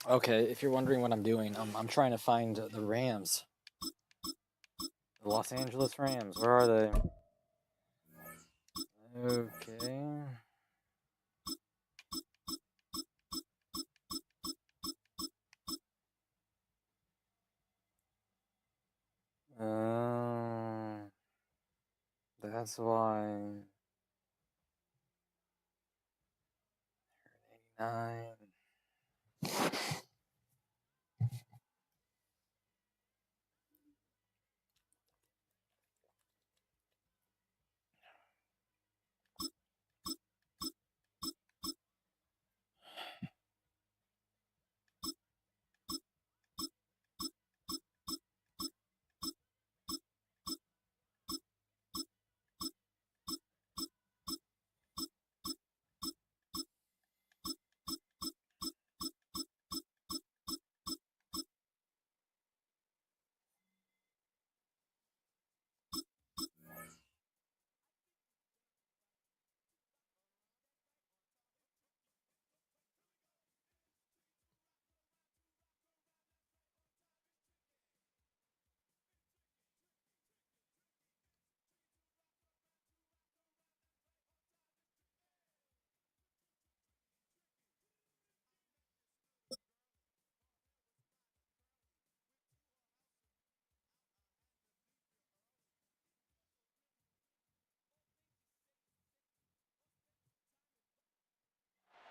Okay, if you're wondering what I'm doing, I'm trying to find the Rams. The Los Angeles Rams. Where are they? Okay. That's why. 89.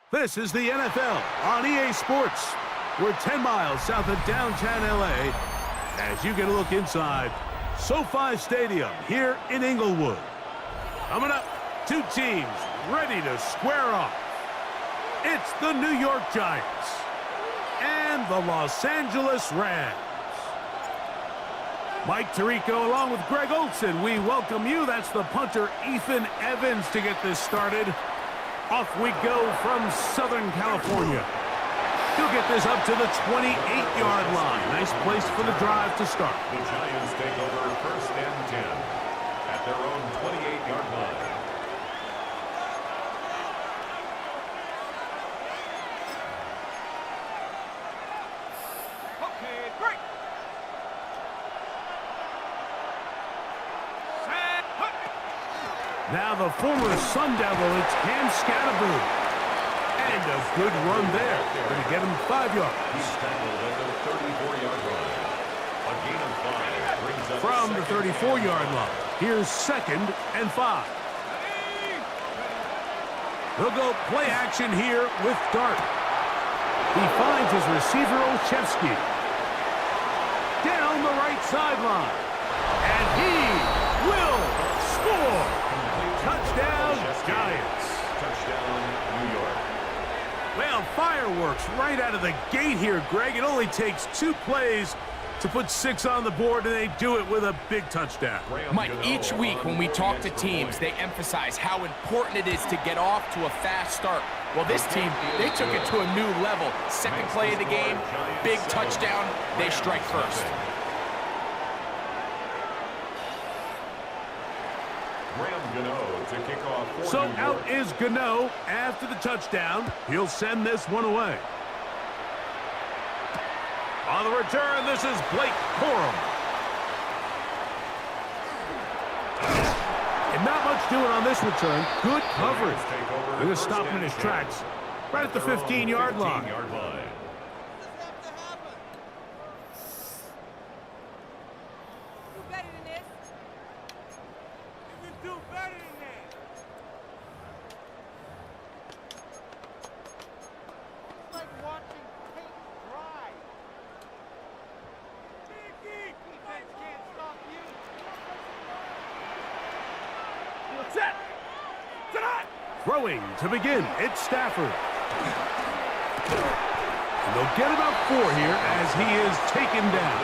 This is the NFL on EA Sports. We're 10 miles south of downtown LA as you get a look inside SoFi Stadium here in Inglewood. Coming up, two teams ready to square off. It's the New York Giants and the Los Angeles Rams. Mike Tirico along with Greg Olson, we welcome you. That's the punter Ethan Evans to get this started. Off we go from Southern California. He'll get this up to the 28-yard line. Nice place for the drive to start. The Giants take over first and 10 at their own 28-yard line. Okay, break. Now the former Sun Devil, it's Cam Scatterboo. And a good run there. Going to get him 5 yards. He's tackled at the 34-yard line. A gain of 5 brings up From the 34-yard line, here's 2nd and 5. They'll go play action here with Dart. He finds his receiver, Olszewski. Down the right sideline. And he will score. Touchdown, Giants. Touchdown, New York. Well, fireworks right out of the gate here, Greg. It only takes 2 plays to put 6 on the board, and they do it with a big touchdown. Mike, each week when we talk to teams, they emphasize how important it is to get off to a fast start. Well, this team, they took it to a new level. Second play of the game, big touchdown, they strike first. To kick off So out is Gano after the touchdown. He'll send this one away. On the return, this is Blake Corum. And not much doing on this return. Good coverage. They're going to stop him in his tracks right at the 15-yard line. Throwing to begin, it's Stafford. And they'll get about 4 here as he is taken down.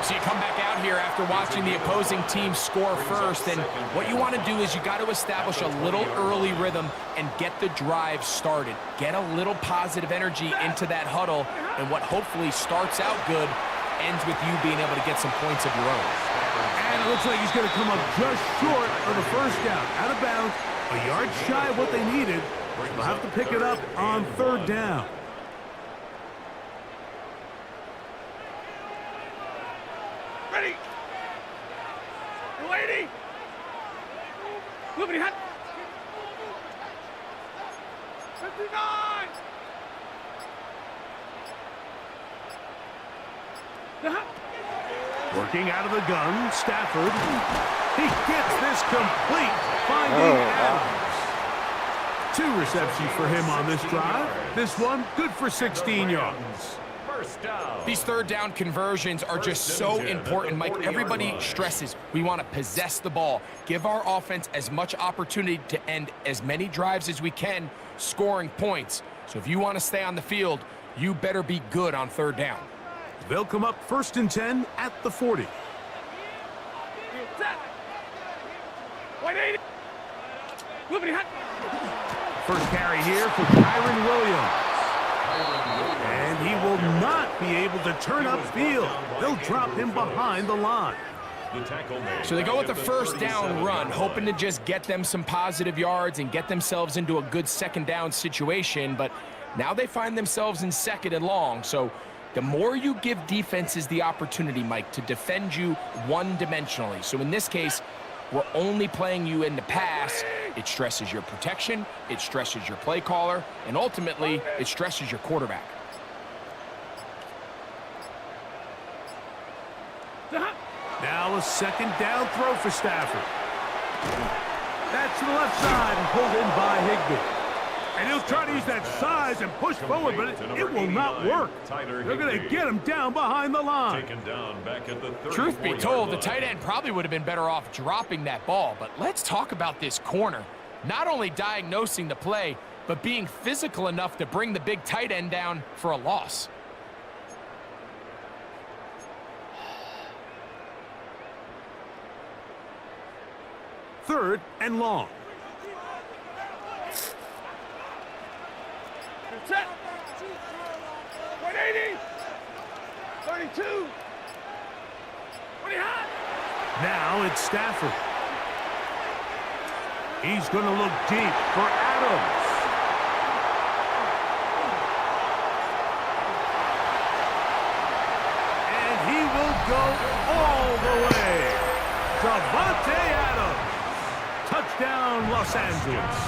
So you come back out here after watching the opposing team score first, and what you want to do is you got to establish a little early rhythm and get the drive started. Get a little positive energy into that huddle, and what hopefully starts out good ends with you being able to get some points of your own. And it looks like he's going to come up just short of the first down. Out of bounds, a yard shy of what they needed. They'll have to pick it up on 3rd down. Ready. Lady. Moving hot. 59. Working out of the gun, Stafford. He gets this complete, finding Adams. 2 receptions for him on this drive. This one, good for 16 yards. First down. These third down conversions are just so important, Mike. Everybody stresses we want to possess the ball, give our offense as much opportunity to end as many drives as we can, scoring points. So if you want to stay on the field, you better be good on third down. They'll come up 1st and 10 at the 40. 180. Moving hot. First carry here for Kyron Williams. And he will not be able to turn upfield. They'll drop him behind the line. So they go with the first down run, hoping to just get them some positive yards and get themselves into a good second down situation. But now they find themselves in 2nd and long. So the more you give defenses the opportunity, Mike, to defend you one-dimensionally. So in this case, we're only playing you in the pass. It stresses your protection, it stresses your play caller, and ultimately, it stresses your quarterback. Now a 2nd down throw for Stafford. That's to the left side and pulled in by Higbee. And he'll try to use that size and push forward, but it will not work. They're going to get him down behind the line. Truth be told, the tight end probably would have been better off dropping that ball. But let's talk about this corner. Not only diagnosing the play, but being physical enough to bring the big tight end down for a loss. Third and long. Set. 180. 32. 20 hot. Now it's Stafford. He's going to look deep for Adams. And he will go all the way. Davante Adams. Touchdown, Los Angeles.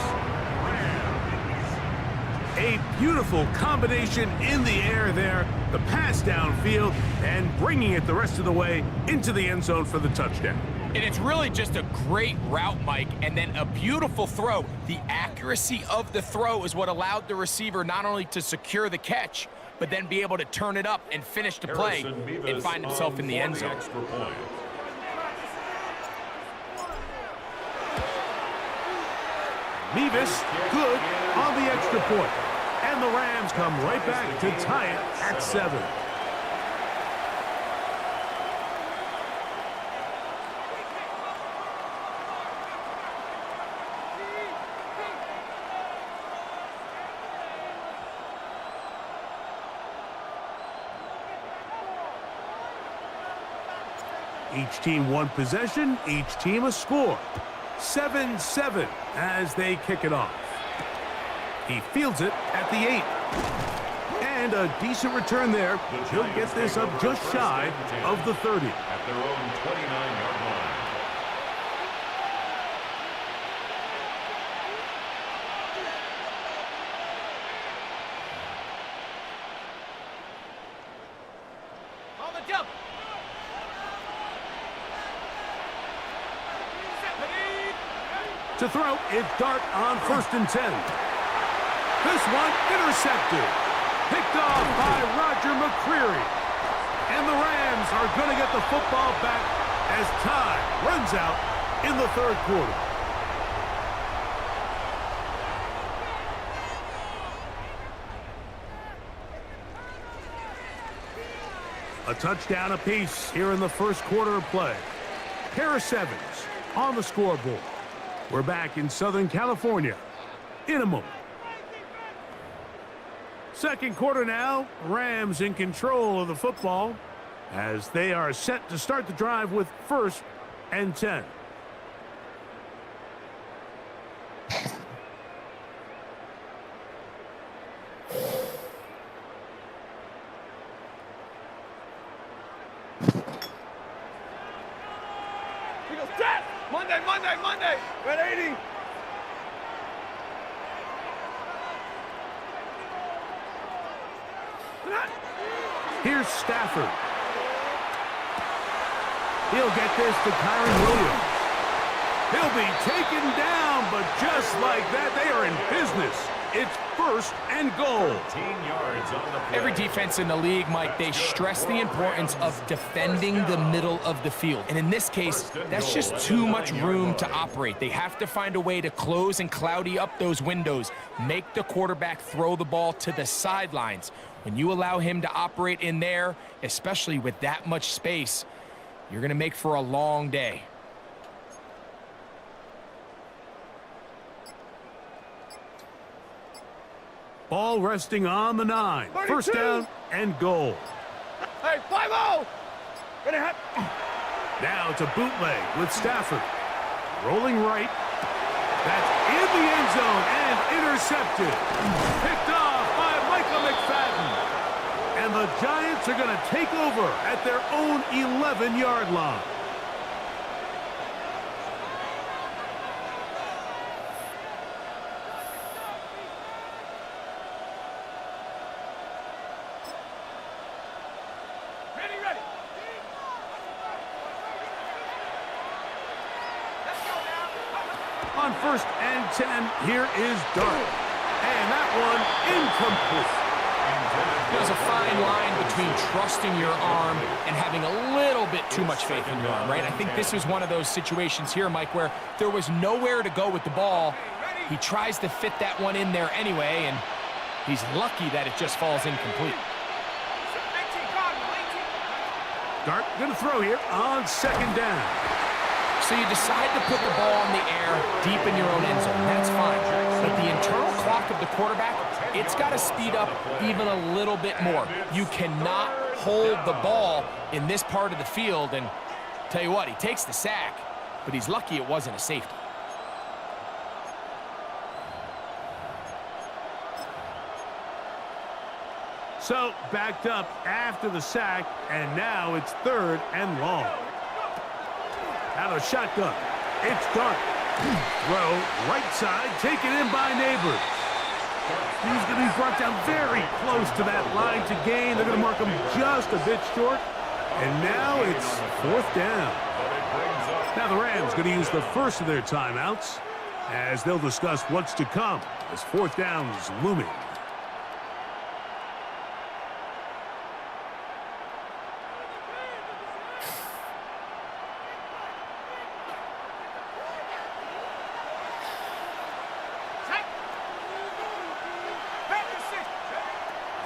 A beautiful combination in the air there, the pass downfield, and bringing it the rest of the way into the end zone for the touchdown. And it's really just a great route, Mike, and then a beautiful throw. The accuracy of the throw is what allowed the receiver not only to secure the catch, but then be able to turn it up and finish the play and find himself in the end zone. Mevis, good on the extra point. And the Rams come right back to tie it at 7. Each team one possession, each team a score. 7-7 as they kick it off. He fields it at the 8. And a decent return there. He'll get this up just shy of the 30. At their own 29-yard line. On the jump. To throw, it's Dart on 1st and 10. This one intercepted. Picked off by Roger McCreary. And the Rams are going to get the football back as time runs out in the 3rd quarter. A touchdown apiece here in the 1st quarter of play. Pair of 7s on the scoreboard. We're back in Southern California in a moment. 2nd quarter now. Rams in control of the football as they are set to start the drive with 1st and 10. Eagles, set! Monday, Monday, Monday! Red 80! Here's Stafford. He'll get this to Kyron Williams. He'll be taken down, but just like that, they are in business. It's first and goal. 13 yards on the play. Every defense in the league, Mike, they stress the importance of defending the middle of the field. And in this case, that's just too much room to operate. They have to find a way to close and cloudy up those windows, make the quarterback throw the ball to the sidelines. When you allow him to operate in there, especially with that much space, you're going to make for a long day. Ball resting on the 9. First down and goal. Hey, 5-0! Ready, hot. Now it's a bootleg with Stafford. Rolling right. That's in the end zone and intercepted. Picked off by Michael McFadden. And the Giants are going to take over at their own 11-yard line. Ready, ready. Let's go now. On first and 10, here is Dart. And that one incomplete. There's a fine line between trusting your arm and having a little bit too much faith in your arm, right? I think this is one of those situations here, Mike, where there was nowhere to go with the ball. He tries to fit that one in there anyway, and he's lucky that it just falls incomplete. 18, Cardinal, 18. Dart going to throw here on second down. So you decide to put the ball in the air deep in your own end zone. That's fine. But the internal clock of the quarterback, it's got to speed up even a little bit more. You cannot hold the ball in this part of the field. And tell you what, he takes the sack, but he's lucky it wasn't a safety. So backed up after the sack, and now it's third and long. Out of shotgun, it's Dart. Throw, right side, taken in by Neighbors. He's going to be brought down very close to that line to gain. They're going to mark him just a bit short. And now it's fourth down. Now the Rams going to use the first of their timeouts as they'll discuss what's to come as fourth down is looming.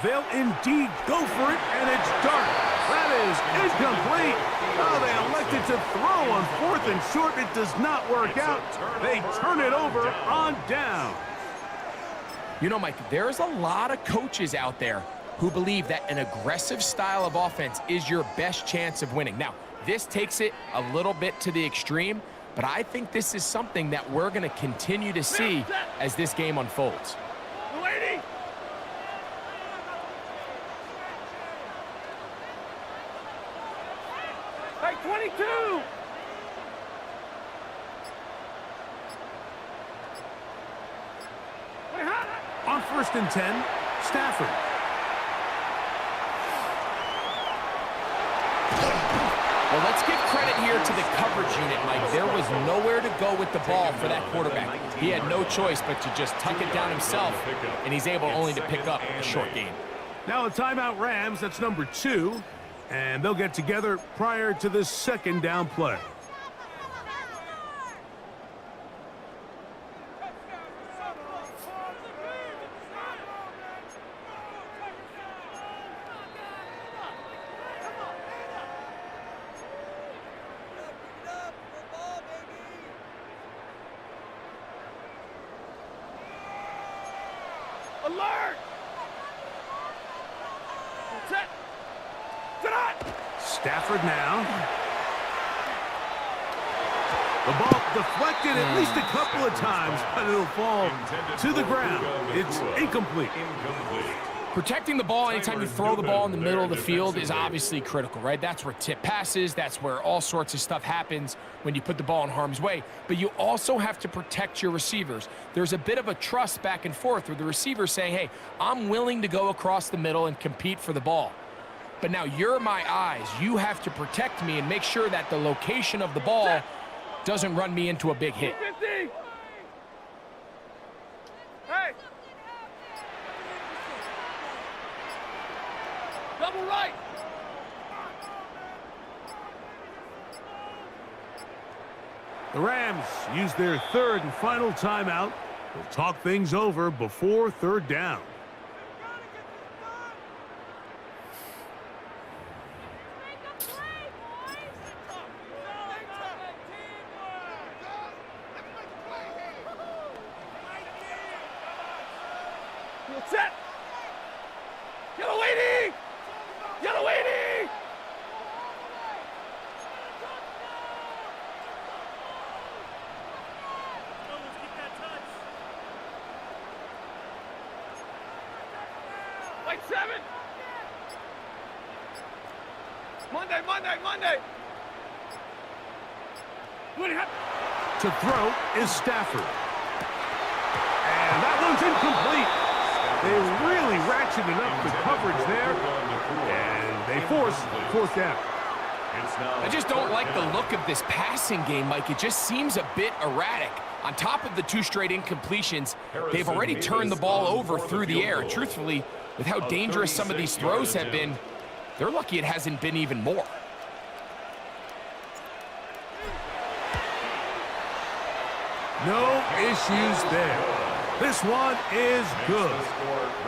They'll indeed go for it, and it's Dart. That is incomplete. Oh, they elected to throw on fourth and short. It does not work out. They turn it over on down. You know, Mike, there's a lot of coaches out there who believe that an aggressive style of offense is your best chance of winning. Now, this takes it a little bit to the extreme, but I think this is something that we're going to continue to see as this game unfolds. Lady! Hey, 22! On first and 10, Stafford. Well, let's give credit here to the coverage unit, Mike. There was nowhere to go with the ball for that quarterback. He had no choice but to just tuck it down himself, and he's able only to pick up a short gain. Now a timeout Rams, that's number 2, and they'll get together prior to this second down play. Alert! Set! Sit on! Stafford now. The ball deflected at least a couple of times, but it'll fall to the ground. It's incomplete. Protecting the ball anytime you throw the ball in the middle of the field is obviously critical, right? That's where tip passes, that's where all sorts of stuff happens when you put the ball in harm's way. But you also have to protect your receivers. There's a bit of a trust back and forth where the receiver's saying, hey, I'm willing to go across the middle and compete for the ball. But now you're my eyes. You have to protect me and make sure that the location of the ball doesn't run me into a big hit. 50. Hey. Double right. The Rams use their third and final timeout. They'll talk things over before third down. Set. Yellow 80. Yellow 80. White 7. Monday. To throw is Stafford. And that one's incomplete. They really ratcheted up the coverage there, and they force fourth down. I just don't like the look of this passing game, Mike. It just seems a bit erratic. On top of the 2 straight incompletions, they've already turned the ball over through the air. Truthfully, with how dangerous some of these throws have been, they're lucky it hasn't been even more. No issues there. This one is good.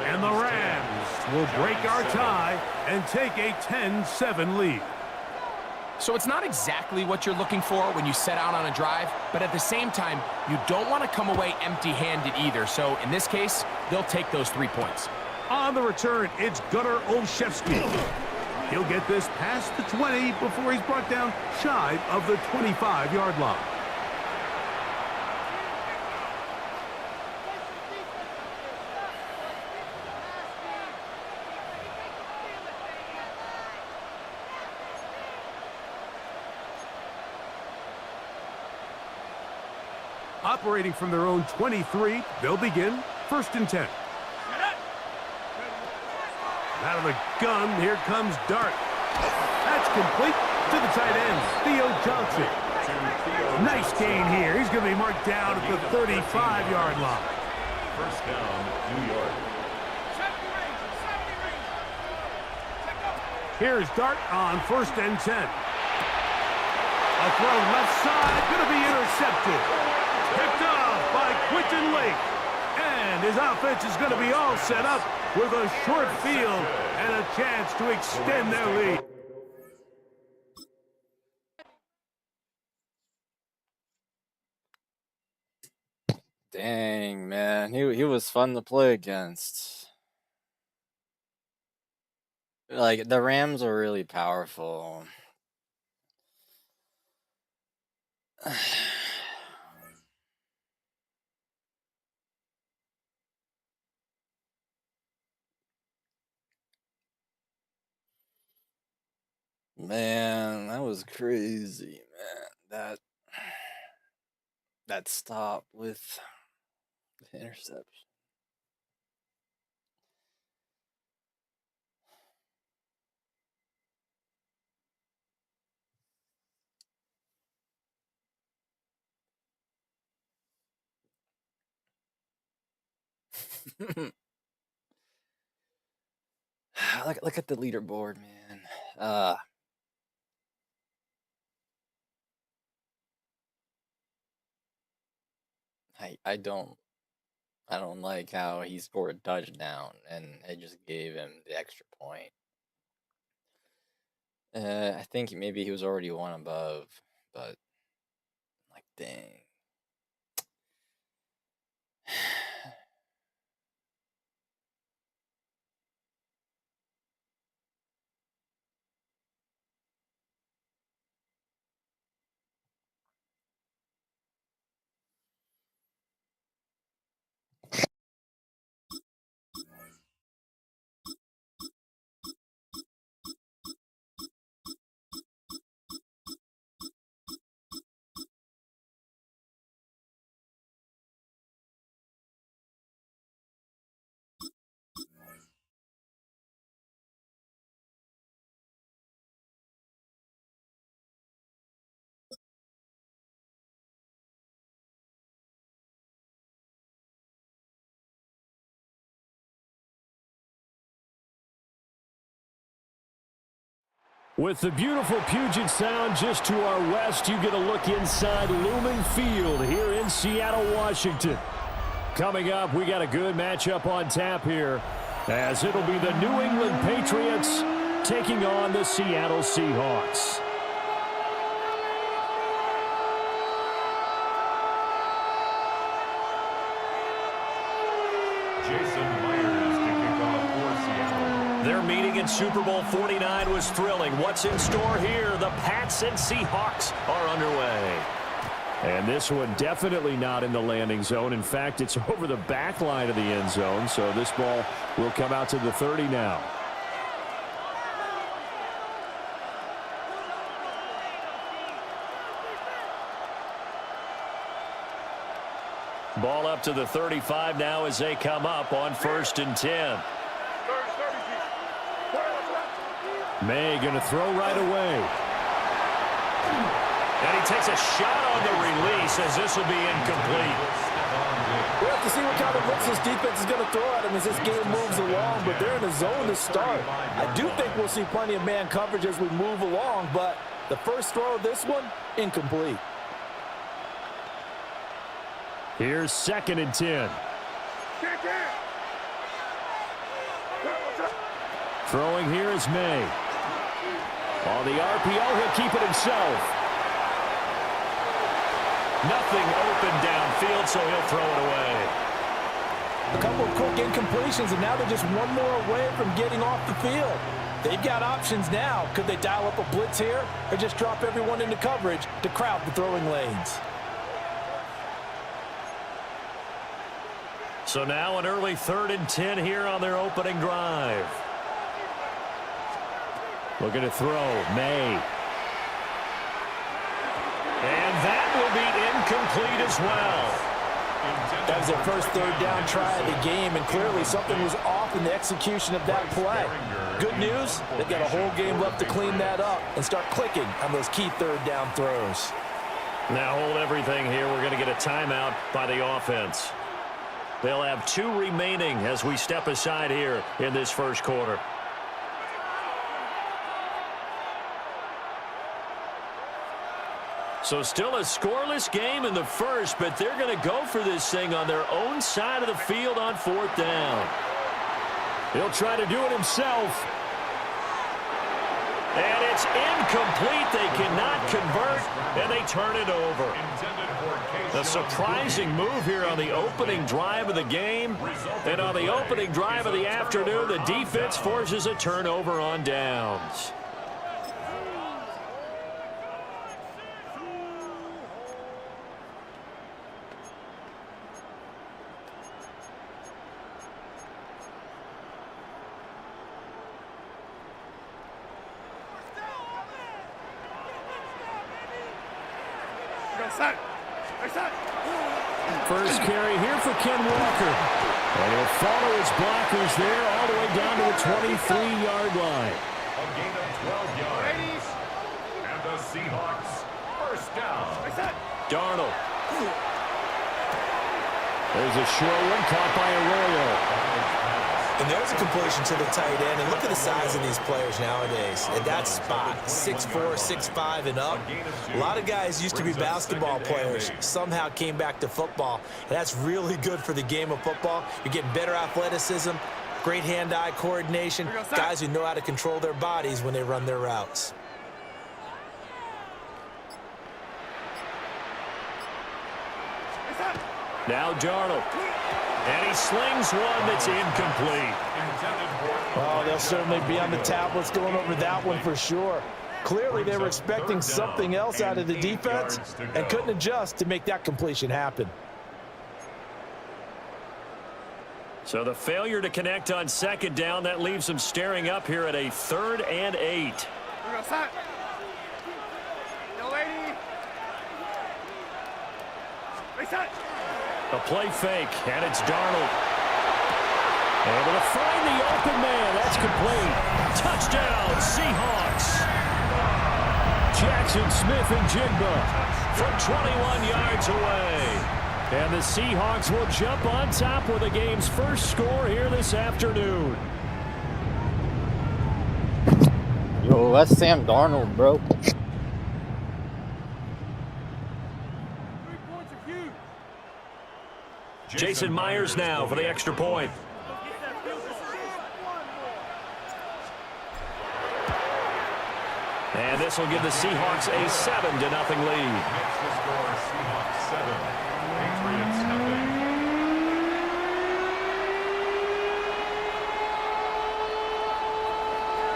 And the Rams will break our tie and take a 10-7 lead. So it's not exactly what you're looking for when you set out on a drive, but at the same time, you don't want to come away empty-handed either. So in this case, they'll take those 3 points. On the return, it's Gunnar Olszewski. He'll get this past the 20 before he's brought down shy of the 25-yard line. Operating from their own 23, they'll begin 1st and 10. Out of the gun, here comes Dart. That's complete to the tight end, Theo Johnson. Nice gain here. He's going to be marked down at the 35-yard line. First down, New York. Here's Dart on 1st and 10. A throw left side, going to be intercepted. Picked off by Quinton Lake. And his offense is going to be all set up with a short field and a chance to extend their lead. Dang, man. He was fun to play against. Like, the Rams are really powerful. Man, that was crazy, man. That stop with the interception. Look at the leaderboard, man. I don't like how he scored a touchdown and it just gave him the extra point. I think maybe he was already one above, but like, dang. With the beautiful Puget Sound just to our west, you get a look inside Lumen Field here in Seattle, Washington. Coming up, we got a good matchup on tap here, as it'll be the New England Patriots taking on the Seattle Seahawks. Their meeting in Super Bowl 49 was thrilling. What's in store here? The Pats and Seahawks are underway. And this one definitely not in the landing zone. In fact, it's over the back line of the end zone. So this ball will come out to the 30 now. Ball up to the 35 now as they come up on 1st and 10. May going to throw right away. And he takes a shot on the release as this will be incomplete. We'll have to see what kind of looks this defense is going to throw at him as this game moves along, but they're in a zone to start. I do think we'll see plenty of man coverage as we move along, but the first throw of this one, incomplete. Here's 2nd and 10. Throwing here is May. On the RPO, he'll keep it himself. Nothing open downfield, so he'll throw it away. A couple of quick incompletions, and now they're just one more away from getting off the field. They've got options now. Could they dial up a blitz here or just drop everyone into coverage to crowd the throwing lanes? So now an early 3rd and 10 here on their opening drive. Looking to throw, May. And that will be incomplete as well. That was their first 3rd down try of the game, and clearly something was off in the execution of that play. Good news, they've got a whole game left to clean that up and start clicking on those key 3rd down throws. Now hold everything here. We're going to get a timeout by the offense. They'll have 2 remaining as we step aside here in this first quarter. So still a scoreless game in the first, but they're going to go for this thing on their own side of the field on 4th down. He'll try to do it himself. And it's incomplete. They cannot convert, and they turn it over. A surprising move here on the opening drive of the game. And on the opening drive of the afternoon, the defense forces a turnover on downs. First carry here for Ken Walker. And he'll follow his blockers there all the way down to the 23-yard line. A gain of 12 yards. And the Seahawks, first down. Darnold. There's a short one caught by Arroyo. And there's a completion to the tight end. And look at the size of these players nowadays. At that spot, 6'4", 6'5", and up. A lot of guys used to be basketball players. Somehow came back to football. And that's really good for the game of football. You're getting better athleticism, great hand-eye coordination, guys who know how to control their bodies when they run their routes. Now Darnold. And he slings one that's incomplete. Oh, they'll certainly be on the tablets going over that one for sure. Clearly, they were expecting something else out of the defense and couldn't adjust to make that completion happen. So the failure to connect on 2nd down, that leaves them staring up here at a 3rd and 8. A play fake, and it's Darnold. Able to find the open man. That's complete. Touchdown, Seahawks. Jackson Smith and Jigba from 21 yards away. And the Seahawks will jump on top with the game's first score here this afternoon. Oh, Bro, that's Sam Darnold, bro. 3 points are huge. Jason Myers now for the extra point. And this will give the Seahawks a 7-0 lead. Makes the score Seahawks 7, Patriots nothing.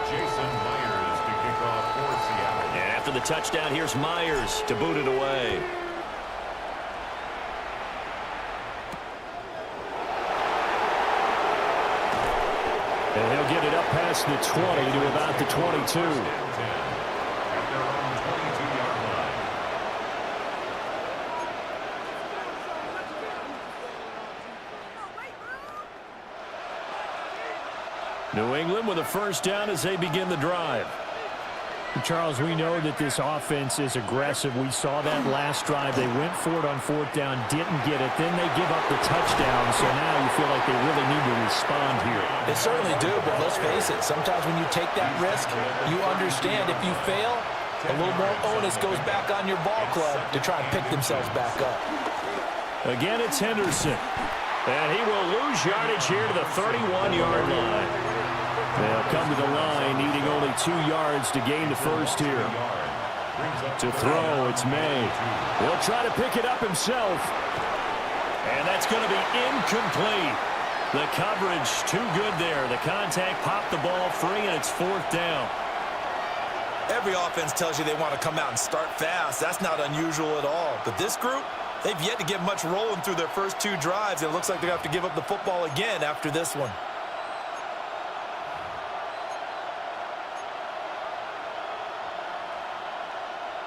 Jason Myers to kick off for Seattle. And after the touchdown, here's Myers to boot it away. And he'll get it up past the 20 to about the 22. At their own 22-yard line. New England with a first down as they begin the drive. Charles, we know that this offense is aggressive. We saw that last drive. They went for it on 4th down, didn't get it. Then they give up the touchdown. So now you feel like they really need to respond here. They certainly do, but let's face it. Sometimes when you take that risk, you understand if you fail, a little more onus goes back on your ball club to try and pick themselves back up. Again, it's Henderson. And he will lose yardage here to the 31-yard line. They'll come to the line, needing only 2 yards to gain the first here. To throw, it's May. He'll try to pick it up himself. And that's going to be incomplete. The coverage too good there. The contact popped the ball free, and it's 4th down. Every offense tells you they want to come out and start fast. That's not unusual at all. But this group, they've yet to get much rolling through their first 2 drives. It looks like they have to give up the football again after this one.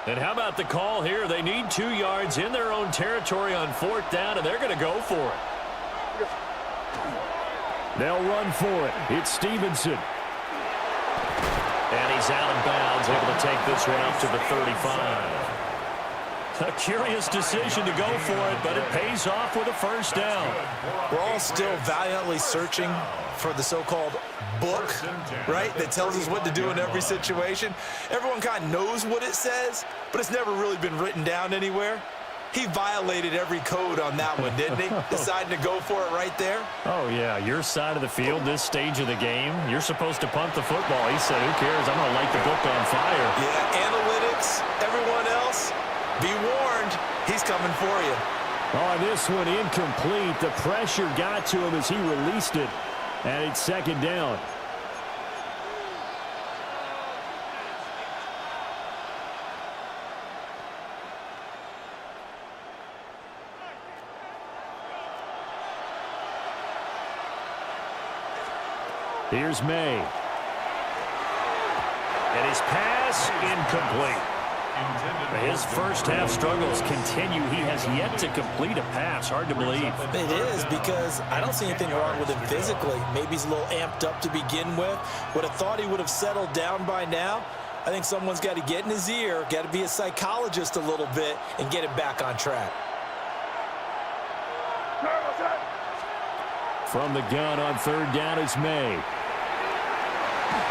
And how about the call here? They need 2 yards in their own territory on 4th down, and they're going to go for it. They'll run for it. It's Stevenson. And he's out of bounds, able to take this one up to the 35. A curious decision to go for it, but it pays off with a first down. We're all still valiantly searching for the so-called book, right, that tells us what to do in every situation. Everyone kind of knows what it says, but it's never really been written down anywhere. He violated every code on that one, didn't he? Deciding to go for it right there. Oh, yeah, your side of the field, this stage of the game, you're supposed to punt the football. He said, who cares? I'm going to light the book on fire. Yeah, analytics, everyone else, be warned, he's coming for you. Oh, this one incomplete. The pressure got to him as he released it, and it's 2nd down. Here's May. And his pass incomplete. His first half struggles continue. He has yet to complete a pass. Hard to believe. It is, because I don't see anything wrong with him physically. Maybe he's a little amped up to begin with. Would have thought he would have settled down by now. I think someone's got to get in his ear, got to be a psychologist a little bit, and get him back on track. From the gun on 3rd down is May.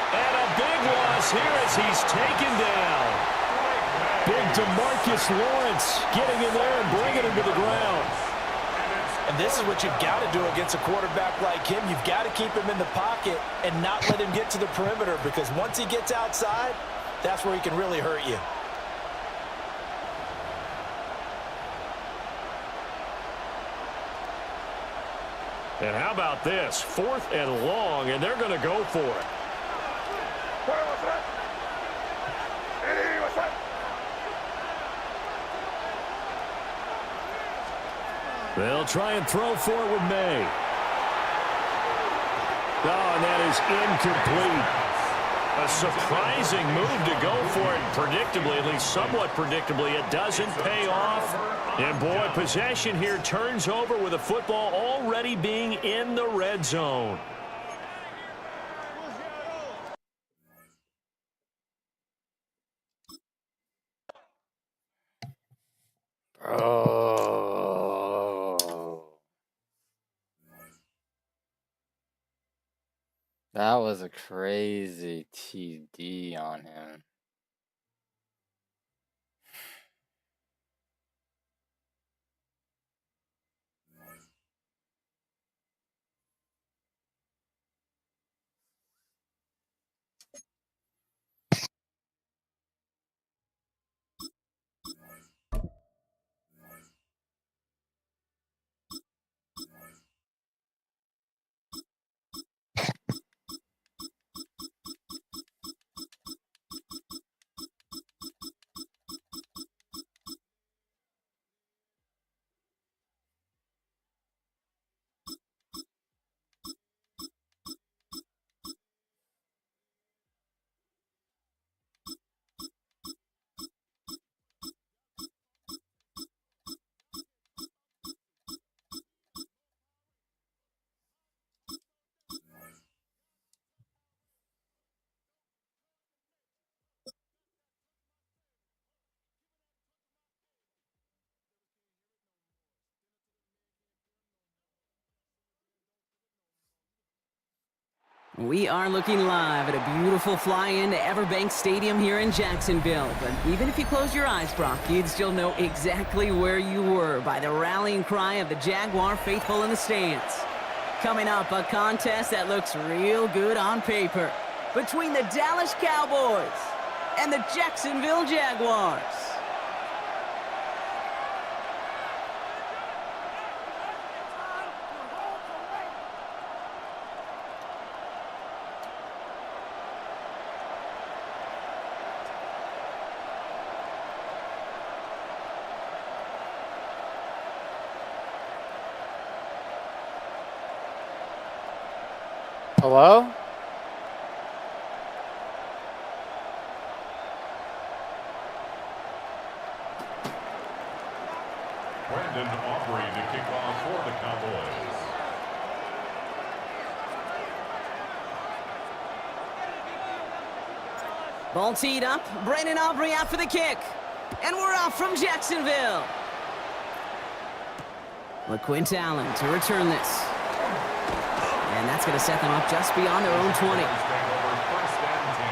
And a big loss here as he's taken down. Big DeMarcus Lawrence getting in there and bringing him to the ground. And this is what you've got to do against a quarterback like him. You've got to keep him in the pocket and not let him get to the perimeter, because once he gets outside, that's where he can really hurt you. And how about this? 4th and long, and they're going to go for it. They'll try and throw for it with May. Oh, and that is incomplete. A surprising move to go for it predictably, at least somewhat predictably. It doesn't pay off. And, boy, possession here turns over with a football already being in the red zone. That was a crazy TD on him. We are looking live at a beautiful fly-in to Everbank Stadium here in Jacksonville. But even if you close your eyes, Brock, you'd still know exactly where you were by the rallying cry of the Jaguar faithful in the stands. Coming up, a contest that looks real good on paper between the Dallas Cowboys and the Jacksonville Jaguars. Hello? Brandon Aubrey to kick off for the Cowboys. Ball teed up. Brandon Aubrey out for the kick. And we're off from Jacksonville. LaQuint Allen to return this. And that's going to set them up just beyond their own 20. First and 10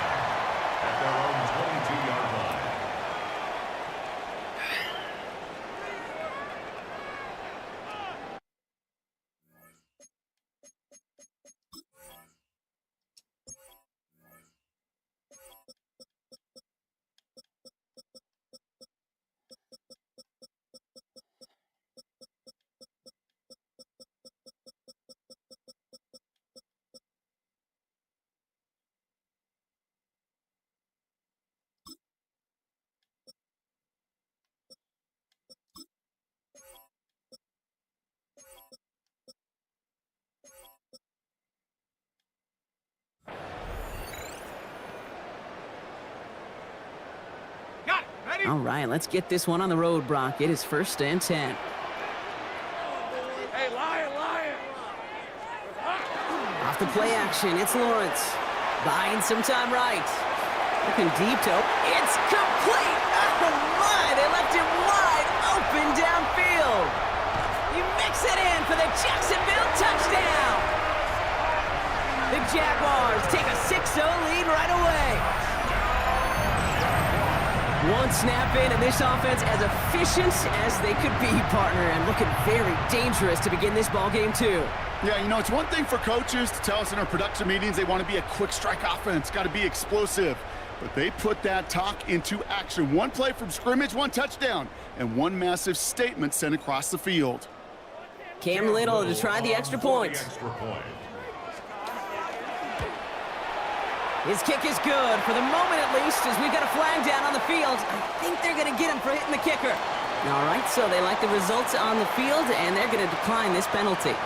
at their own 22-yard line. Got it. Ready? All right, let's get this one on the road, Brock. It is first and 10. Hey, lion, lion. Off the play action, it's Lawrence. Buying some time right. Looking deep to... It's complete! Oh, my! They left him wide open downfield. You mix it in for the Jacksonville touchdown. The Jaguars take a 6-0 lead right away. One snap in, and this offense as efficient as they could be, partner, and looking very dangerous to begin this ball game too. Yeah, you know, it's one thing for coaches to tell us in our production meetings they want to be a quick strike offense, got to be explosive. But they put that talk into action. One play from scrimmage, one touchdown, and one massive statement sent across the field. Cam Little to try the extra point. His kick is good, for the moment at least, as we've got a flag down on the field. I think they're going to get him for hitting the kicker. All right, so they like the results on the field, and they're going to decline this penalty.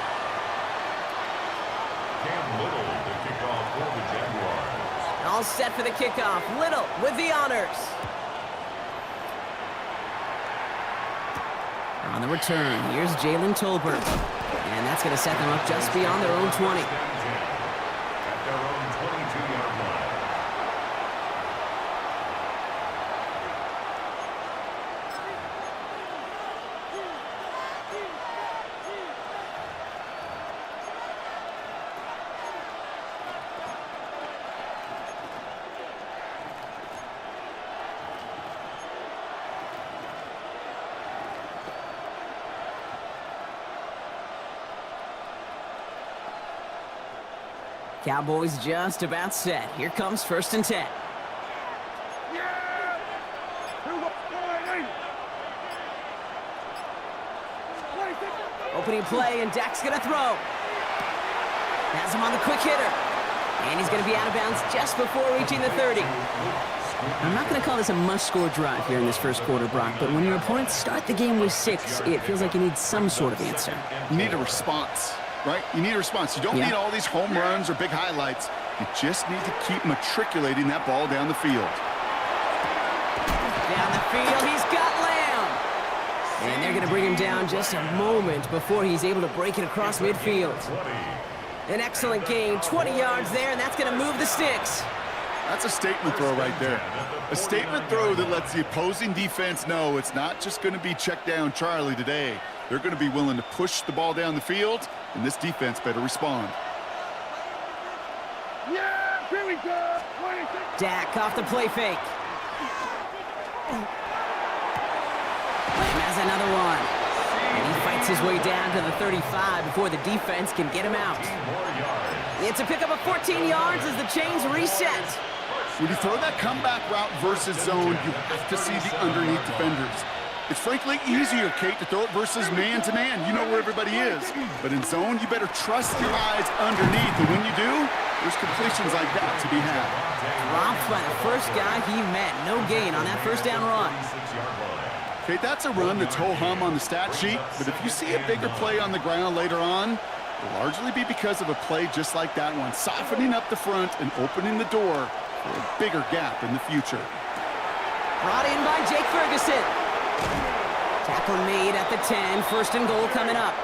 Cam Little to kick off for the Jaguars. All set for the kickoff. Little with the honors. On the return, here's Jalen Tolbert. And that's going to set them up just beyond their own 20. At their own 22-yard line. Cowboys just about set. Here comes 1st and 10. Opening play, and Dak's going to throw. Has him on the quick hitter. And he's going to be out of bounds just before reaching the 30. I'm not going to call this a must-score drive here in this first quarter, Brock, but when your opponents start the game with 6, it feels like you need some sort of answer. You need a response, right? You need a response. You don't need all these home runs or big highlights. You just need to keep matriculating that ball down the field. Down the field, he's got Lamb. And they're going to bring him down just a moment before he's able to break it across midfield. An excellent gain, 20 yards there, and that's going to move the sticks. That's a statement throw right there. A statement throw that lets the opposing defense know it's not just going to be check down Charlie today. They're going to be willing to push the ball down the field, and this defense better respond. Yeah, here we go. Dak off the play fake. Lamb has another one. And he fights his way down to the 35 before the defense can get him out. It's a pickup of 14 yards as the chains reset. When you throw that comeback route versus zone, you have to see the underneath defenders. It's frankly easier, Kate, to throw it versus man-to-man. You know where everybody is. But in zone, you better trust your eyes underneath. And when you do, there's completions like that to be had. Dropped by the first guy he met. No gain on that first down run. Okay, that's a run that's ho-hum on the stat sheet, but if you see a bigger play on the ground later on, it'll largely be because of a play just like that one, softening up the front and opening the door for a bigger gap in the future. Brought in by Jake Ferguson. Tackle made at the 10, 1st and goal coming up.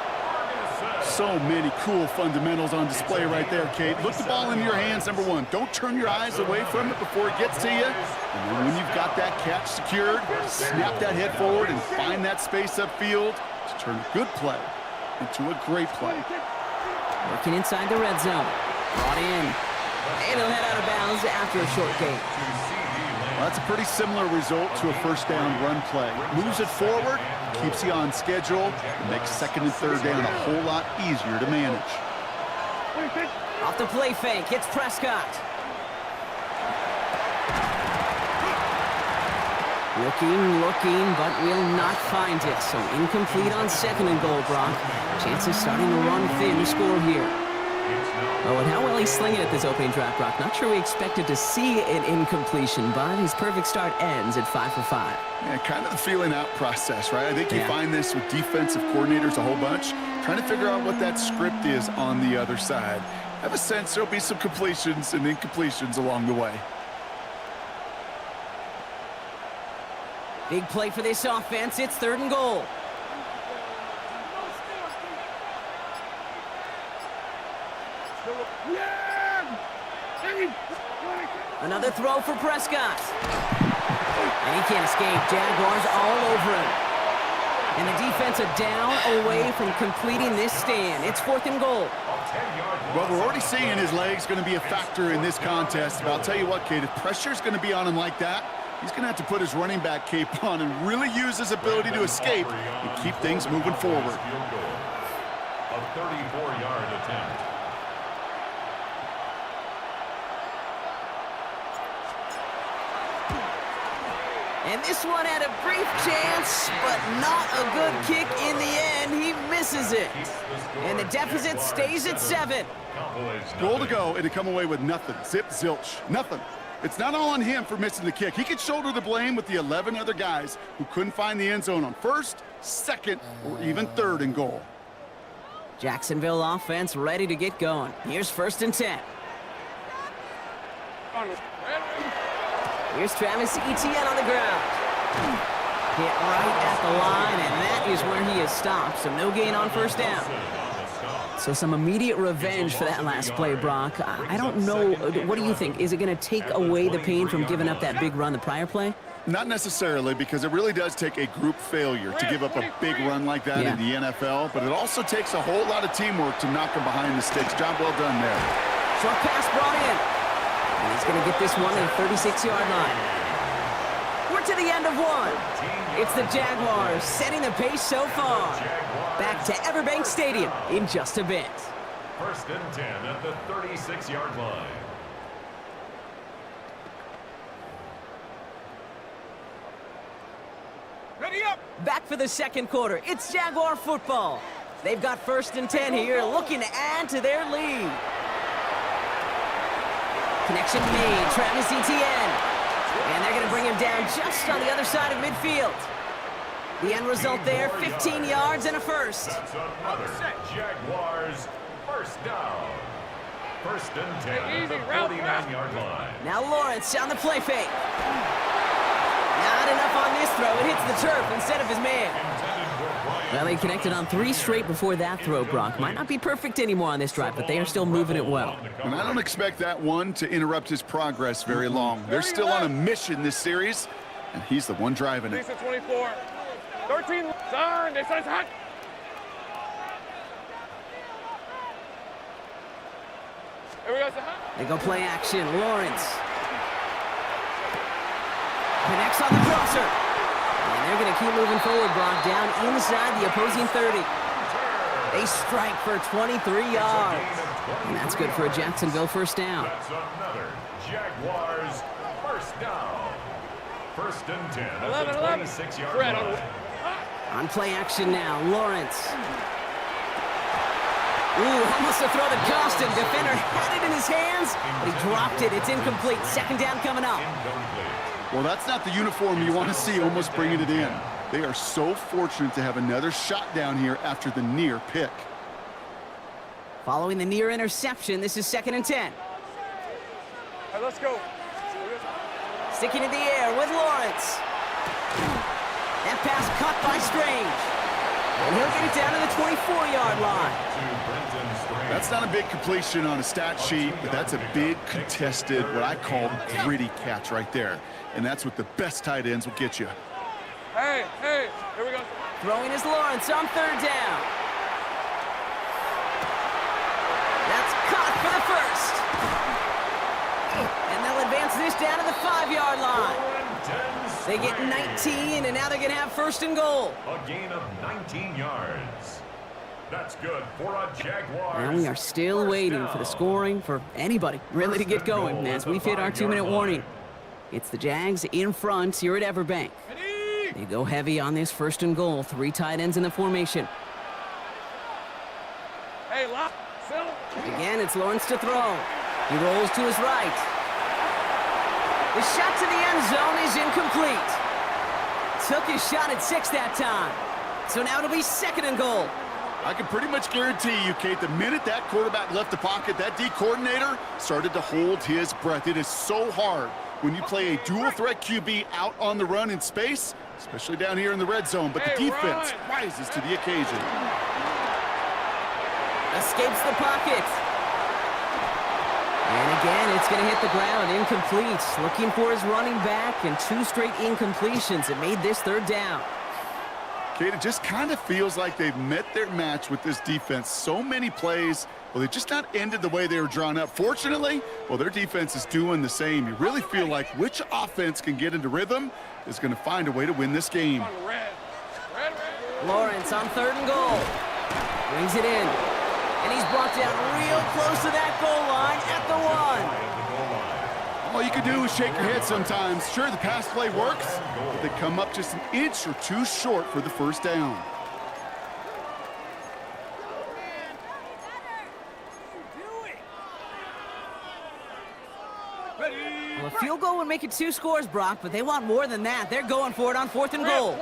So many cool fundamentals on display right there, Kate. Look the ball into your hands, number one. Don't turn your eyes away from it before it gets to you. And then when you've got that catch secured, snap that head forward and find that space upfield to turn a good play into a great play. Working inside the red zone. Brought in. And he'll head out of bounds after a short gain. Well, that's a pretty similar result to a first down run play. Moves it forward, keeps you on schedule, and makes 2nd and 3rd down a whole lot easier to manage. Off the play fake, it's Prescott. Looking, but will not find it. So incomplete on 2nd and goal, Brock. Chances starting to run thin to score here. Oh, and how well he's slinging at this opening drive, Brock. Not sure we expected to see an incompletion, but his perfect start ends at 5 for 5. Yeah, kind of the feeling out process, right? I think you find this with defensive coordinators a whole bunch, trying to figure out what that script is on the other side. I have a sense there'll be some completions and incompletions along the way. Big play for this offense. It's 3rd and goal. Another throw for Prescott. And he can't escape. Jaguars all over him. And the defense a down away from completing this stand. It's 4th and goal. Well, we're already seeing his legs going to be a factor in this contest. But I'll tell you what, Kate, if pressure's going to be on him like that, he's going to have to put his running back cape on and really use his ability to escape and keep things moving forward. A 34-yard attempt. And this one had a brief chance, but not a good kick in the end. He misses it. And the deficit stays at 7. Goal to go, and to come away with nothing. Zip, zilch, nothing. It's not all on him for missing the kick. He could shoulder the blame with the 11 other guys who couldn't find the end zone on 1st, 2nd, or even 3rd and goal. Jacksonville offense ready to get going. Here's 1st and 10. Here's Travis Etienne on the ground. Hit right at the line, and that is where he is stopped, so no gain on 1st down. So some immediate revenge for that last play, Brock. I don't know. What do you think? Is it going to take away the pain from giving up that big run the prior play? Not necessarily, because it really does take a group failure to give up a big run like that in the NFL, but it also takes a whole lot of teamwork to knock him behind the sticks. Job well done there. Short pass brought in. And he's going to get this one at the 36-yard line. We're to the end of one. It's the Jaguars setting the pace so far. Back to Everbank Stadium in just a bit. First and 10 at the 36-yard line. Ready up. Back for the second quarter. It's Jaguar football. They've got first and 10 here, looking to add to their lead. Connection made. Travis Etienne. And they're going to bring him down just on the other side of midfield. The end result there, 15 yards and a first. That's another Jaguars first down. First and 10 at the 49-yard line. Now Lawrence on the play fake. Not enough on this throw. It hits the turf instead of his man. Well, they connected on 3 straight before that throw, Brock. Might not be perfect anymore on this drive, but they are still moving it well. And I don't expect that one to interrupt his progress very long. They're still on a mission this series, and he's the one driving it. 24. 13. Turn. This is hot. Here we go. They go play action. Lawrence connects on the crosser. And they're going to keep moving forward, Brock, down inside the opposing 30. They strike for 23 yards. And that's good for a Jacksonville first down. That's another Jaguars first down. First and 10 at the 26-yard line. On play action now, Lawrence. Ooh, almost a throw that cost him. Defender had it in his hands, but he dropped it. It's incomplete. Second down coming up. Well, that's not the uniform you want to see almost bringing it in. They are so fortunate to have another shot down here after the near pick. Following the near interception, this is second and 10. All right, let's go. Sticking in the air with Lawrence. That pass caught by Strange. And he'll get it down to the 24-yard line. That's not a big completion on a stat sheet, but that's a big contested, what I call gritty catch right there. And that's what the best tight ends will get you. Hey, here we go. Throwing is Lawrence on third down. That's caught for the first. And they'll advance this down to the 5-yard line. They get 19, and now they're going to have first and goal. A gain of 19 yards. That's good for a Jaguars. And we are still waiting for the scoring for anybody really to get going as we've hit our 2-minute warning. It's the Jags in front here at Everbank. They go heavy on this first and goal. 3 tight ends in the formation. Hey, lock. Phil. Again, it's Lawrence to throw. He rolls to his right. The shot to the end zone is incomplete. Took his shot at 6 that time. So now it'll be second and goal. I can pretty much guarantee you, Kate, the minute that quarterback left the pocket, that D coordinator started to hold his breath. It is so hard when you play a dual-threat QB out on the run in space, especially down here in the red zone, but the defense rises to the occasion. Escapes the pocket. And again, it's going to hit the ground, incomplete. Looking for his running back, and 2 straight incompletions. It made this third down. Kate, it just kind of feels like they've met their match with this defense. So many plays, well, they just not ended the way they were drawn up. Fortunately, well, their defense is doing the same. You really feel like which offense can get into rhythm is going to find a way to win this game. Lawrence on third and goal. Brings it in. And he's brought down real close to that goal line at the 1. All you can do is shake your head sometimes. Sure, the pass play works, but they come up just an inch or 2 short for the first down. Well, a field goal would make it 2 scores, Brock, but they want more than that. They're going for it on fourth and goal.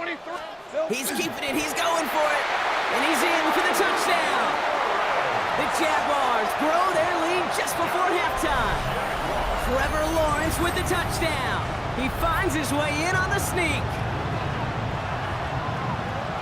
He's keeping it. He's going for it. And he's in for the touchdown. The Jaguars grow their lead just before halftime. Trevor Lawrence with the touchdown. He finds his way in on the sneak.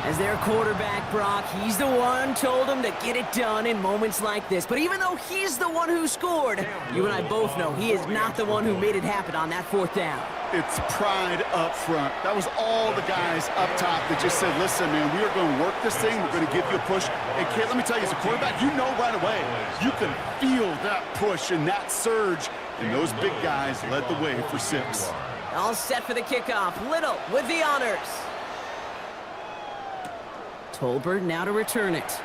As their quarterback, Brock, he's the one told him to get it done in moments like this. But even though he's the one who scored, you and I both know he is not the one who made it happen on that fourth down. It's pride up front. That was all the guys up top that just said, listen, man, we are going to work this thing. We're going to give you a push. And, Kate, let me tell you, as a quarterback, you know right away. You can feel that push and that surge. And those big guys led the way for 6. All set for the kickoff. Little with the honors. Tolbert now to return it.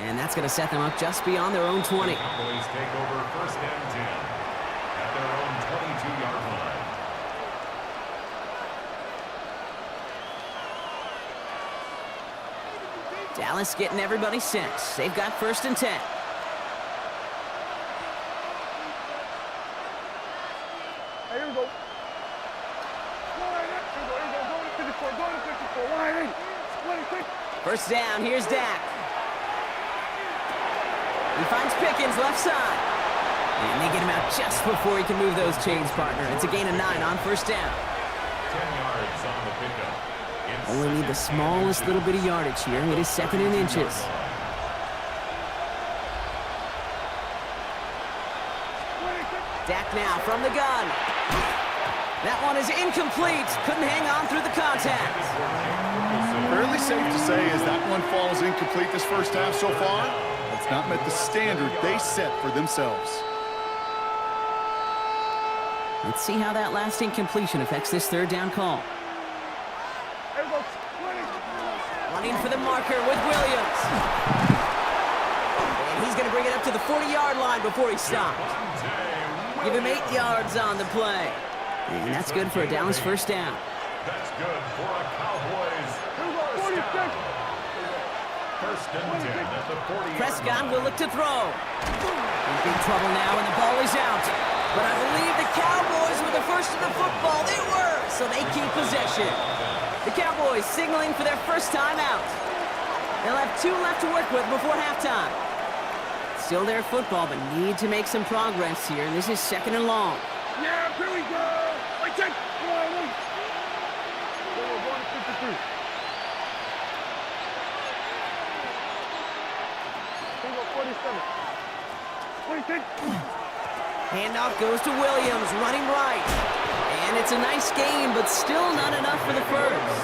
And that's going to set them up just beyond their own 20. The Cowboys take over 1st and 10 at their own 22-yard line. Dallas getting everybody set. They've got 1st and 10. Here we go. First down, here's Dak. He finds Pickens left side. And they get him out just before he can move those chains, partner. It's a gain of 9 on 1st down. 10 yards on the pickup. Only need the smallest little bit of yardage here. It is 2nd in inches. Dak now from the gun. That one is incomplete. Couldn't hang on through the contact. Fairly safe to say as that one falls incomplete this first half so far, it's not met the standard they set for themselves. Let's see how that last incompletion affects this 3rd down call. Running for the marker with Williams. And he's going to bring it up to the 40-yard line before he stops. Give him 8 yards on the play. And that's good for a Dallas 1st down. That's good for a Cowboys first down. 1st and 10 at the 40-yard Prescott line. will look to throw. In big trouble now, and the ball is out. But I believe the Cowboys were the first to the football. They were, so they keep possession. The Cowboys signaling for their first time out. They'll have 2 left to work with before halftime. Still their football, but need to make some progress here. This is 2nd and long. Yeah, here we go. Wait, check. Wait. We're going to 53. Here we go, 47. Wait, check. Handoff goes to Williams, running right. And it's a nice gain, but still not enough for the first.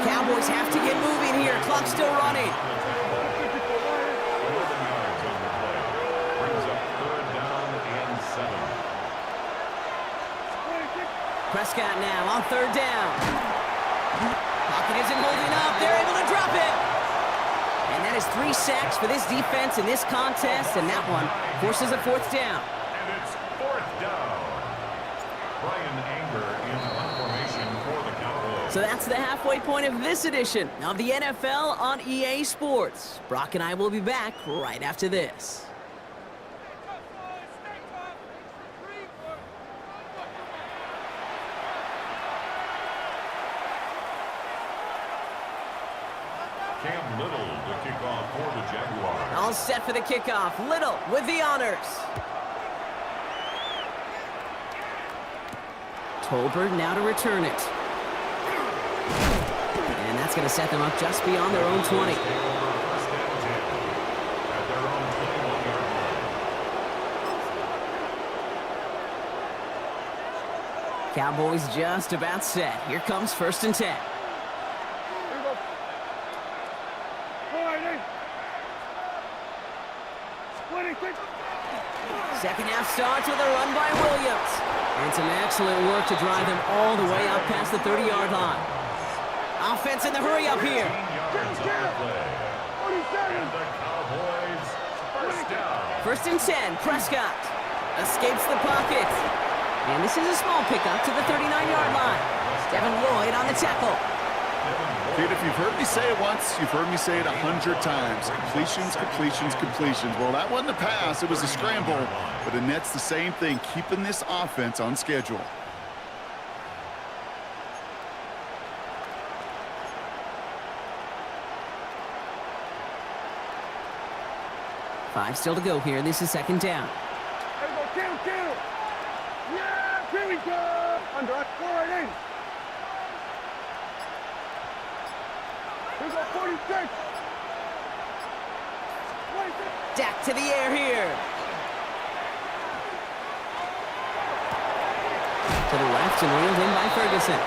Cowboys have to get moving here. Clock's still running. 11 yards on the play. Brings up 3rd down and 7. Prescott now on 3rd down. Pocket isn't holding up. They're able to drop it. And that is 3 sacks for this defense in this contest, and that one forces a 4th down. And it's 4th down. Brian Anger in punt formation for the Cowboys. So that's the halfway point of this edition of the NFL on EA Sports. Brock and I will be back right after this. Cam Little to kick off for the Jaguars. All set for the kickoff. Little with the honors. Tolbert now to return it. And that's going to set them up just beyond their own 20. Take over 1st and 10 at their own 21-yard line. Cowboys just about set. Here comes 1st and 10. Second half starts with a run by Williams. And some excellent work to drive them all the way up past the 30-yard line. Offense in the hurry up here. 15 yards on the play. And the Cowboys first down. 1st and 10, Prescott escapes the pocket. And this is a small pickup to the 39-yard line. Devin Lloyd on the tackle. Kid, if you've heard me say it once, you've heard me say it 100 times. Completions, completions, completions. Well, that wasn't a pass. It was a scramble. But the net's the same thing, keeping this offense on schedule. Five still to go here. This is 2nd down. Here we go, kill. Yeah, here we go. Under, forward in. Here we go, 46. Dak to the air here. To the left and reeled in by Ferguson.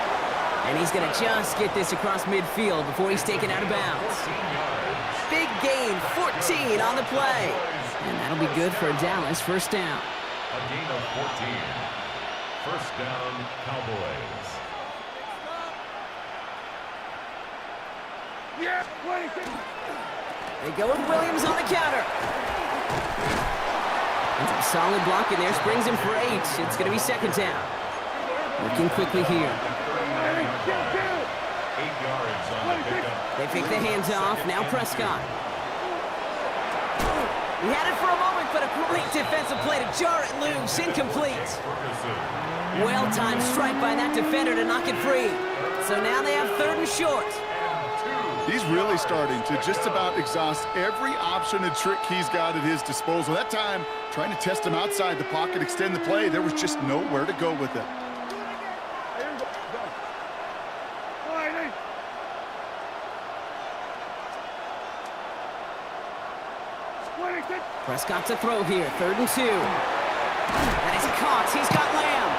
And he's going to just get this across midfield before he's taken out of bounds. Big gain, 14 on the play. And that'll be good for a Dallas 1st down. A gain of 14. First down, Cowboys. Yeah, 26. They go with Williams on the counter. It's a solid block in there. Springs him for 8. It's going to be second down. Working quickly here. 8 yards on the pickup. They pick the hands off. Now Prescott. He had it for a moment, but a great defensive play to jar it loose. Incomplete. Well-timed strike by that defender to knock it free. So now they have 3rd and short. He's really starting to just about exhaust every option and trick he's got at his disposal. That time, trying to test him outside the pocket, extend the play, there was just nowhere to go with it. Prescott to throw here, 3rd and 2. And he's caught. He's got Lamb.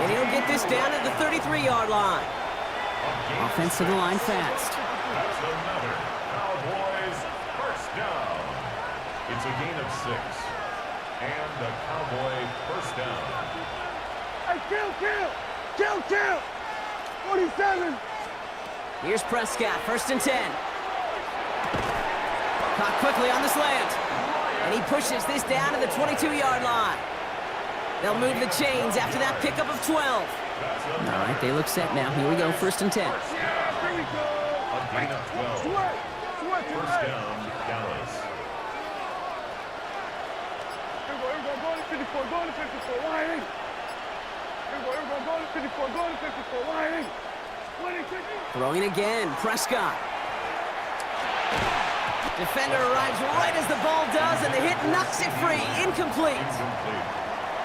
And he'll get this down at the 33-yard line. Offense to the line fast. That's another Cowboys first down. It's a gain of 6. And a Cowboy first down. Hey, kill! 47! Here's Prescott, 1st and 10. Caught quickly on the slant. And he pushes this down to the 22-yard line. They'll move the chains after that pickup of 12. All right, they look set now. Here we go, 1st and 10. A gain of 12. First down, Dallas. Here we go, go to 54, go to 54, lying. Here we go, go to 54, go to 54, lying. Throwing again, Prescott. Defender arrives right as the ball does, and the hit knocks it free. Incomplete.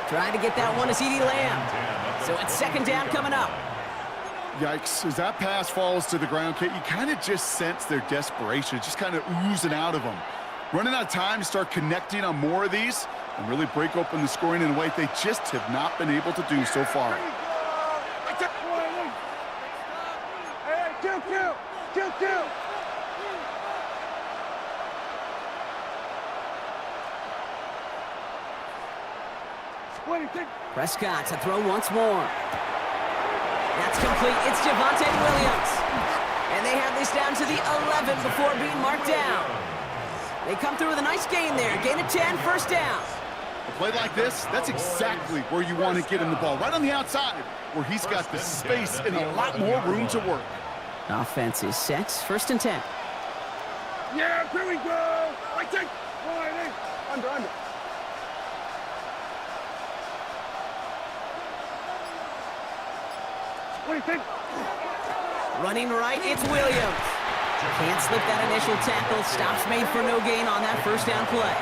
Trying to get that one to CeeDee Lamb. So it's 2nd down coming up. Yikes, as that pass falls to the ground, Kate, you kind of just sense their desperation, just kind of oozing out of them. Running out of time to start connecting on more of these and really break open the scoring in a way they just have not been able to do so far. Kill! Prescott to throw once more. That's complete. It's Javonte Williams. And they have this down to the 11 before being marked down. They come through with a nice gain there. Gain of 10, first down. A play like this, that's exactly where you want to get him the ball. Right on the outside, where he's got the space and a lot more room to work. Offense is set. 1st and 10. Yeah, here we go! Under. What do you think? Running right, it's Williams. Can't slip that initial tackle. Stops made for no gain on that first down play.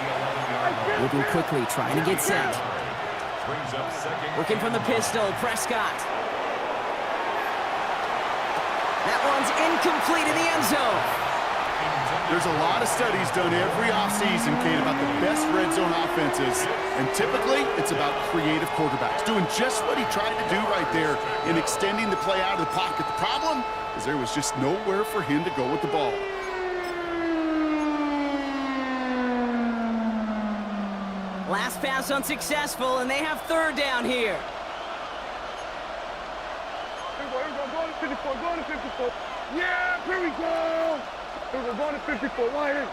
Moving quickly, trying to get set. Working from the pistol, Prescott. That one's incomplete in the end zone. There's a lot of studies done every offseason, Kate, about the best red zone offenses. And typically, it's about creative quarterbacks, doing just what he tried to do right there in extending the play out of the pocket. The problem is there was just nowhere for him to go with the ball. Last pass unsuccessful, and they have 3rd down here. Here we go, go to 54, go to 54. Yeah, here we go! Here we go, go to 54, lying.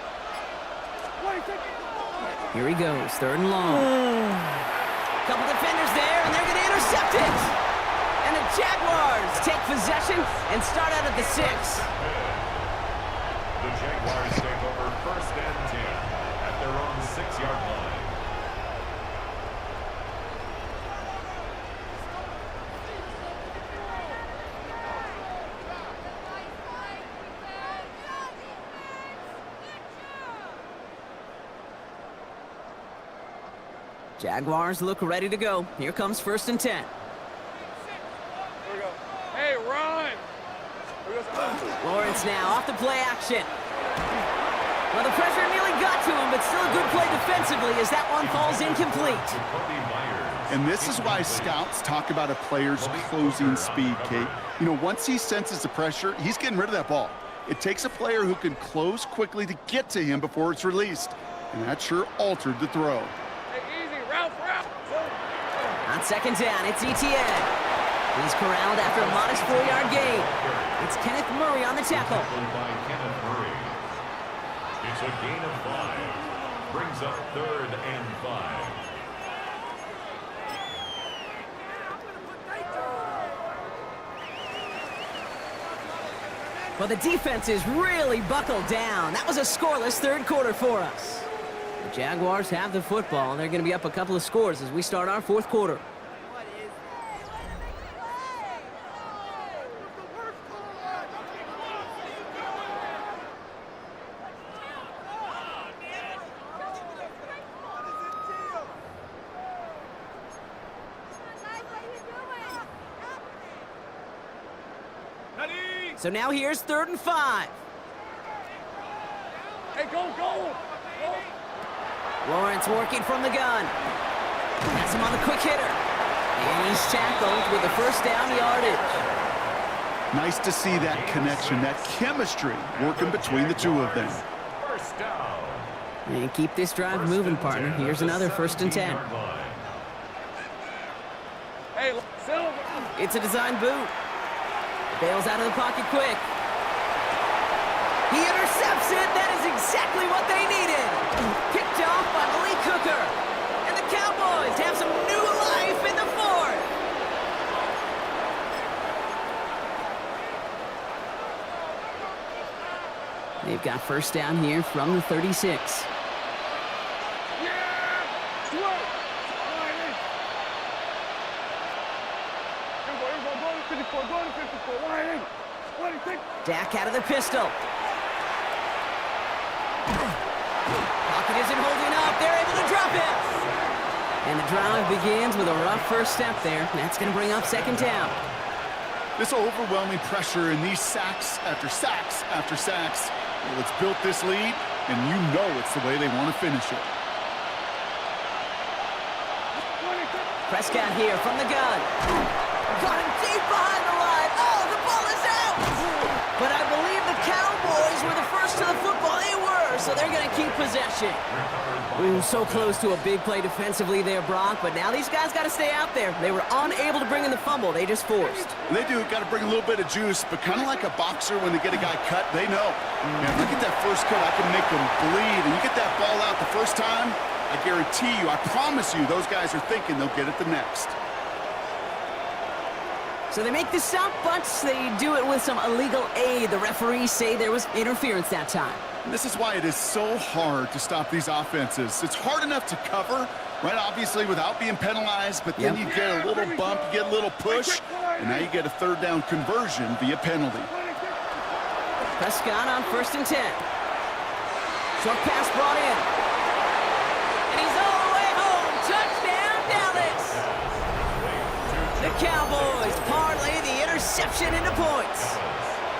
Here he goes, 3rd and long. Couple defenders there, and they're going to intercept it. And the Jaguars take possession and start out at the 6. The Jaguars take over 1st and 10 at their own 6-yard line. Jaguars look ready to go. Here comes 1st and 10. Here we go. Hey, run! Lawrence now off the play action. Well, the pressure nearly got to him, but still a good play defensively as that one falls incomplete. And this is why scouts talk about a player's closing speed, Kate. You know, once he senses the pressure, he's getting rid of that ball. It takes a player who can close quickly to get to him before it's released. And that sure altered the throw. On 2nd down, it's Etienne. He's corralled after a modest 4-yard gain. It's Kenneth Murray on the tackle. It's a gain of 5. Brings up 3rd and 5. Well, the defense is really buckled down. That was a scoreless third quarter for us. The Jaguars have the football. They're going to be up a couple of scores as we start our fourth quarter. So now here's 3rd and 5. Hey, go! Lawrence working from the gun. Has him on the quick hitter. And he's tackled with the first down yardage. Nice to see that connection, that chemistry working between the two of them. First down. And keep this drive moving, partner. Here's another 1st and 10. Hey, Silver. It's a design boot. Bails out of the pocket quick. He intercepts it. That is exactly what they needed. Picked off by Malik Hooker. And the Cowboys have some new life in the 4th. They've got first down here from the 36. Dak out of the pistol. Pocket isn't holding up. They're able to drop it. And the drive begins with a rough first step there. That's going to bring up 2nd down. This overwhelming pressure and these sacks after sacks after sacks, well, it's built this lead, and you know it's the way they want to finish it. Prescott here from the gun. Got him deep behind the line. Oh, the ball is out. But I believe the Cowboys were the first to the football. They were, so they're going to keep possession. We were so close to a big play defensively there, Brock, but now these guys got to stay out there. They were unable to bring in the fumble. They just forced. They do got to bring a little bit of juice, but kind of like a boxer when they get a guy cut, they know. Man, look at that first cut. I can make them bleed. And you get that ball out the first time, I guarantee you, I promise you, those guys are thinking they'll get it the next. So they make the stop, but they do it with some illegal aid. The referees say there was interference that time. And this is why it is so hard to stop these offenses. It's hard enough to cover, right, obviously, without being penalized, but then you get a little bump, you get a little push, and now you get a 3rd down conversion via penalty. Prescott on 1st and 10. Short pass brought in. And he's all the way home. Touchdown, Dallas. The Cowboys parlay the interception into points.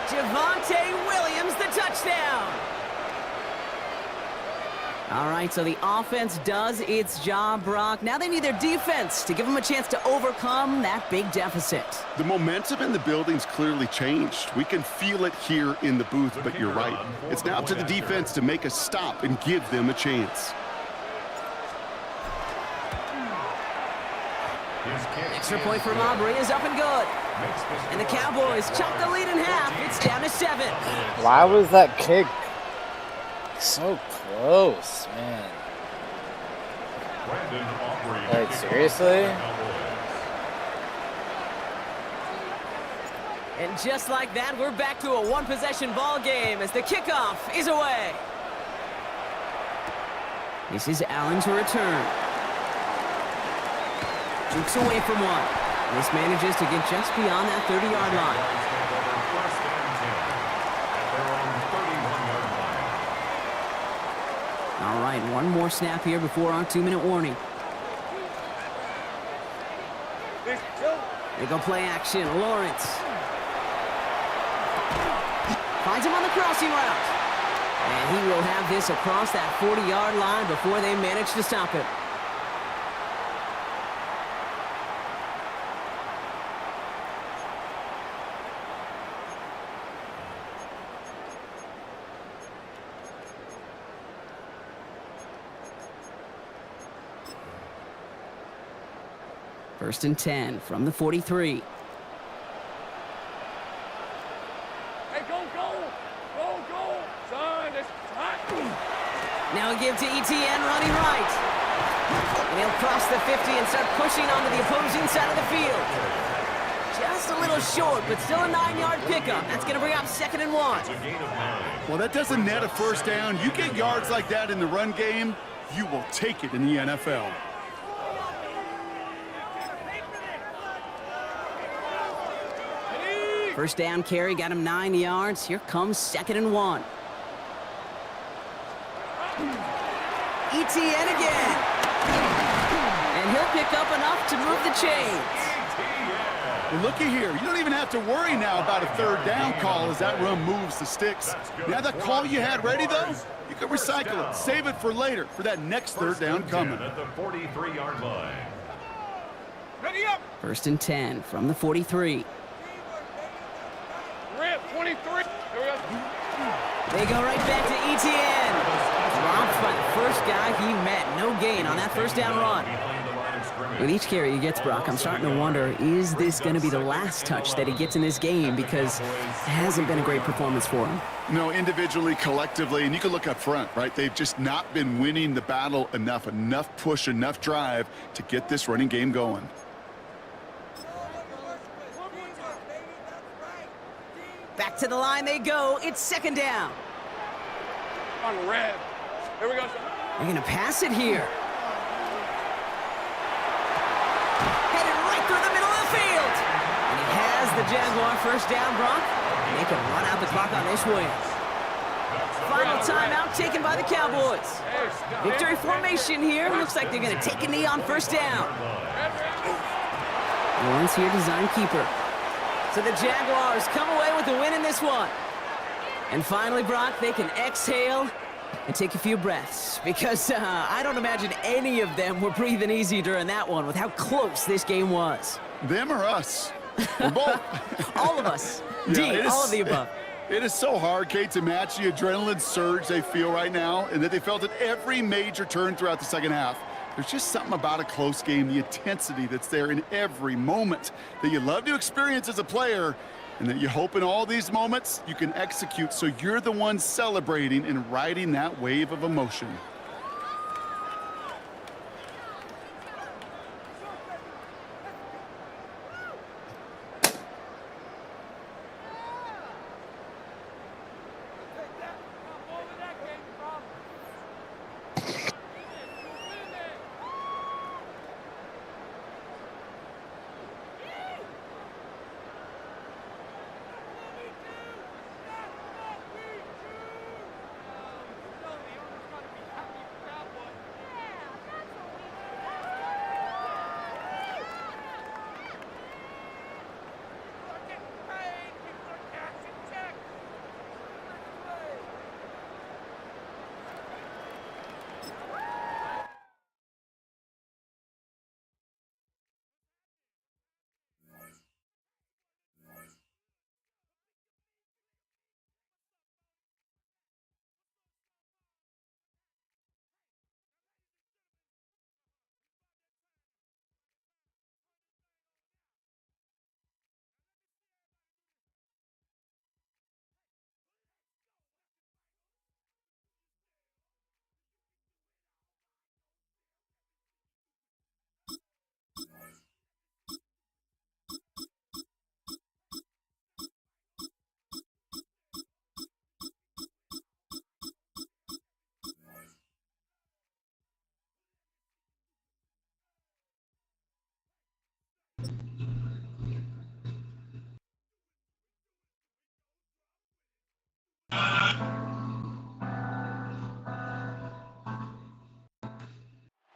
Javonte Williams, the touchdown. All right, so the offense does its job, Brock. Now they need their defense to give them a chance to overcome that big deficit. The momentum in the building's clearly changed. We can feel it here in the booth, but you're right. It's now up to the defense to make a stop and give them a chance. Extra point for Aubrey is up and good. And the Cowboys chop the lead in half. It's down to 7. Why was that kick so close, man? Like, seriously? And just like that, we're back to a one-possession ball game as the kickoff is away. This is Allen to return. Jukes away from one. This manages to get just beyond that 30-yard line. All right, one more snap here before our 2-minute warning. They go play action. Lawrence finds him on the crossing route. And he will have this across that 40-yard line before they manage to stop it. First and 10 from the 43. Hey, go, son, it's hot. give to ETN running right. And he'll cross the 50 and start pushing onto the opposing side of the field. Just a little short, but still a 9-yard pickup. That's going to bring up 2nd and 1. Well, that doesn't net a first down. You get yards like that in the run game, you will take it in the NFL. First down carry got him 9 yards. Here comes 2nd and 1. ETN again. And he'll pick up enough to move the chains. Well, looky here. You don't even have to worry now about a 3rd down call as that run moves the sticks. Now that call you had ready, though, you can recycle it. Save it for later for that next 3rd down coming. At the 43-yard line. Ready up. 1st and 10 from the 43. Rip, 23. There we go. They go right back to ETN. Dropped by the first guy he met. No gain on that 1st down run. With each carry he gets, Brock, I'm starting to wonder, is this going to be the last touch that he gets in this game? Because it hasn't been a great performance for him. No, individually, collectively, and you can look up front, right? They've just not been winning the battle enough push, enough drive to get this running game going. Back to the line they go. It's 2nd down. On red. Here we go. They're going to pass it here. Headed right through the middle of the field. And he has the Jaguar 1st down, Brock. And they can run out the clock on this win. Final timeout taken by the Cowboys. Victory formation here. Looks like they're going to take a knee on 1st down. Lawrence here, design keeper. So the Jaguars come away with the win in this one. And finally, Brock, they can exhale and take a few breaths. Because I don't imagine any of them were breathing easy during that one with how close this game was. Them or us? We're both. All of us. Yeah, all of the above. It is so hard, Kate, to match the adrenaline surge they feel right now and that they felt at every major turn throughout the 2nd half. There's just something about a close game, the intensity that's there in every moment that you love to experience as a player, and that you hope in all these moments you can execute so you're the one celebrating and riding that wave of emotion.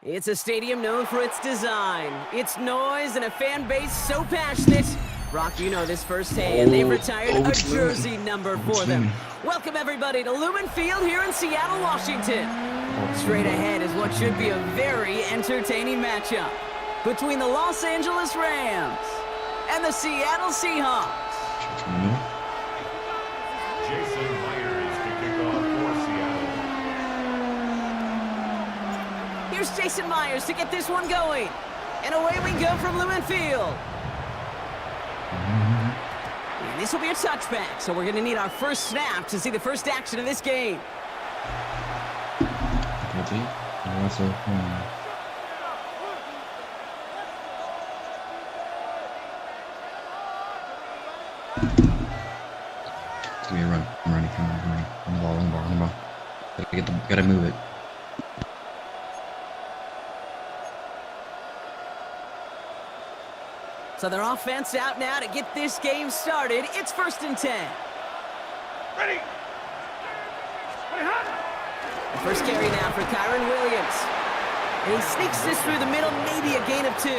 It's a stadium known for its design, its noise, and a fan base so passionate. Brock, you know this firsthand. They've retired a jersey number for them. Welcome, everybody, to Lumen Field here in Seattle, Washington. Straight ahead is what should be a very entertaining matchup between the Los Angeles Rams and the Seattle Seahawks. Jason Myers to kick off for Seattle. Here's Jason Myers to get this one going. And away we go from Lumen Field. And this will be a touchback, so we're going to need our first snap to see the first action of this game. 뭐지? 나와서 Give me a run. I'm running. On the ball. Gotta move it. So their offense out now to get this game started. It's 1st and 10. Ready. The first carry now for Kyron Williams. And he sneaks this through the middle, maybe a gain of 2.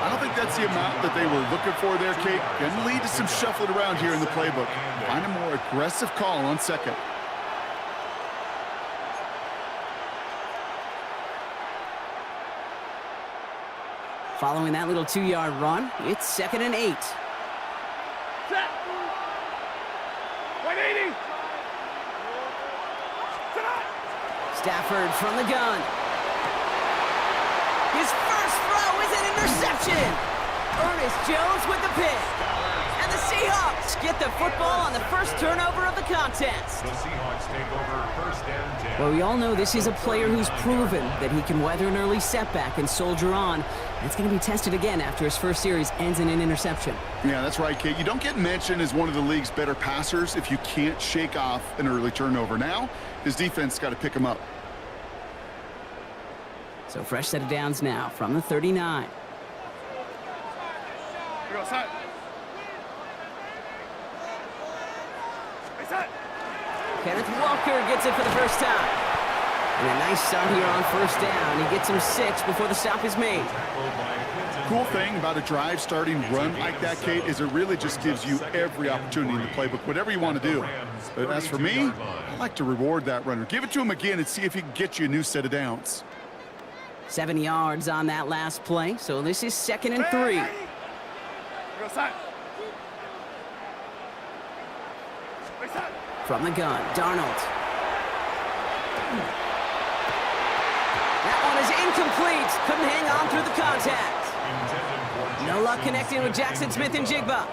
I don't think that's the amount that they were looking for there, Kate. Can lead to some shuffling around here in the playbook. Find a more aggressive call on second. Following that little 2-yard run, it's 2nd and 8. Set. 180. Stafford from the gun. His first throw is an interception. Ernest Jones with the pick. And the Seahawks get the football on the first turnover of the contest. The Seahawks take over 1st and 10. Well, we all know this is a player who's proven that he can weather an early setback and soldier on. That's going to be tested again after his first series ends in an interception. Yeah, that's right, Kate. You don't get mentioned as one of the league's better passers if you can't shake off an early turnover. Now, his defense got to pick him up. So fresh set of downs now from the 39. We go set. Set. Kenneth Walker gets it for the first time. And a nice start here on 1st down. He gets him 6 before the stop is made. Cool thing about a drive starting run like that, Kate, is it really just gives you every opportunity in the playbook, whatever you want to do. But as for me, I like to reward that runner. Give it to him again and see if he can get you a new set of downs. 7 yards on that last play, so this is 2nd and 3. We go set. From the gun, Darnold. That one is incomplete. Couldn't hang on through the contact. No luck connecting with Jackson Smith and Jigba.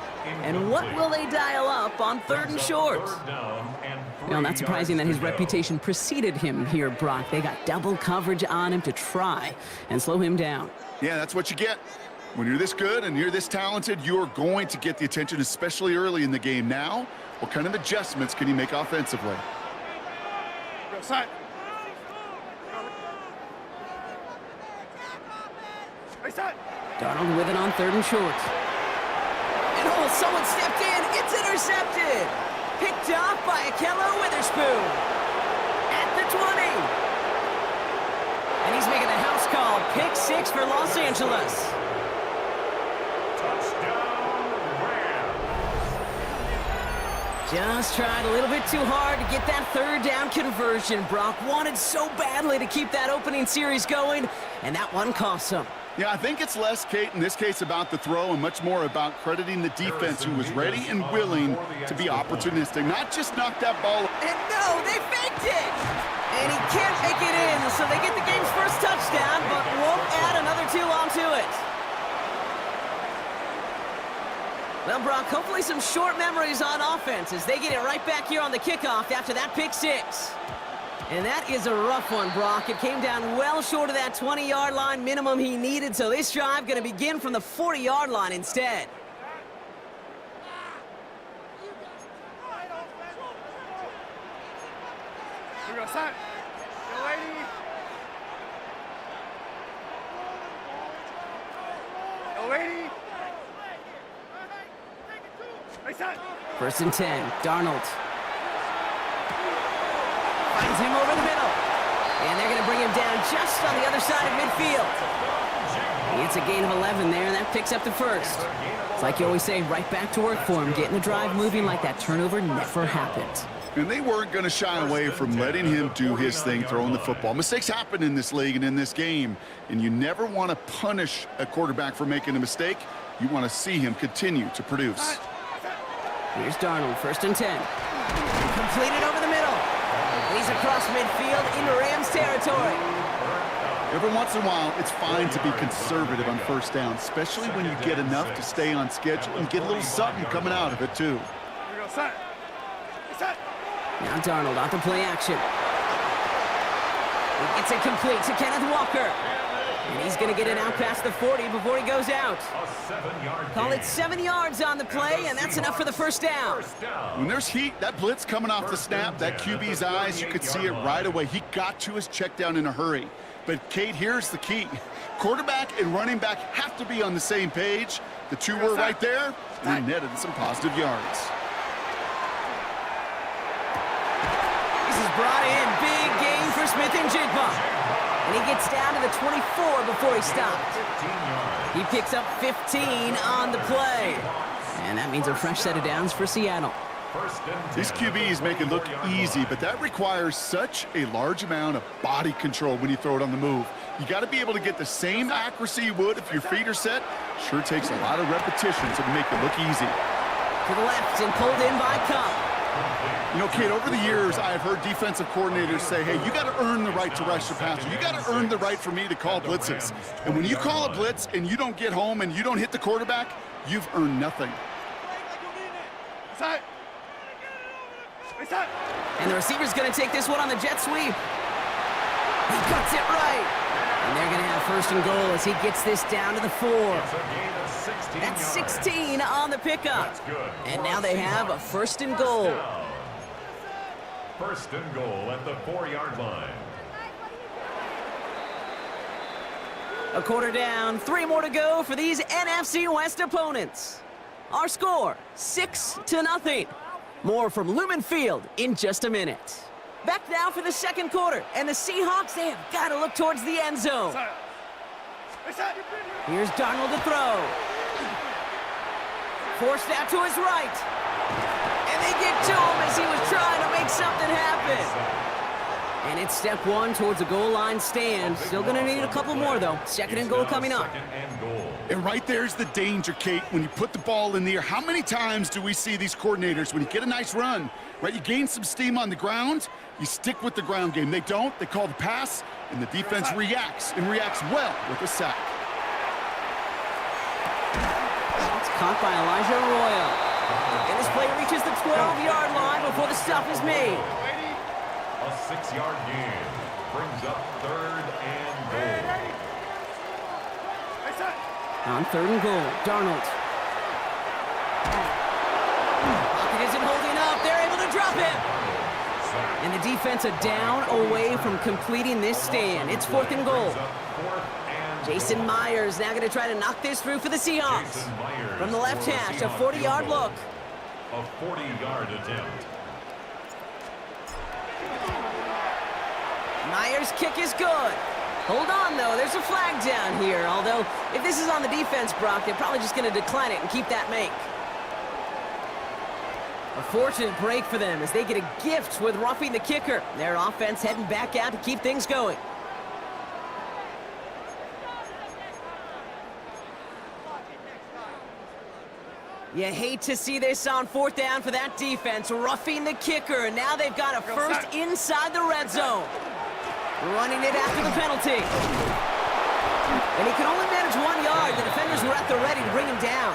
And what will they dial up on 3rd and short? Well, not surprising that his reputation preceded him here, Brock. They got double coverage on him to try and slow him down. Yeah, that's what you get. When you're this good and you're this talented, you're going to get the attention, especially early in the game. Now, what kind of adjustments can he make offensively? Go set. Darnold with it on 3rd and short. And oh, someone stepped in. It's intercepted. Picked off by Akello Witherspoon. At the 20. And he's making a house call. Pick 6 for Los Angeles. Just tried a little bit too hard to get that 3rd down conversion. Brock wanted so badly to keep that opening series going, and that one cost him. Yeah, I think it's less, Kate, in this case about the throw and much more about crediting the defense who was ready and willing to be opportunistic, not just knock that ball. And no, they faked it! And he can't make it in, so they get the game's first touchdown, but won't add another 2 onto it. Well, Brock, hopefully some short memories on offense as they get it right back here on the kickoff after that pick 6. And that is a rough one, Brock. It came down well short of that 20-yard line minimum he needed, so this drive going to begin from the 40-yard line instead. We go set. Go lady. Go lady. 1st and 10, Darnold. Finds him over the middle. And they're going to bring him down just on the other side of midfield. He gets a gain of 11 there, and that picks up the 1st. It's like you always say, right back to work for him, getting the drive moving like that turnover never happened. And they weren't going to shy away from letting him do his thing, throwing the football. Mistakes happen in this league and in this game, and you never want to punish a quarterback for making a mistake. You want to see him continue to produce. Here's Darnold, 1st and 10. Completed over the middle. He's across midfield into Rams territory. Every once in a while, it's fine to be conservative on 1st down, especially when you get enough to stay on schedule and get a little something coming out of it, too. Now Darnold off the play action. He gets it complete to Kenneth Walker. And he's going to get it out past the 40 before he goes out. Call it 7 yards on the play, and that's enough for the first down. When there's heat, that blitz coming off the snap, that QB's eyes, you could see it right away. He got to his check down in a hurry. But, Kate, here's the key. Quarterback and running back have to be on the same page. The two were right there, and he netted some positive yards. This is brought in. Big gain for Smith and Jigba. And he gets down to the 24 before he stopped. He picks up 15 on the play. And that means a fresh set of downs for Seattle. These QBs make it look easy, but that requires such a large amount of body control when you throw it on the move. You got to be able to get the same accuracy you would if your feet are set. Sure takes a lot of repetitions to make it look easy. To the left and pulled in by Cup. You know, Kate, over the years, I've heard defensive coordinators say, hey, you got to earn the right to rush the passer. You got to earn the right for me to call blitzes. And when you call a blitz and you don't get home and you don't hit the quarterback, you've earned nothing. And the receiver's going to take this one on the jet sweep. He cuts it right. And they're going to have first and goal as he gets this down to the 4. That's 16 on the pickup. And now they have a first and goal. First and goal at the 4-yard line. A quarter down, 3 more to go for these NFC West opponents. Our score, 6-0. More from Lumen Field in just a minute. Back now for the second quarter, and the Seahawks, they have got to look towards the end zone. Here's Darnold to throw. Forced out to his right. And they get to him as he was trying to make something happen. And it's step 1 towards a goal line stand. Still going to need a couple more, though. Second and goal coming up. And right there's the danger, Kate, when you put the ball in the air. How many times do we see these coordinators, when you get a nice run, right, you gain some steam on the ground, you stick with the ground game. They don't. They call the pass, and the defense reacts, and reacts well with a sack. It's caught by Elijah Arroyo. And this play reaches the 12-yard line before the stop is made. A 6-yard gain brings up third and goal. On third and goal, Darnold. Pocket isn't holding up. They're able to drop him. And the defense a down away from completing this stand. It's fourth and goal. Jason Myers now going to try to knock this through for the Seahawks. From the left hash, a 40-yard look. A 40-yard attempt. Myers' kick is good. Hold on, though. There's a flag down here. Although, if this is on the defense, Brock, they're probably just going to decline it and keep that make. A fortunate break for them as they get a gift with roughing the kicker. Their offense heading back out to keep things going. You hate to see this on fourth down for that defense, roughing the kicker, and now they've got a first inside the red zone. Running it after the penalty. And he can only manage 1 yard. The defenders were at the ready to bring him down.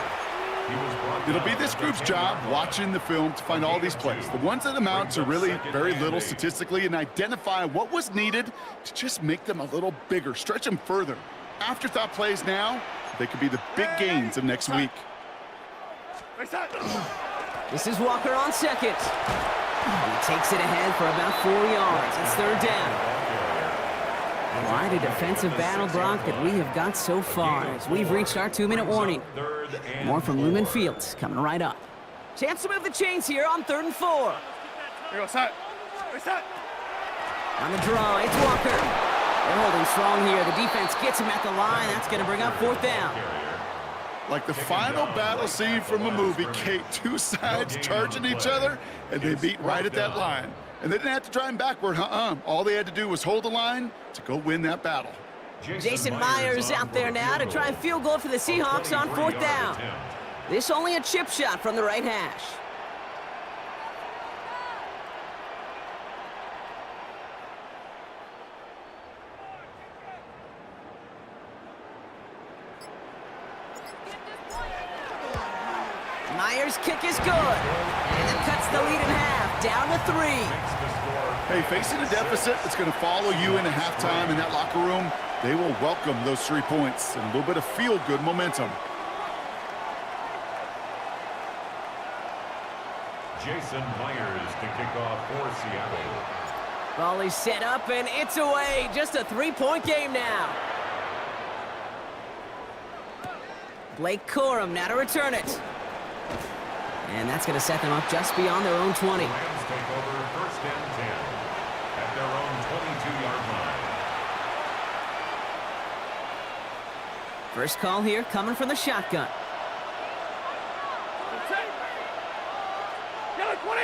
It'll be this group's job watching the film to find all these plays. The ones that amount to really very little statistically, and identify what was needed to just make them a little bigger, stretch them further. Afterthought plays now, they could be the big gains of next week. This is Walker on second. He takes it ahead for about 4 yards. It's third down. Quite a defensive battle, Brock, that we have got so far as we've reached our 2-minute warning. More from Lumen Fields coming right up. Chance to move the chains here on third and 4. On the draw, it's Walker. They're holding strong here. The defense gets him at the line. That's going to bring up fourth down. Like the final battle scene from a movie, Kate, two sides charging each other, and they beat right at that line. And they didn't have to drive him backward, All they had to do was hold the line to go win that battle. Jason Myers out there now to try and field goal for the Seahawks on fourth down. This only a chip shot from the right hash. Myers' kick is good. And it cuts the lead in half, down to 3. Hey, facing a deficit that's going to follow you into halftime in that locker room, they will welcome those 3 points and a little bit of feel-good momentum. Jason Myers to kick off for Seattle. Ball is set up, and it's away. Just a 3-point game now. Blake Corum now to return it. And that's going to set them up just beyond their own 20. The Rams take over first and 10 at their own 22-yard line. First call here coming from the shotgun.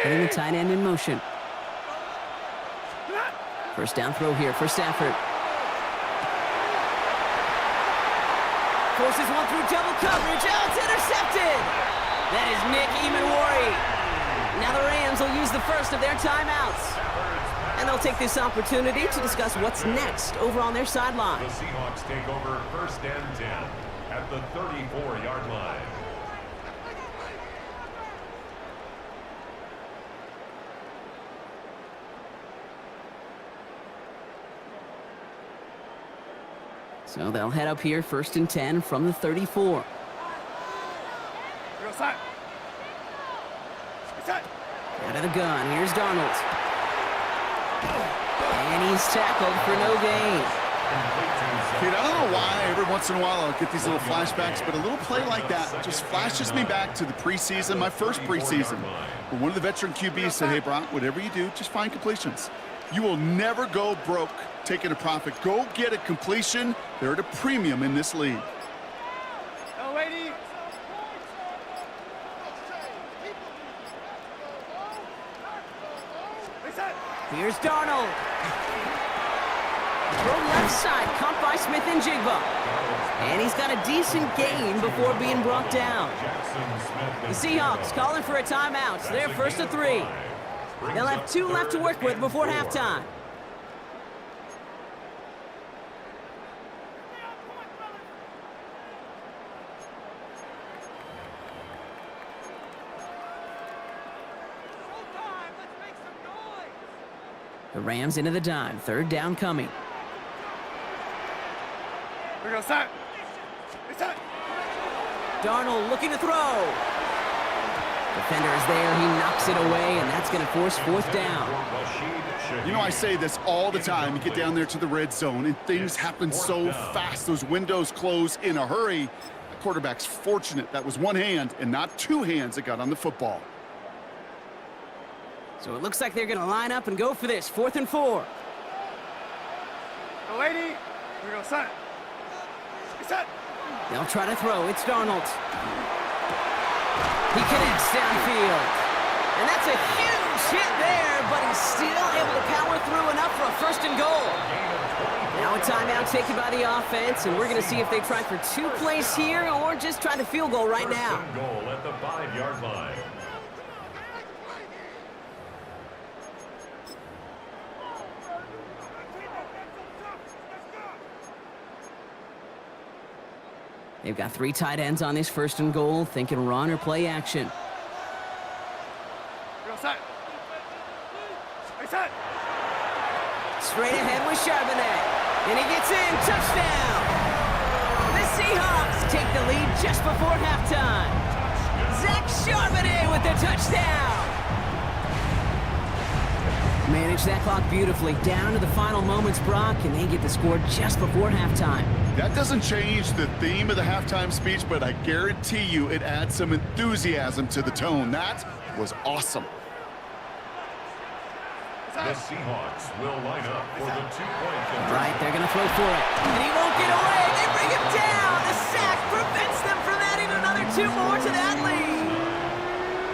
Putting the tight end in motion. First down throw here for Stafford. Forces one through double coverage. Oh, it's intercepted. That is Nick Emanwari. Now the Rams will use the first of their timeouts. And they'll take this opportunity to discuss what's next over on their sideline. The Seahawks take over first and 10 at the 34-yard line. So they'll head up here first and 10 from the 34. Out of the gun, here's Darnold. And he's tackled for no gain. Kid, I don't know why every once in a while I'll get these little flashbacks, but a little play like that just flashes me back to the preseason, my first preseason. Where one of the veteran QBs said, hey, Brock, whatever you do, just find completions. You will never go broke taking a profit. Go get a completion. They're at a premium in this league. Here's Darnold. Throw left side, caught by Smith and Jigba. And he's got a decent gain before being brought down. The Seahawks calling for a timeout. They're first to 3. They'll have 2 left to work with before halftime. The Rams into the dime. Third down coming. Darnold looking to throw. Defender is there. He knocks it away, and that's going to force fourth down. You know, I say this all the time. You get down there to the red zone, and things happen so fast. Those windows close in a hurry. The quarterback's fortunate that was one hand and not 2 hands that got on the football. So it looks like they're going to line up and go for this. 4th and 4. They'll try to throw. It's Darnold. He connects downfield. And that's a huge hit there, but he's still able to power through enough for a first and goal. Now a timeout taken by the offense, and we're going to see if they try for 2 plays here or just try the field goal right now. First and goal at the 5-yard line. They've got 3 tight ends on this first and goal, thinking run or play action. Straight ahead with Charbonnet. And he gets in. Touchdown! The Seahawks take the lead just before halftime. Zach Charbonnet with the touchdown! Manage that clock beautifully. Down to the final moments, Brock, and they get the score just before halftime. That doesn't change the theme of the halftime speech, but I guarantee you it adds some enthusiasm to the tone. That was awesome. The Seahawks will line up for the 2-point conversion. Right, they're going to throw for it. And he won't get away. They bring him down. The sack prevents them from adding another 2 more to that lead.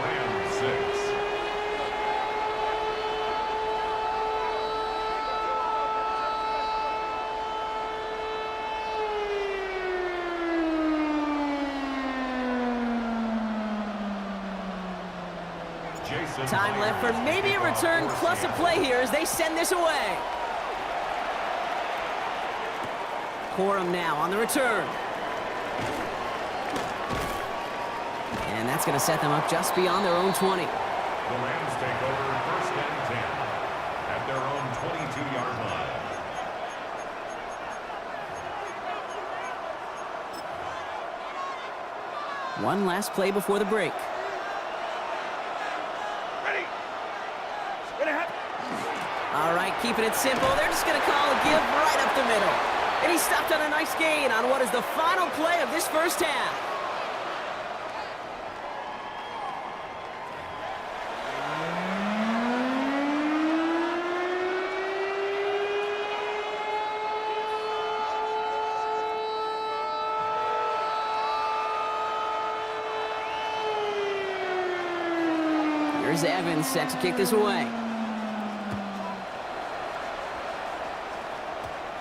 Rams 6. Time left for maybe a return plus a play here as they send this away. Corum now on the return. And that's going to set them up just beyond their own 20. The Rams take over first and 10 at their 32-yard line. One last play before the break. Ready. All right, keeping it simple. They're just going to call a give right up the middle. And he stopped on a nice gain on what is the final play of this first half. Here's Evans set to kick this away.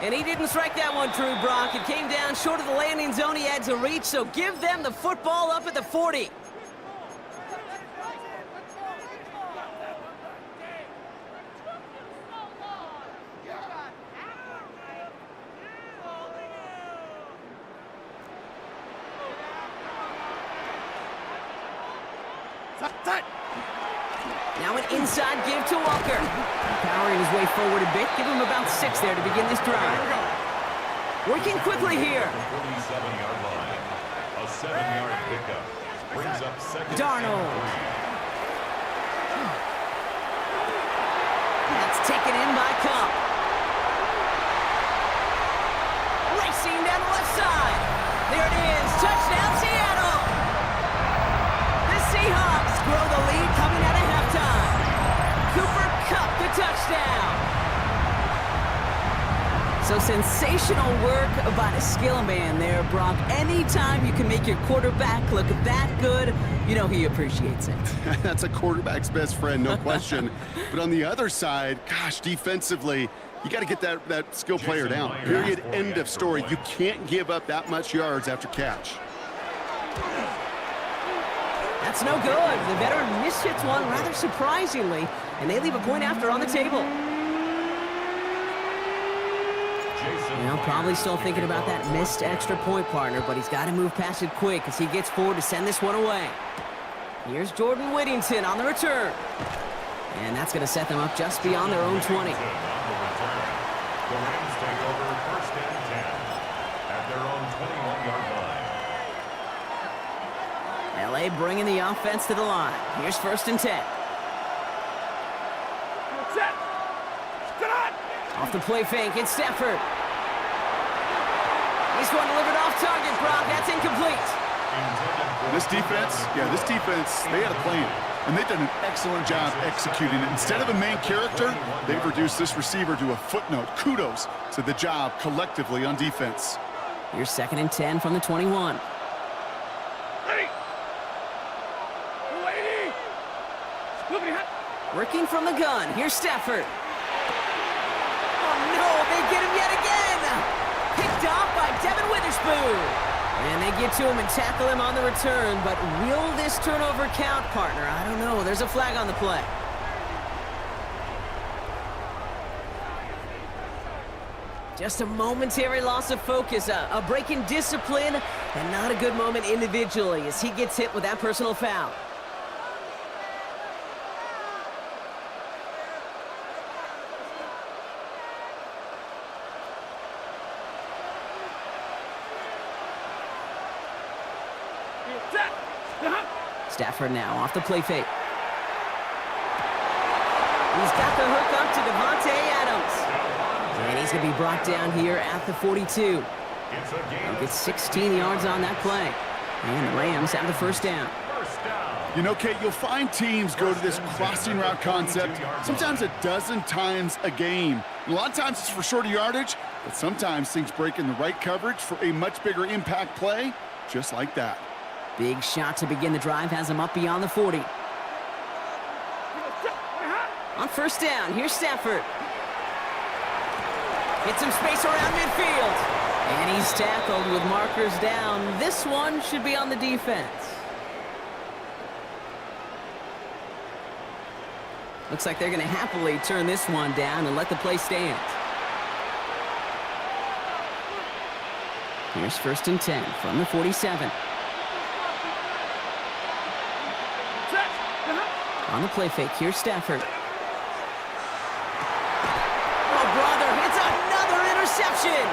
And he didn't strike that one true, Brock. It came down short of the landing zone he had to reach, so give them the football up at the 40. Now an inside give to Walker. Powering his way forward a bit. Give him about 6 there to begin this drive. Working quickly here. 47-yard line. A 7-yard pickup. Brings up second. Darnold. That's taken in by Cup. Racing down the left side. There it is. Touchdown, Seattle. The Seahawks grow the lead coming out of halftime. Cooper Kupp, the touchdown. So sensational work by the skill man there, Brock. Anytime you can make your quarterback look that good, you know he appreciates it. That's a quarterback's best friend, no question. But on the other side, gosh, defensively, you got to get that skill player down. Period, end of story. You can't give up that much yards after catch. That's no good. The veteran mishits one rather surprisingly, and they leave a point after on the table. Now, probably still thinking about that missed extra point, partner, but he's got to move past it quick as he gets forward to send this one away. Here's Jordan Whittington on the return. And that's going to set them up just beyond their own 20. The Rams take over first and 10 at their own 21-yard line. LA bringing the offense to the line. Here's first and 10. Off the play fake, it's Stafford. This one delivered off target, Brock. That's incomplete. This defense, they had a plan, and they've done an excellent job executing it. Instead of a main character, they've reduced this receiver to a footnote. Kudos to the job collectively on defense. Here's second and 10 from the 21. Working from the gun. Here's Stafford. Oh, no, they get him yet again. Picked off by Devin Witherspoon. And they get to him and tackle him on the return. But will this turnover count, partner? I don't know. There's a flag on the play. Just a momentary loss of focus, a break in discipline, and not a good moment individually as he gets hit with that personal foul. Stafford now off the play fake. He's got the hook up to Devontae Adams. And he's going to be brought down here at the 42. He'll get 16 yards on that play. And the Rams have the first down. You know, Kate, you'll find teams go to this crossing route concept sometimes a dozen times a game. A lot of times it's for shorter yardage, but sometimes things break in the right coverage for a much bigger impact play, just like that. Big shot to begin the drive has him up beyond the 40. On first down, here's Stafford. Get some space around midfield. And he's tackled with markers down. This one should be on the defense. Looks like they're going to happily turn this one down and let the play stand. Here's first and 10 from the 47. On the play fake, here's Stafford. Oh, interception.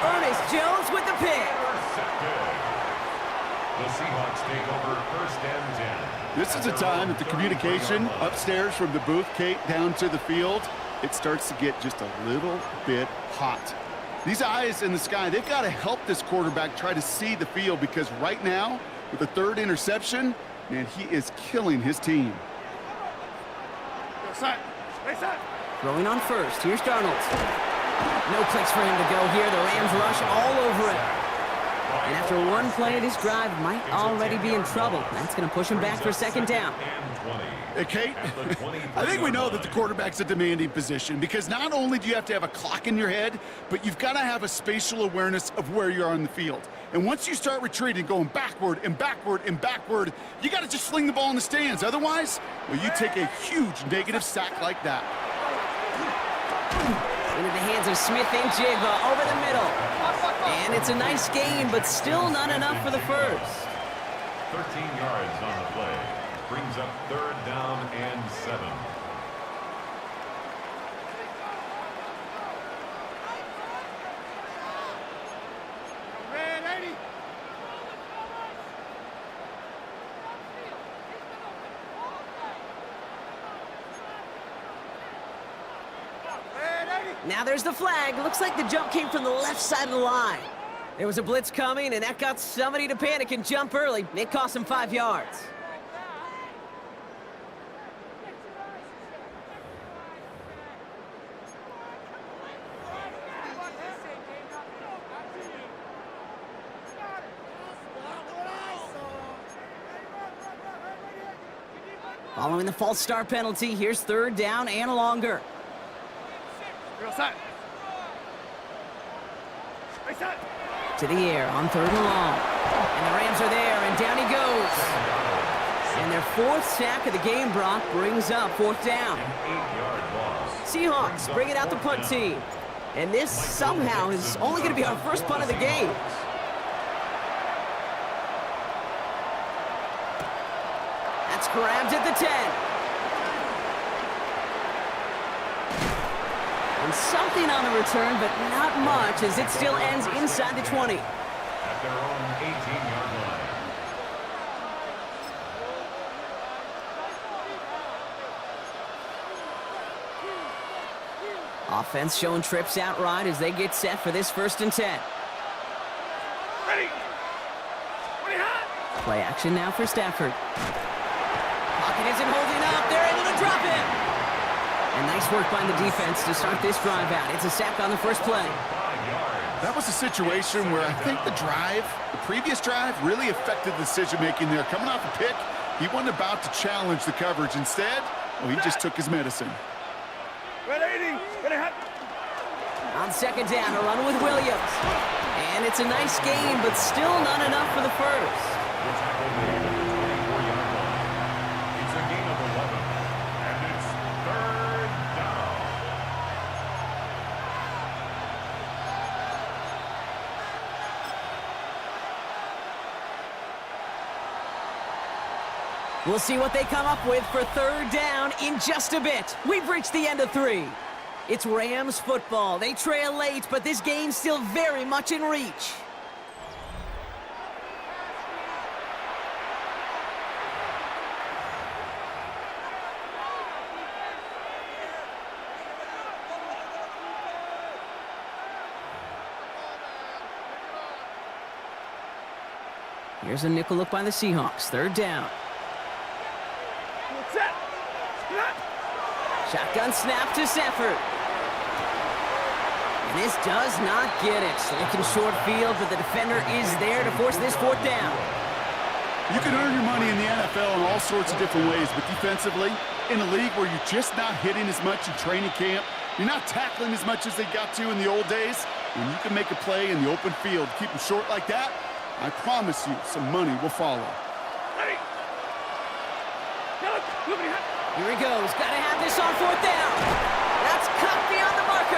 Ernest Jones with the pick. The Seahawks take over first and 10. This is a time that the communication upstairs from the booth, Kate, down to the field, it starts to get just a little bit hot. These eyes in the sky, they've got to help this quarterback try to see the field, because right now, with the third interception, man, he is killing his team. Throwing on first. Here's Darnold. No place for him to go here. The Rams rush all over him. And after one play, this drive might already be in trouble. That's going to push him back for second down. Hey, Kate, I think we know that the quarterback's a demanding position, because not only do you have to have a clock in your head, but you've got to have a spatial awareness of where you are on the field. And once you start retreating, going backward and backward and backward, you got to just sling the ball in the stands. Otherwise, well, you take a huge negative sack like that. Into the hands of Smith and Jigba over the middle. And it's a nice gain, but still not enough for the first. 13 yards on the play. Brings up third down and 7. Now there's the flag. Looks like the jump came from the left side of the line. There was a blitz coming, and that got somebody to panic and jump early. It cost him 5 yards. Following the false start penalty, here's third down and longer. To the air on third and long. And the Rams are there, and down he goes. And their fourth sack of the game, Brock, brings up fourth down. Seahawks bring it out the punt team. And this somehow is only going to be our first punt of the game. That's grabbed at the 10. And something on the return, but not much, as it still ends inside the 20. At their own 18-yard line. Offense showing trips out right as they get set for this first and 10. Ready. Play action now for Stafford. Pocket isn't holding up. They're able to drop him. And nice work by the defense to start this drive out. It's a sack on the first play. That was a situation where I think the previous drive, really affected the decision-making there. Coming off a pick, he wasn't about to challenge the coverage. Instead, well, he just took his medicine. On second down, a run with Williams. And it's a nice gain, but still not enough for the first. It's a gain of 11, and it's third down. We'll see what they come up with for third down in just a bit. We've reached the end of 3. It's Rams football. They trail late, but this game's still very much in reach. Here's a nickel look by the Seahawks. Third down. Shotgun snap to Stafford. And this does not get it. Looking short field, but the defender is there to force this fourth down. You can earn your money in the NFL in all sorts of different ways, but defensively, in a league where you're just not hitting as much in training camp, you're not tackling as much as they got to in the old days, when you can make a play in the open field, keep them short like that, I promise you some money will follow. Here he goes. Got to have this on fourth down. That's cut beyond the marker.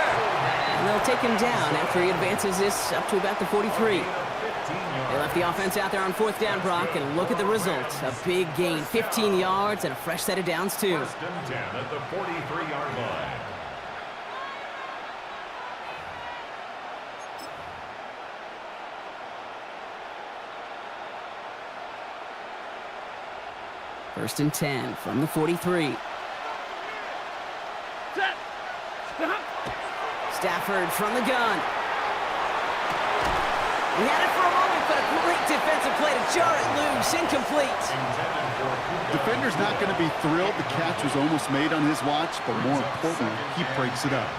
And they'll take him down after he advances this up to about the 43. They left the offense out there on fourth down, Brock, and look at the results. A big gain, 15 yards, and a fresh set of downs, too. First and 10 at the 43-yard line. First and 10 from the 43. Stafford from the gun. He had it for a moment, but a great defensive play to jar it loose. Incomplete. Defender's not going to be thrilled. The catch was almost made on his watch, but more importantly, he breaks it up.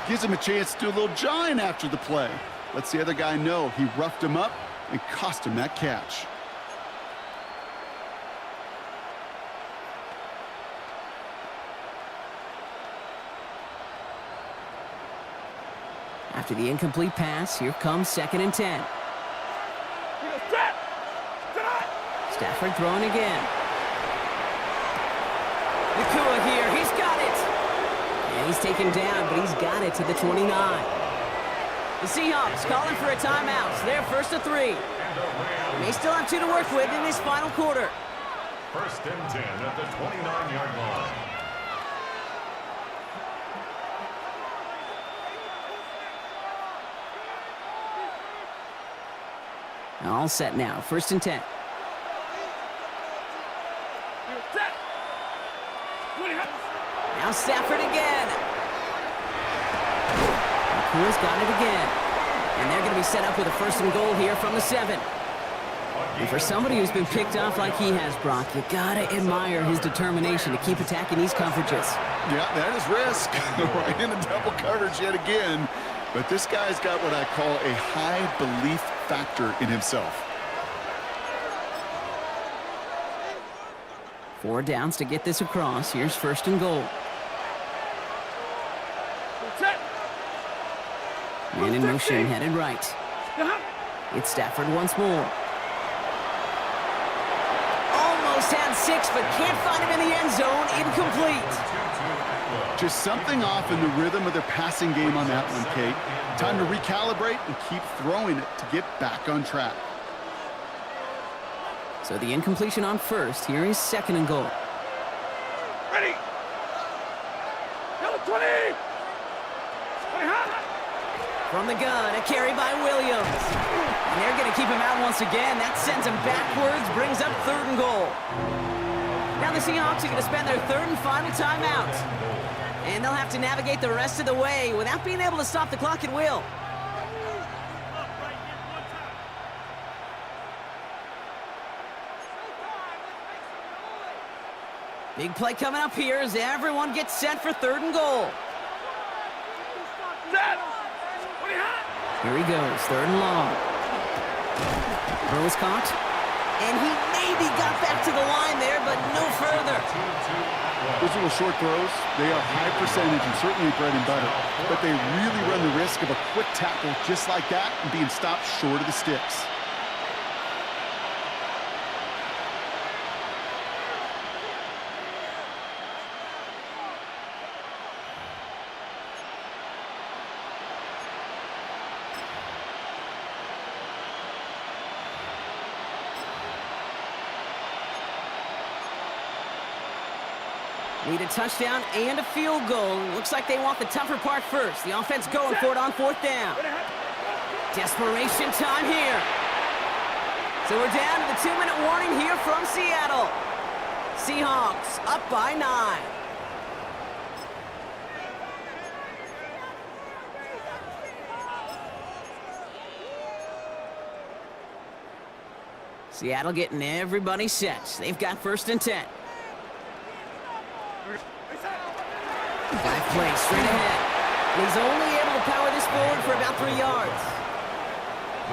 Gives him a chance to do a little jawing after the play. Lets the other guy know he roughed him up and cost him that catch. After the incomplete pass, here comes second and 10. Stafford throwing again. Nakua here, he's got it! And he's taken down, but he's got it to the 29. The Seahawks calling for a timeout. So they're first and 3. They still have 2 to work with in this final quarter. First and 10 at the 29-yard line. All set now, first and 10. Now Stafford again. Nakua's got it again. And they're going to be set up with a first and goal here from the 7. And for somebody who's been picked off like he has, Brock, you got to admire his determination to keep attacking these coverages. Yeah, that is risk. Right in a double coverage yet again. But this guy's got what I call a high belief factor in himself. 4 downs to get this across. Here's first and goal. Man in motion, headed right. It's Stafford once more. Almost had 6, but can't find him in the end zone. Incomplete. Just something off in the rhythm of their passing game on that one, Kate. Time to recalibrate and keep throwing it to get back on track. So the incompletion on first. Here is second and goal. Ready. Number 20. From the gun, a carry by Williams. And they're going to keep him out once again. That sends him backwards, brings up third and goal. Now the Seahawks are going to spend their third and final timeout. And they'll have to navigate the rest of the way without being able to stop the clock at will. Big play coming up here as everyone gets set for third and goal. Here he goes, third and long. Throw is caught. And he maybe got back to the line there, but no further. Those little short throws, they are high percentage and certainly bread and butter. But they really run the risk of a quick tackle just like that and being stopped short of the sticks. Need a touchdown and a field goal. Looks like they want the tougher part first. The offense going for it on 4th down. Desperation time here. So we're down to the 2-minute warning here from Seattle. Seahawks up by 9. Seattle getting everybody set. They've got first and 10. 5 plays straight ahead. And he's only able to power this forward for about 3 yards.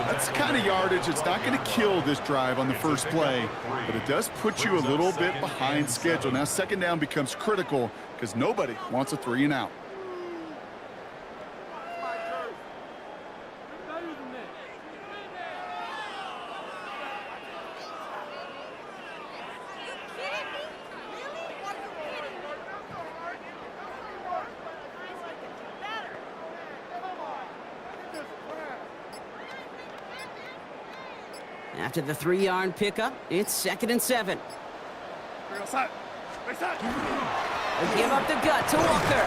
That's the kind of yardage it's not going to kill this drive on the first play, but it does put you a little bit behind schedule. Now second down becomes critical because nobody wants a 3 and out. After the 3-yard pickup, it's second and 7. They'll give up the gut to Walker.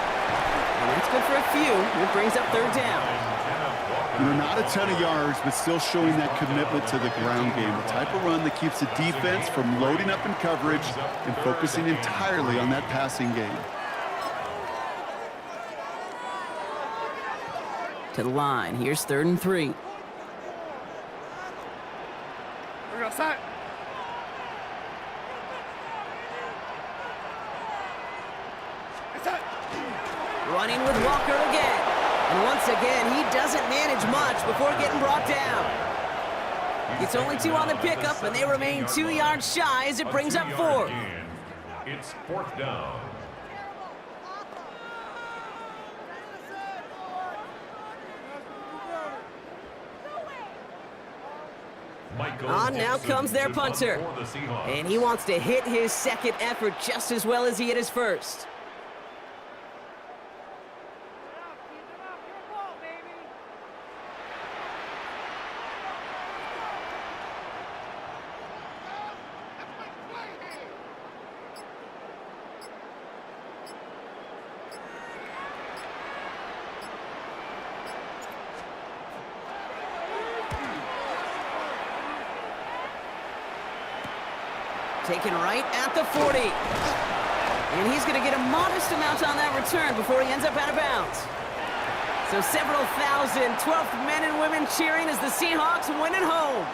And that's good for a few. It brings up third down. You know, not a ton of yards, but still showing that commitment to the ground game. The type of run that keeps the defense from loading up in coverage and focusing entirely on that passing game. To the line. Here's 3rd and 3. We're outside. Running with Walker again. And once again, he doesn't manage much before getting brought down. It's only 2 on the pickup, and they remain 2 yards shy as it brings up 4. It's 4th down. Now comes their punter. And he wants to hit his second effort just as well as he hit his first. Taken right at the 40. And he's going to get a modest amount on that return before he ends up out of bounds. So several thousand 12th men and women cheering as the Seahawks win at home.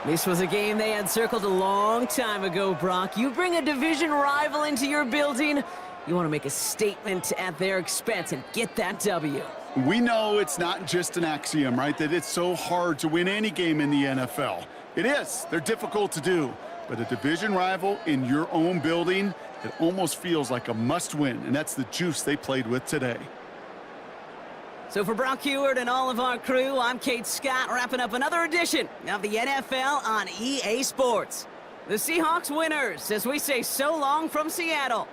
This was a game they had circled a long time ago, Brock. You bring a division rival into your building, you want to make a statement at their expense and get that W. We know it's not just an axiom, right, that it's so hard to win any game in the NFL. It is. They're difficult to do. But a division rival in your own building, it almost feels like a must-win, and that's the juice they played with today. So for Brock Heward and all of our crew, I'm Kate Scott, wrapping up another edition of the NFL on EA Sports. The Seahawks winners, as we say so long from Seattle.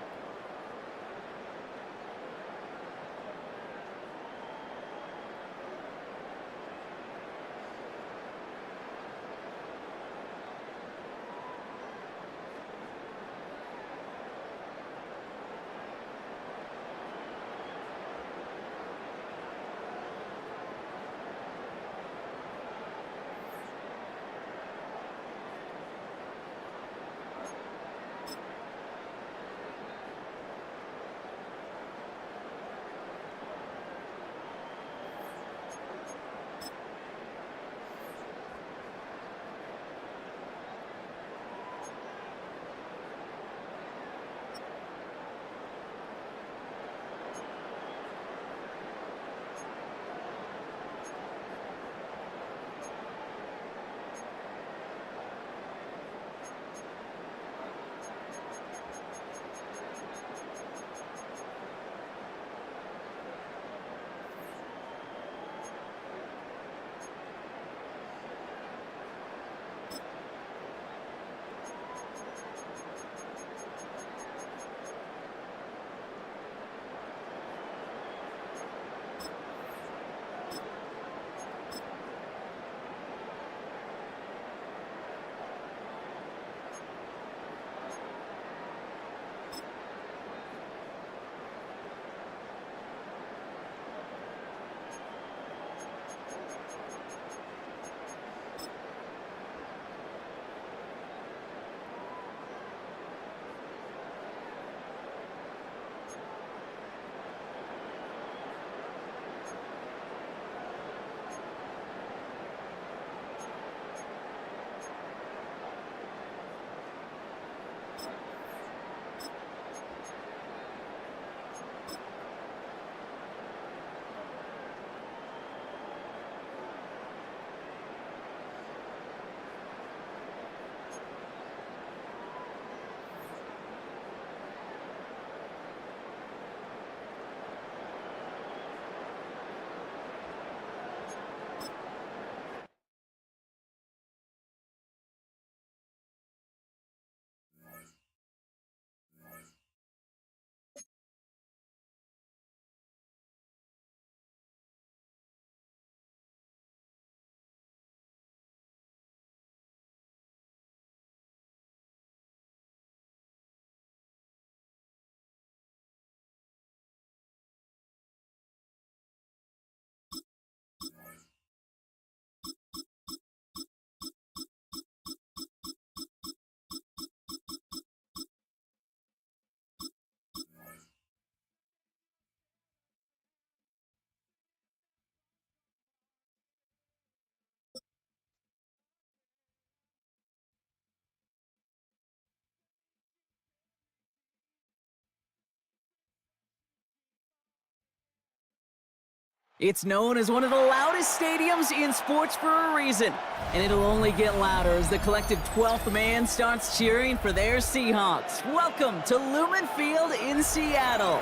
It's known as one of the loudest stadiums in sports for a reason. And it'll only get louder as the collective 12th man starts cheering for their Seahawks. Welcome to Lumen Field in Seattle.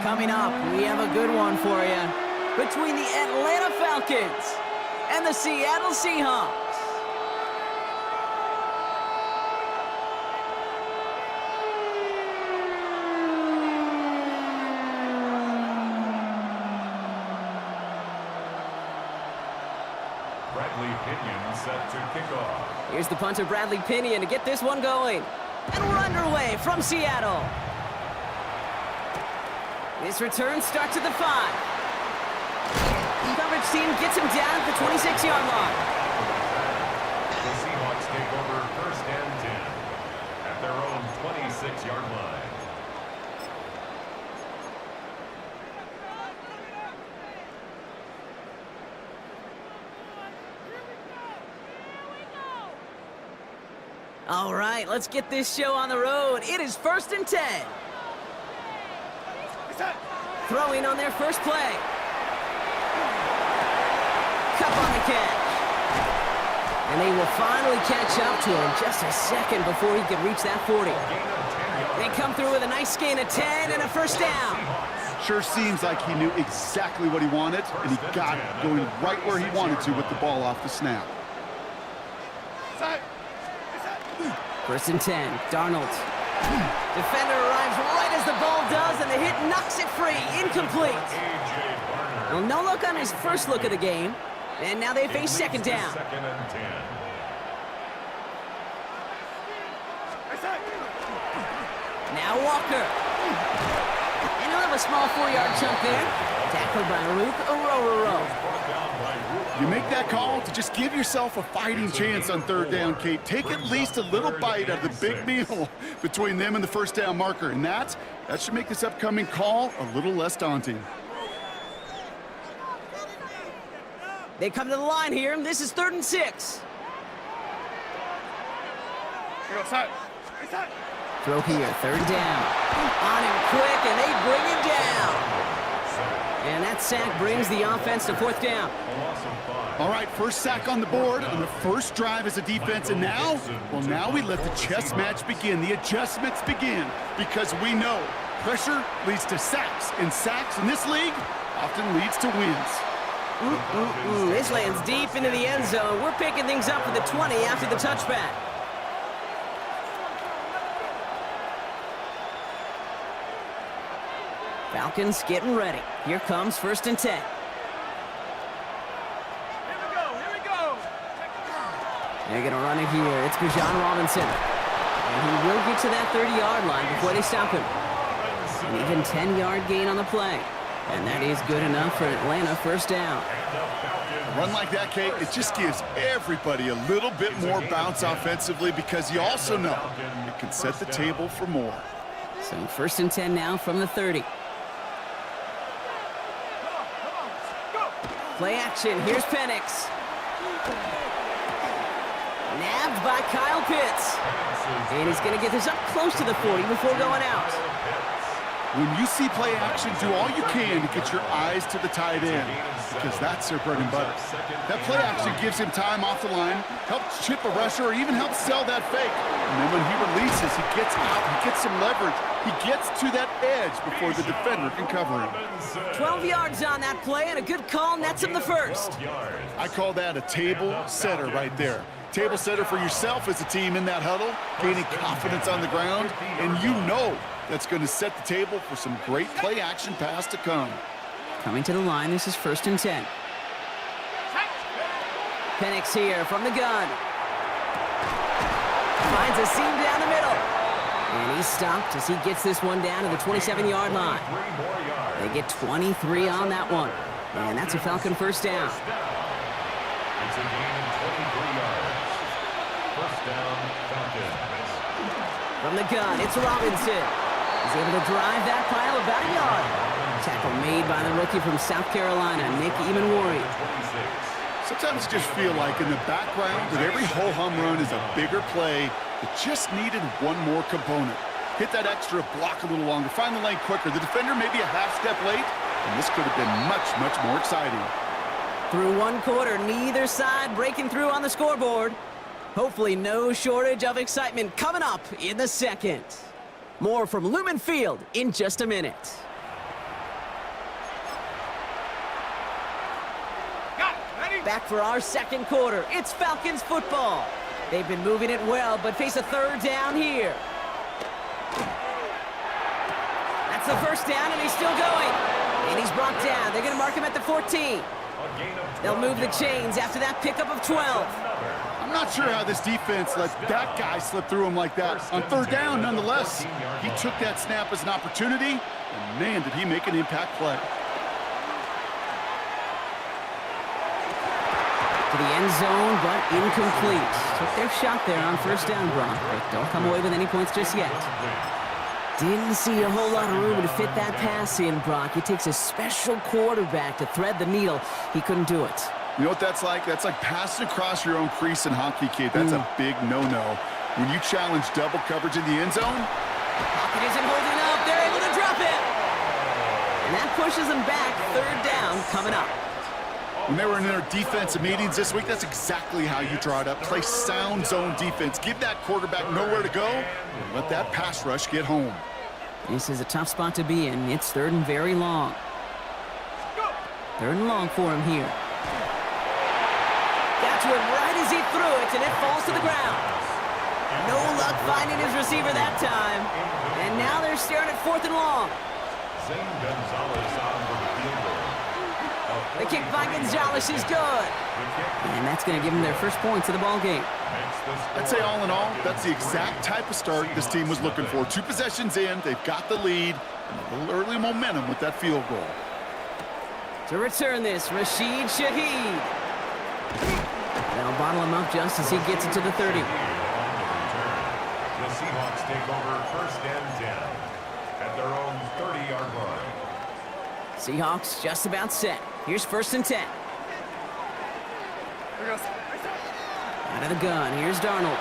Coming up, we have a good one for you. Between the Atlanta Falcons and the Seattle Seahawks. Set to kick off. Here's the punter, Bradley Pinion, to get this one going. And we're underway from Seattle. This return starts at the 5. Coverage team gets him down at the 26-yard line. The Seahawks take over 1st and 10 at their own 26-yard line. All right, let's get this show on the road. It is 1st and 10. Throwing on their first play. Cup on the catch. And they will finally catch up to him just a second before he can reach that 40. They come through with a nice gain of 10 and a first down. Sure seems like he knew exactly what he wanted, and he got it, going right where he wanted to with the ball off the snap. 1st and 10, Darnold. Defender arrives right as the ball does, and the hit knocks it free. Incomplete. Well, no look on his first look of the game, and now they face 2nd down. 2nd and 10. Now Walker. And he'll have a small 4-yard chunk there. Tackled by Rook Orororo. You make that call to just give yourself a fighting chance on 3rd down, Kate. Take at least a little bite out of the big meal between them and the 1st down marker. And that should make this upcoming call a little less daunting. They come to the line here, and this is 3rd and 6. Throw here, 3rd down. On him quick, and they bring him down. And that sack brings the offense to 4th down. All right, first sack on the board on the first drive as a defense, and now, well, now we let the chess match begin, the adjustments begin, because we know pressure leads to sacks, and sacks in this league often leads to wins. This lands deep into the end zone. We're picking things up for the 20 after the touchback. Falcons getting ready. Here comes 1st and 10. They're going to run it here. It's Bijan Robinson. And he will get to that 30-yard line before they stop him. An even 10-yard gain on the play. And that is good enough for Atlanta 1st down. A run like that, Kate, it just gives everybody a little bit more bounce offensively because you also know it can set the table for more. So 1st and 10 now from the 30. Play action. Here's Penix. Nabbed by Kyle Pitts. And he's going to get this up close to the 40 before going out. When you see play action, do all you can to get your eyes to the tight end because that's their bread and butter. That play action gives him time off the line, helps chip a rusher, or even helps sell that fake. And then when he releases, he gets out, he gets some leverage. He gets to that edge before the defender can cover him. 12 yards on that play, and a good call nets him the 1st. I call that a table setter right there. Table setter for yourself as a team in that huddle, gaining confidence on the ground, and you know that's going to set the table for some great play action pass to come. Coming to the line, this is 1st and 10. Penix here from the gun. Finds a seam down the middle. And he's stopped as he gets this one down to the 27-yard line. They get 23 on that one. And that's a Falcon 1st down. It's a gain of 23 yards. 1st down, Falcons. From the gun, it's Robinson. He's able to drive that pile about a yard. Tackle made by the rookie from South Carolina, Nick Emanwari. Sometimes you just feel like in the background that every ho-hum run is a bigger play that just needed one more component. Hit that extra block a little longer, find the lane quicker. The defender may be a half step late, and this could have been much, much more exciting. Through one quarter, neither side breaking through on the scoreboard. Hopefully no shortage of excitement coming up in the second. More from Lumen Field in just a minute. Back for our second quarter. It's Falcons football. They've been moving it well, but face a third down here. That's the first down, and he's still going. And he's brought down. They're going to mark him at the 14. They'll move the chains after that pickup of 12. I'm not sure how this defense let that guy slip through him like that. On third down, nonetheless, he took that snap as an opportunity, and man, did he make an impact play. To the end zone, but incomplete. Took their shot there on first down, Brock, but don't come away with any points just yet. Didn't see a whole lot of room to fit that pass in, Brock. It takes a special quarterback to thread the needle. He couldn't do it. You know what that's like? That's like passing across your own crease in hockey, kid. That's a big no-no. When you challenge double coverage in the end zone, Pocket isn't holding up. They're able to drop it. And that pushes them back. Third down coming up. when they were in their defensive meetings this week, that's exactly how you draw it up. Play sound zone defense. Give that quarterback nowhere to go and let that pass rush get home. This is a tough spot to be in. It's third and very long. Third and long for him here. Got to him right as he threw it, and it falls to the ground. No luck finding his receiver that time. And now they're staring at fourth and long. The kick by Gonzalez is good. And that's going to give them their first points of the ball game. I'd say all in all, that's the exact type of start this team was looking for. 2 possessions in, they've got the lead, and a little early momentum with that field goal. To return this, Rashid Shaheed. They'll bottle him up just as he gets it to the 30. The Seahawks take over first and 10 at their own 30-yard line. Seahawks just about set. Here's first and 10. Out of the gun, here's Darnold.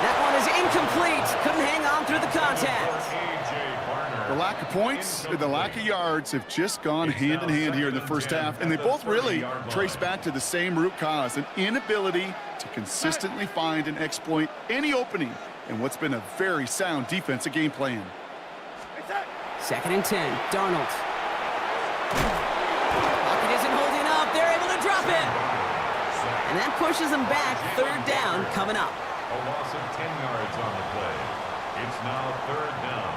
That one is incomplete. Couldn't hang on through the contact. The lack of points and the lack of yards have just gone hand in hand here in the first half, and they both really trace back to the same root cause, an inability to consistently find and exploit any opening in what's been a very sound defensive game plan. Second and 10, Darnold. Pocket isn't holding up. They're able to drop it. And that pushes them back. Third down coming up. A loss of 10 yards on the play. It's now third down.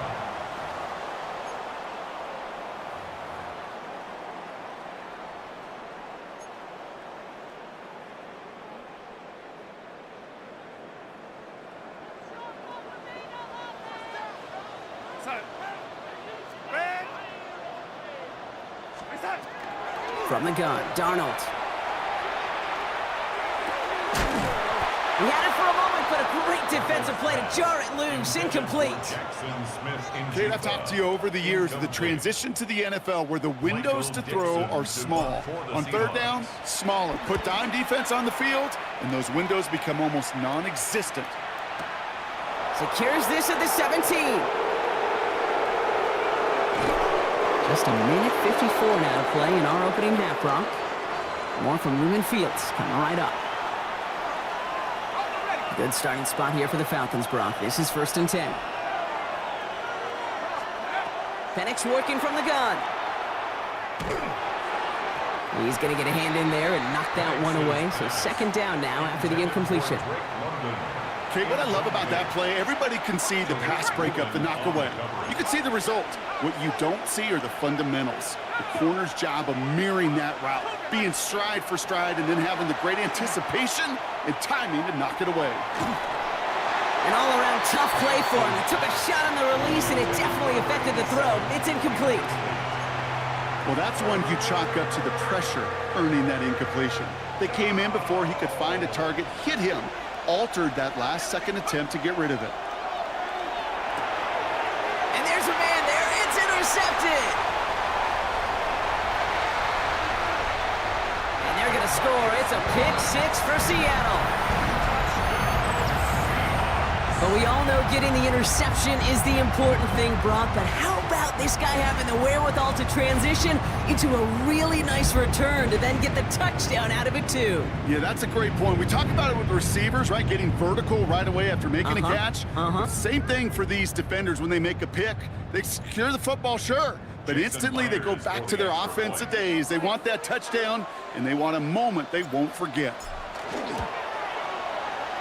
From the gun, Darnold. He had it for a moment, but a great defensive play to jar it loose. Incomplete. Kate, I've talked to you over the years of the transition to the NFL where the windows to throw are small. On third down, smaller. Put dime defense on the field, and those windows become almost non-existent. Secures this at the 17. Just a minute 54 now to play in our opening half, Brock. More from Lumen Fields coming right up. Good starting spot here for the Falcons, Brock. This is first and 10. Penix working from the gun. He's going to get a hand in there and knock that one away. So second down now after the incompletion. Okay, what I love about that play, everybody can see the pass breakup, the knock away. You can see the result. What you don't see are the fundamentals. The corner's job of mirroring that route, being stride for stride, and then having the great anticipation and timing to knock it away. An all-around tough play for him. He took a shot on the release, and it definitely affected the throw. It's incomplete. Well, that's one you chalk up to the pressure earning that incompletion. They came in before he could find a target, hit him, altered that last-second attempt to get rid of it. And there's a man there. It's intercepted. And they're going to score. It's a pick six for Seattle. But we all know getting the interception is the important thing, Brock. But how about this guy having the wherewithal to transition into a really nice return to then get the touchdown out of it, too? Yeah, that's a great point. We talk about it with receivers, right? Getting vertical right away after making a catch. Same thing for these defenders when they make a pick. They secure the football, sure. But instantly they go back to their offensive days. They want that touchdown, and they want a moment they won't forget.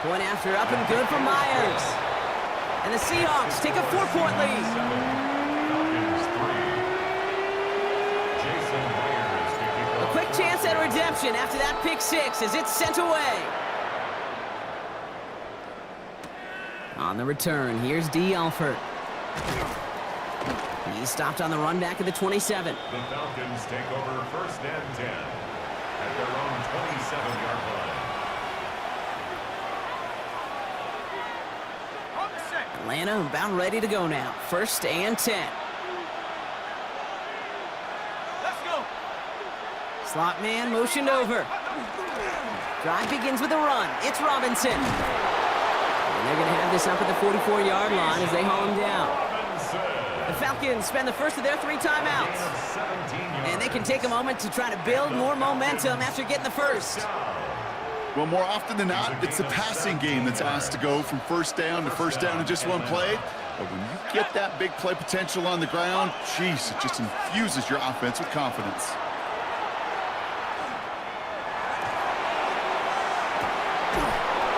Point after up and good for Myers. And the Seahawks take a 4-point lead. A quick chance at redemption after that pick six as it's sent away. On the return, here's D. Alford. He's stopped on the run back at the 27. The Falcons take over 1st and 10 at their own 27-yard line. Atlanta about ready to go now. 1st and 10. Let's go. Slot man motioned over. Drive begins with a run. It's Robinson. And they're going to have this up at the 44-yard line as they haul him down. The Falcons spend the first of their 3 timeouts. And they can take a moment to try to build more momentum after getting the first. Well, more often than not, it's the passing game that's asked to go from first down in just one play. But when you get that big play potential on the ground, geez, it just infuses your offense with confidence.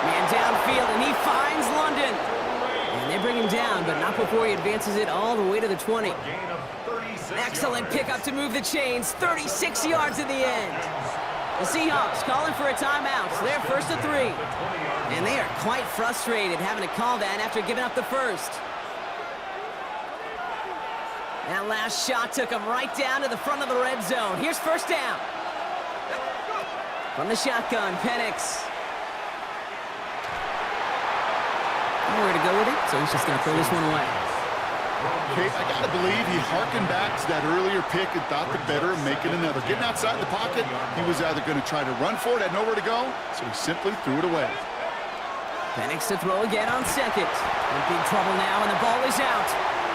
Man downfield, and he finds London. And they bring him down, but not before he advances it all the way to the 20. Excellent pickup to move the chains. 36 yards in the end. The Seahawks calling for a timeout. So they're 1st and 3. And they are quite frustrated having to call that after giving up the first. That last shot took him right down to the front of the red zone. Here's 1st down. From the shotgun, Penix. Nowhere to go with it, so he's just going to throw this one away. Okay, I got to believe he harkened back to that earlier pick and thought the better of making another. Getting outside the pocket, he was either going to try to run for it, had nowhere to go, so he simply threw it away. Penix to throw again on 2nd. In big trouble now, and the ball is out.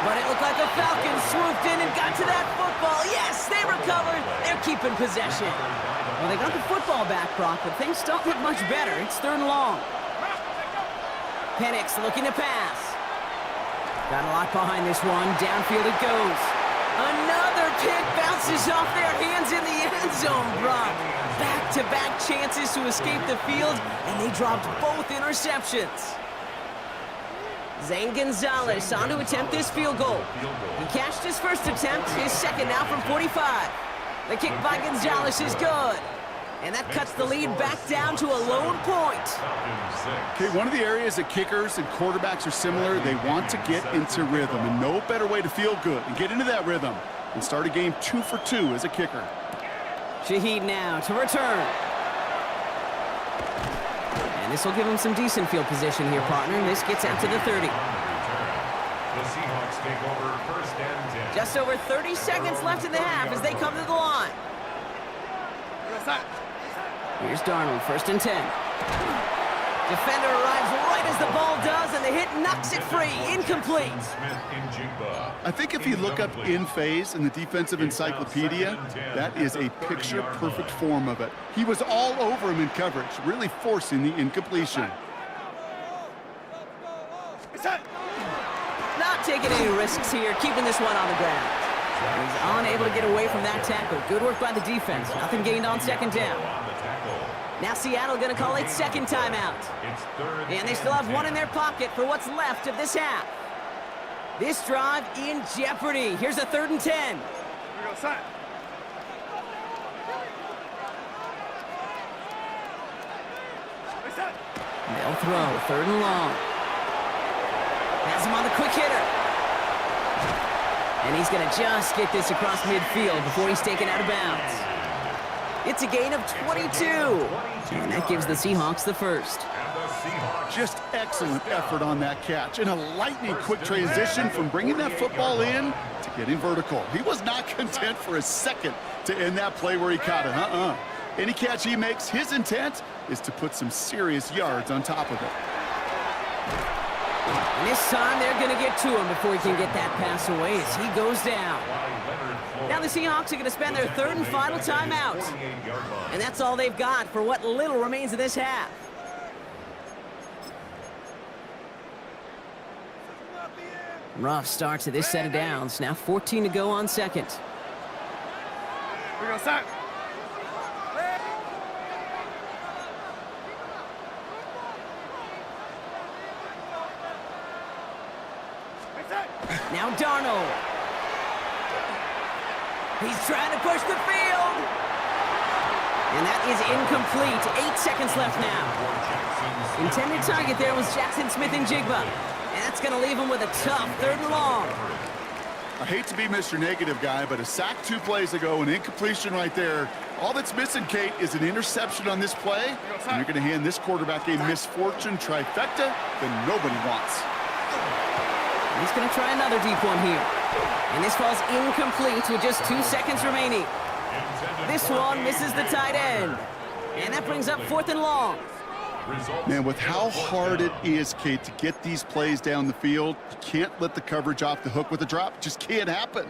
But it looked like the Falcons swooped in and got to that football. Yes, they recovered. They're keeping possession. Well, they got the football back, Brock, but things don't look much better. It's 3rd and long. Penix looking to pass. Got a lot behind this one. Downfield it goes. Another pick bounces off their hands in the end zone, Brock. Back-to-back chances to escape the field, and they dropped both interceptions. Zane Gonzalez on to attempt this field goal. He cashed his first attempt, his second now from 45. The kick by Gonzalez is good. And that cuts the lead back down to a lone point. Okay, one of the areas that kickers and quarterbacks are similar, they want to get into rhythm. And no better way to feel good and get into that rhythm and start a game 2 for 2 as a kicker. Shaheed now to return. And this will give him some decent field position here, partner. This gets out to the 30. The Seahawks take over 1st and 10. Just over 30 seconds left in the half as they come to the line. Here's Darnold, 1st and 10. Defender arrives right as the ball does, and the hit knocks it free. Incomplete. I think if you look up in phase in the defensive encyclopedia, that is a picture-perfect form of it. He was all over him in coverage, really forcing the incompletion. Not taking any risks here, keeping this one on the ground. He's unable to get away from that tackle. Good work by the defense. Nothing gained on 2nd down. Now Seattle going to call its 2nd timeout. And they still have one in their pocket for what's left of this half. This drive in jeopardy. Here's a 3rd and 10. They'll throw, 3rd and long. Has him on the quick hitter. And he's going to just get this across midfield before he's taken out of bounds. It's a gain of 22. And that gives the Seahawks the first. Just excellent effort on that catch. And a lightning-quick transition from bringing that football in to getting vertical. He was not content for a second to end that play where he caught it. Any catch he makes, his intent is to put some serious yards on top of it. And this time they're going to get to him before he can get that pass away as he goes down. Now the Seahawks are going to spend their third and final timeout. And that's all they've got for what little remains of this half. Rough start to this set of downs. Now 14 to go on second. We're going to sack. Now Darnold. He's trying to push the field. And that is incomplete. 8 seconds left now. Intended target there was Jackson Smith-Njigba. And that's going to leave him with a tough 3rd and long. I hate to be Mr. Negative guy, but a sack 2 plays ago, an incompletion right there. All that's missing, Kate, is an interception on this play. And you're going to hand this quarterback a misfortune trifecta that nobody wants. He's going to try another deep one here. And this falls incomplete with just 2 seconds remaining. This one misses the tight end. And that brings up 4th and long. Man, with how hard it is, Kate, to get these plays down the field, you can't let the coverage off the hook with a drop. It just can't happen.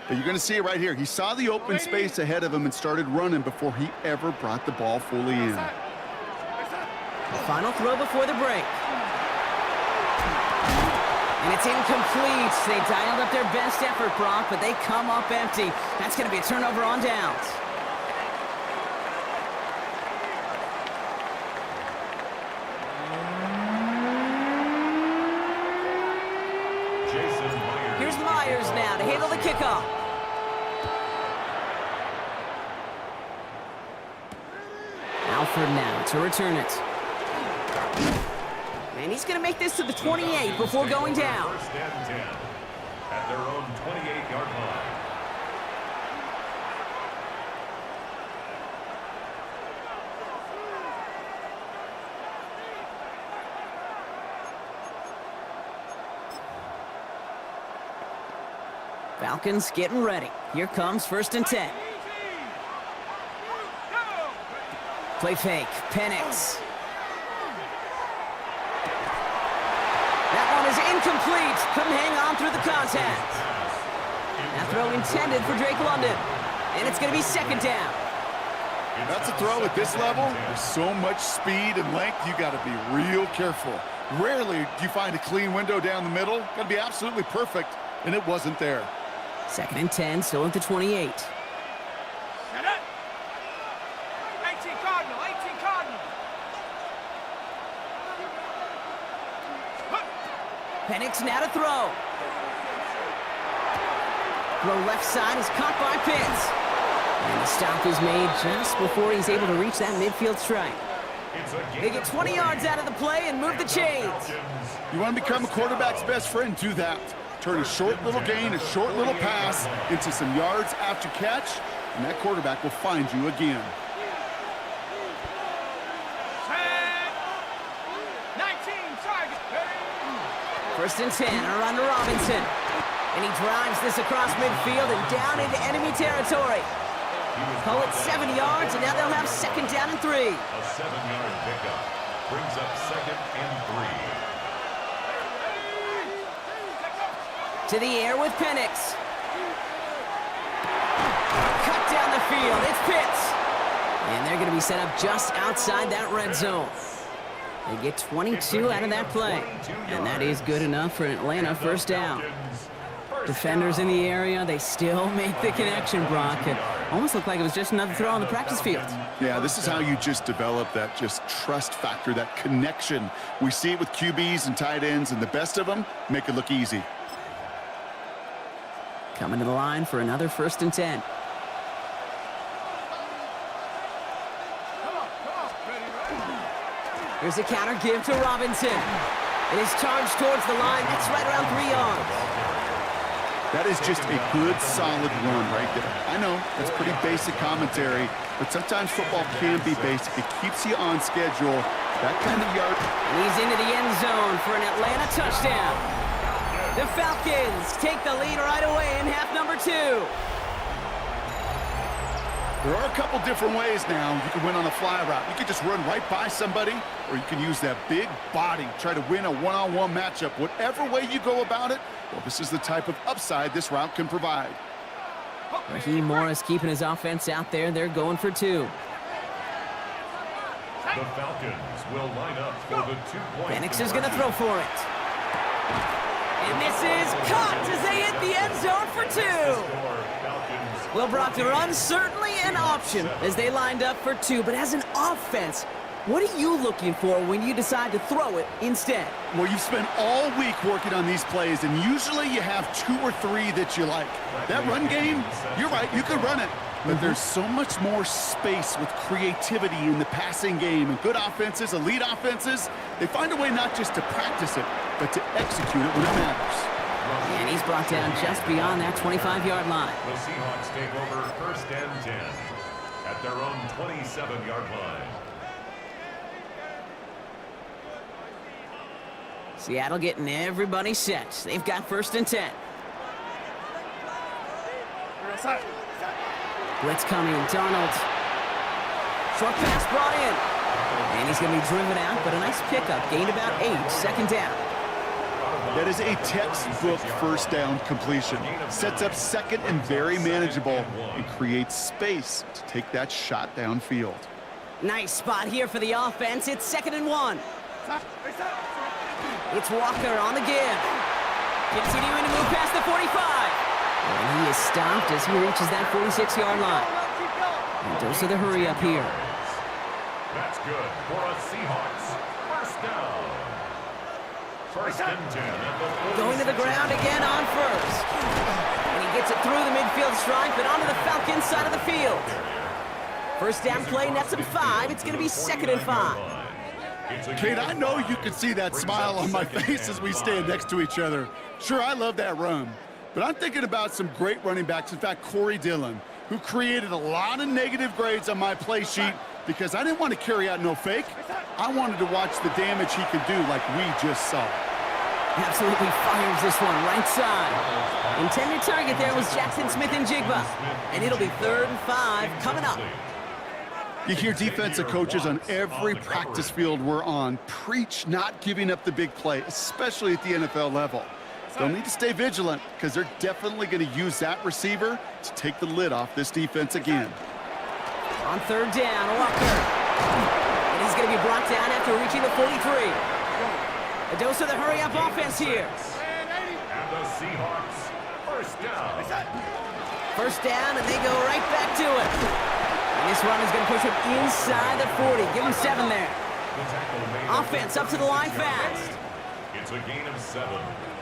But you're going to see it right here. He saw the open space ahead of him and started running before he ever brought the ball fully in. The final throw before the break. And it's incomplete. They dialed up their best effort, Brock, but they come up empty. That's going to be a turnover on downs. Here's Myers now to handle the kickoff. Alford now to return it. And he's going to make this to the 28 before going down. First and 10 at their own 28-yard line. Falcons getting ready. Here comes 1st and 10. Play fake. Penix. That one is incomplete. Couldn't hang on through the contact. That throw intended for Drake London. And it's going to be 2nd down. That's a throw at this level. There's so much speed and length, you got to be real careful. Rarely do you find a clean window down the middle. Got to be absolutely perfect, and it wasn't there. 2nd and 10, still at the 28. Shut up. 18 Cardinal, 18 Cardinal. Penix now to throw. Throw left side is caught by Pitts. And the stop is made just before he's able to reach that midfield strike. They get 20 yards out of the play and move the chains. You want to become a quarterback's best friend, do that. Turn a short little gain, a short little pass into some yards after catch, and that quarterback will find you again. 19 target. 1st and 10, around to Robinson. And he drives this across midfield and down into enemy territory. Call it 70 yards, and now they'll have 2nd down and 3. A 7-yard pickup brings up 2nd and 3. To the air with Penix. Cut down the field. It's Pitts. And they're going to be set up just outside that red zone. They get 22 out of that play. And that is good enough for an Atlanta 1st down. Defenders in the area, they still make the connection, Brock. It almost looked like it was just another throw on the practice field. Yeah, this is how you just develop that just trust factor, that connection. We see it with QBs and tight ends, and the best of them make it look easy. Coming to the line for another 1st and 10. Here's a counter give to Robinson. It is charged towards the line. That's right around 3 yards. That is just a good, solid run right there. I know, that's pretty basic commentary, but sometimes football can be basic. It keeps you on schedule. That kind of yard. And he's into the end zone for an Atlanta touchdown. The Falcons take the lead right away in half number 2. There are a couple different ways now. You can win on a fly route. You can just run right by somebody, or you can use that big body, try to win a one-on-one matchup. Whatever way you go about it, well, this is the type of upside this route can provide. Raheem Morris keeping his offense out there. They're going for 2. The Falcons will line up for the 2-point. Penix is going to throw for it. And this is caught as they hit the end zone for 2. Well, Brock, the run certainly an option as they lined up for 2, but as an offense, what are you looking for when you decide to throw it instead? Well, you've spent all week working on these plays, and usually you have 2 or 3 that you like. That run game, you're right, you can run it. But there's so much more space with creativity in the passing game. And good offenses, elite offenses, they find a way not just to practice it, but to execute it when it matters. And he's brought down just beyond that 25-yard line. The Seahawks take over 1st and 10 at their own 27-yard line. Seattle getting everybody set. They've got 1st and 10. Blitz coming, Darnold. Short pass brought in. And he's going to be driven out, but a nice pickup. Gained about 8, 2nd down. That is a textbook 1st down completion. Sets up 2nd and very manageable and creates space to take that shot downfield. Nice spot here for the offense. It's 2nd and 1. It's Walker on the give. Continuing to move past the 45. And he is stopped as he reaches that 46-yard line. And dose of the hurry up here. That's good for a Seahawks 1st down. 1st and 10 at the Going to the ground again on 1st. And he gets it through the midfield stripe and onto the Falcons side of the field. 1st down play, nets him 5. It's going to be 2nd and 5. Kate, I know you can see that smile on my face as we stand next to each other. Sure, I love that run. But I'm thinking about some great running backs. In fact, Corey Dillon, who created a lot of negative grades on my play sheet because I didn't want to carry out no fake. I wanted to watch the damage he could do like we just saw. Absolutely fires this one right side. Intended target there was Jackson Smith-Njigba. And it'll be 3rd and 5 coming up. You hear defensive coaches on every practice field we're on preach not giving up the big play, especially at the NFL level. They'll need to stay vigilant because they're definitely going to use that receiver to take the lid off this defense again. On 3rd down, Walker. And he's going to be brought down after reaching the 43. A dose of the hurry-up offense here. And the Seahawks 1st down. 1st down, and they go right back to it. And this run is going to push him inside the 40. Give him 7 there. Offense up to the line fast. It's a gain of 7.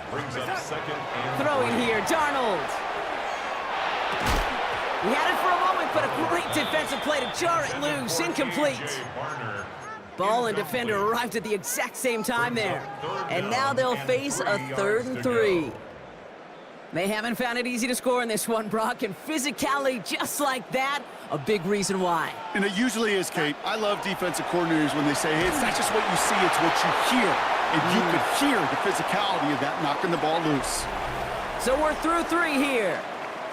Brings up 2nd and throwing here, Darnold. He had it for a moment, but a great defensive play to jar it loose. Incomplete. Ball and defender arrived at the exact same time there. And now they'll face a 3rd and 3. They haven't found it easy to score in this one, Brock, and physicality just like that, a big reason why. And it usually is, Kate. I love defensive coordinators when they say, hey, it's not just what you see, it's what you hear. And you could hear the physicality of that knocking the ball loose. So we're through 3 here.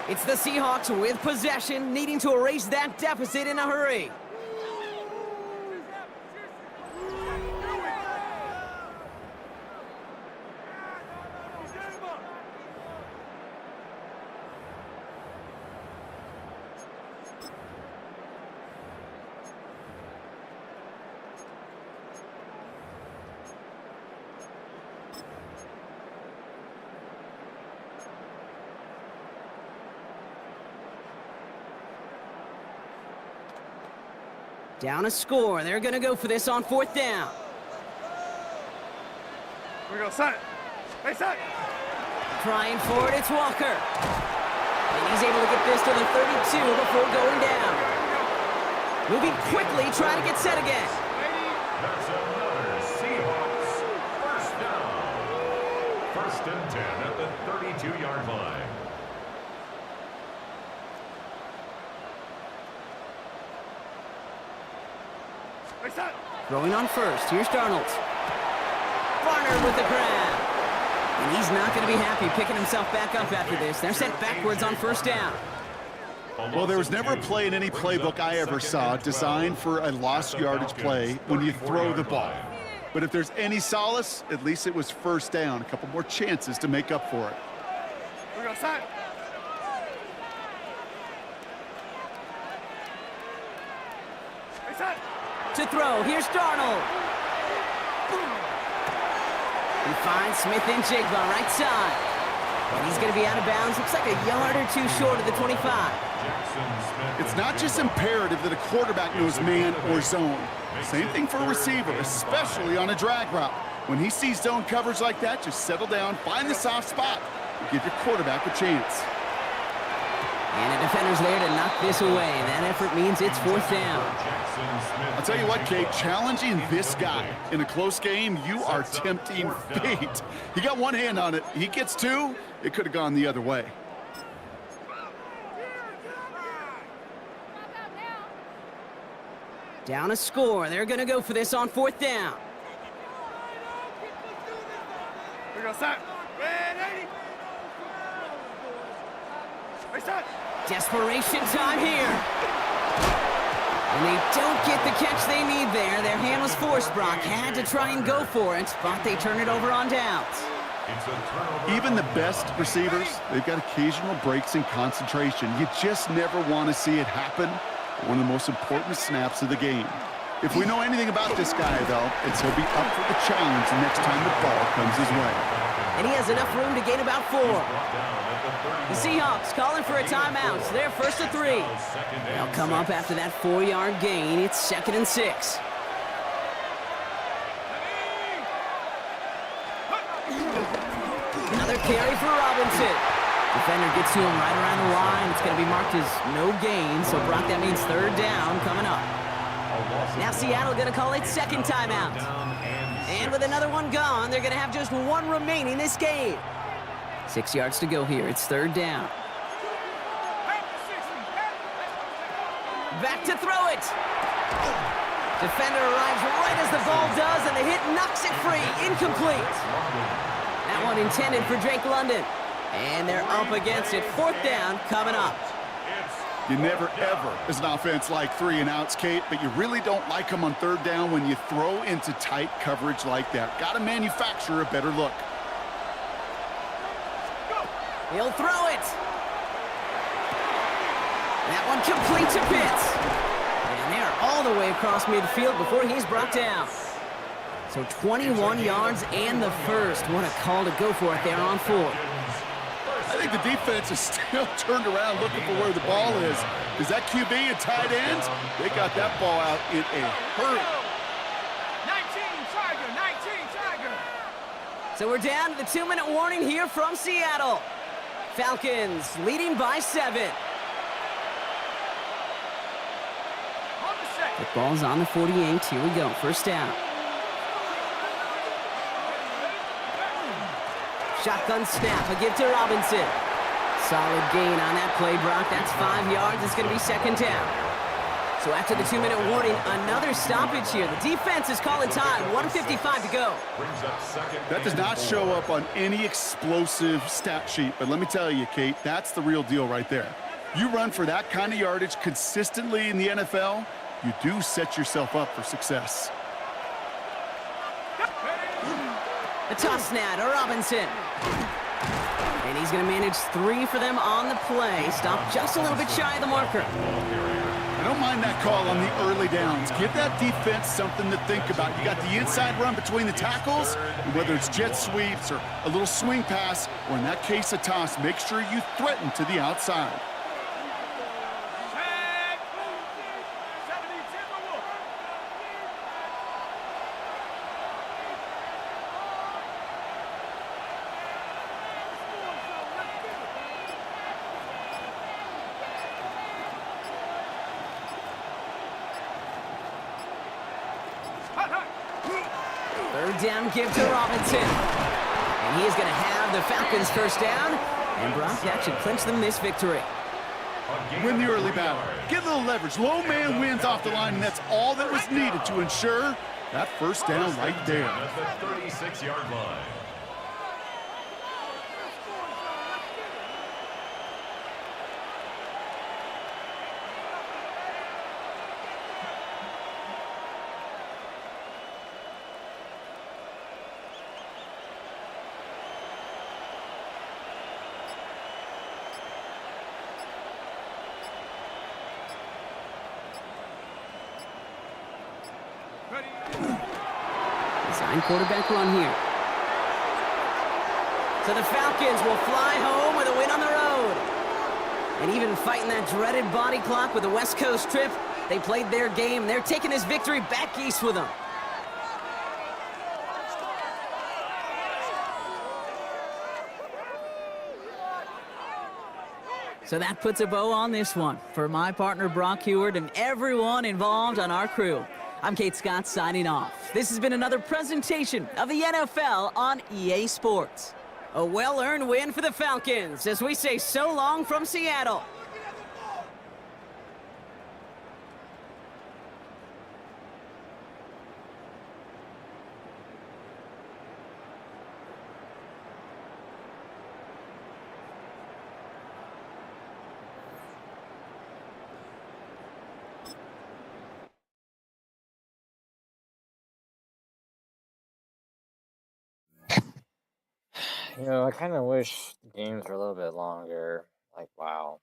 It's the Seahawks with possession, needing to erase that deficit in a hurry. Down a score. They're going to go for this on 4th down. Here we go, set. Hey, set. Trying for it, it's Walker. And he's able to get this to the 32 before going down. Moving quickly, trying to get set again. That's another Seahawks 1st down. 1st and 10 at the 32-yard line. Throwing on 1st. Here's Darnold. Barnard with the grab. And he's not going to be happy picking himself back up after this. They're sent backwards on 1st down. Well, there was never a play in any playbook I ever saw designed for a lost yardage play when you throw the ball. But if there's any solace, at least it was first down. A couple more chances to make up for it. We're going to sign. To throw, here's Darnold. He finds Smith and Jigba right side. And he's going to be out of bounds. Looks like a yard or two short of the 25. It's not just imperative that a quarterback knows man or zone. Same thing for a receiver, especially on a drag route. When he sees zone coverage like that, just settle down, find the soft spot, and give your quarterback a chance. And a defender's there to knock this away. That effort means it's fourth down. I'll tell you what, Kate, challenging this guy in a close game, you are tempting fate. He got one hand on it. He gets two, it could have gone the other way. Down a score. They're going to go for this on fourth down. We're going to sign. Desperation time here. And they don't get the catch they need there. Their hand was forced, Brock. Had to try and go for it, but they turn it over on downs. Even the best receivers, they've got occasional breaks in concentration. You just never want to see it happen. One of the most important snaps of the game. If we know anything about this guy, though, it's he'll be up for the challenge the next time the ball comes his way. And he has enough room to gain about 4. The Seahawks calling for a timeout. So they're first to 3. They'll come up after that 4-yard gain. It's 2nd and 6. Another carry for Robinson. Defender gets to him right around the line. It's going to be marked as no gain. So, Brock, that means 3rd down coming up. Now Seattle going to call it 2nd timeout. And with another one gone, they're going to have just 1 remaining this game. 6 yards to go here. It's 3rd down. Back to throw it. Defender arrives right as the ball does, and the hit knocks it free. Incomplete. That one intended for Drake London. And they're up against it. 4th down coming up. You never, ever, as an offense, like 3 and outs, Kate, but you really don't like them on 3rd down when you throw into tight coverage like that. Got to manufacture a better look. He'll throw it. That one complete to Pitts. And they're all the way across midfield before he's brought down. So 21 yards and the first. What a call to go for it there on 4. I think the defense is still turned around looking for where the ball is. Is that QB and tight ends? They got that ball out in a hurry. 19 Tiger. So we're down to the 2-minute warning here from Seattle. Falcons leading by 7. The ball's on the 48. Here we go. First down. Shotgun snap, a give to Robinson. Solid gain on that play, Brock. That's 5 yards. It's going to be 2nd down. So after the 2-minute warning, another stoppage here. The defense is calling time. 1:55 to go. That does not show up on any explosive stat sheet, but let me tell you, Kate, that's the real deal right there. You run for that kind of yardage consistently in the NFL, you do set yourself up for success. A toss now to Robinson. And he's going to manage 3 for them on the play. Stopped just a little bit shy of the marker. I don't mind that call on the early downs. Give that defense something to think about. You got the inside run between the tackles, and whether it's jet sweeps or a little swing pass, or in that case a toss, make sure you threaten to the outside. Down give to Robinson. And he is going to have the Falcons first down. And Brock, that should clinch them this victory. Win the early battle. Get a little leverage. Low man wins off the line, and that's all that was needed to ensure that first down right there. At the 36-yard line. Nine quarterback run here. So the Falcons will fly home with a win on the road. And even fighting that dreaded body clock with the West Coast trip, they played their game. They're taking this victory back east with them. So that puts a bow on this one. For my partner, Brock Heward, and everyone involved on our crew, I'm Kate Scott signing off. This has been another presentation of the NFL on EA Sports. A well-earned win for the Falcons as we say so long from Seattle. I kind of wish the games were a little bit longer. Like, wow.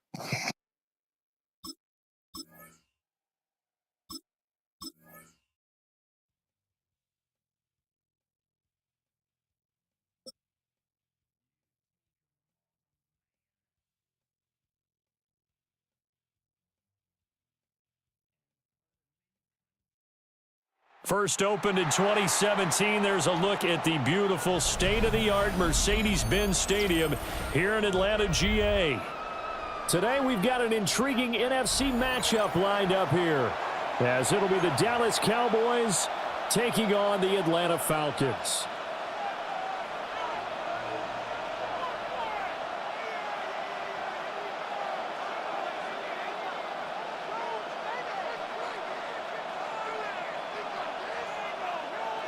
First opened in 2017, there's a look at the beautiful state-of-the-art Mercedes-Benz Stadium here in Atlanta, GA. Today we've got an intriguing NFC matchup lined up here, as it'll be the Dallas Cowboys taking on the Atlanta Falcons.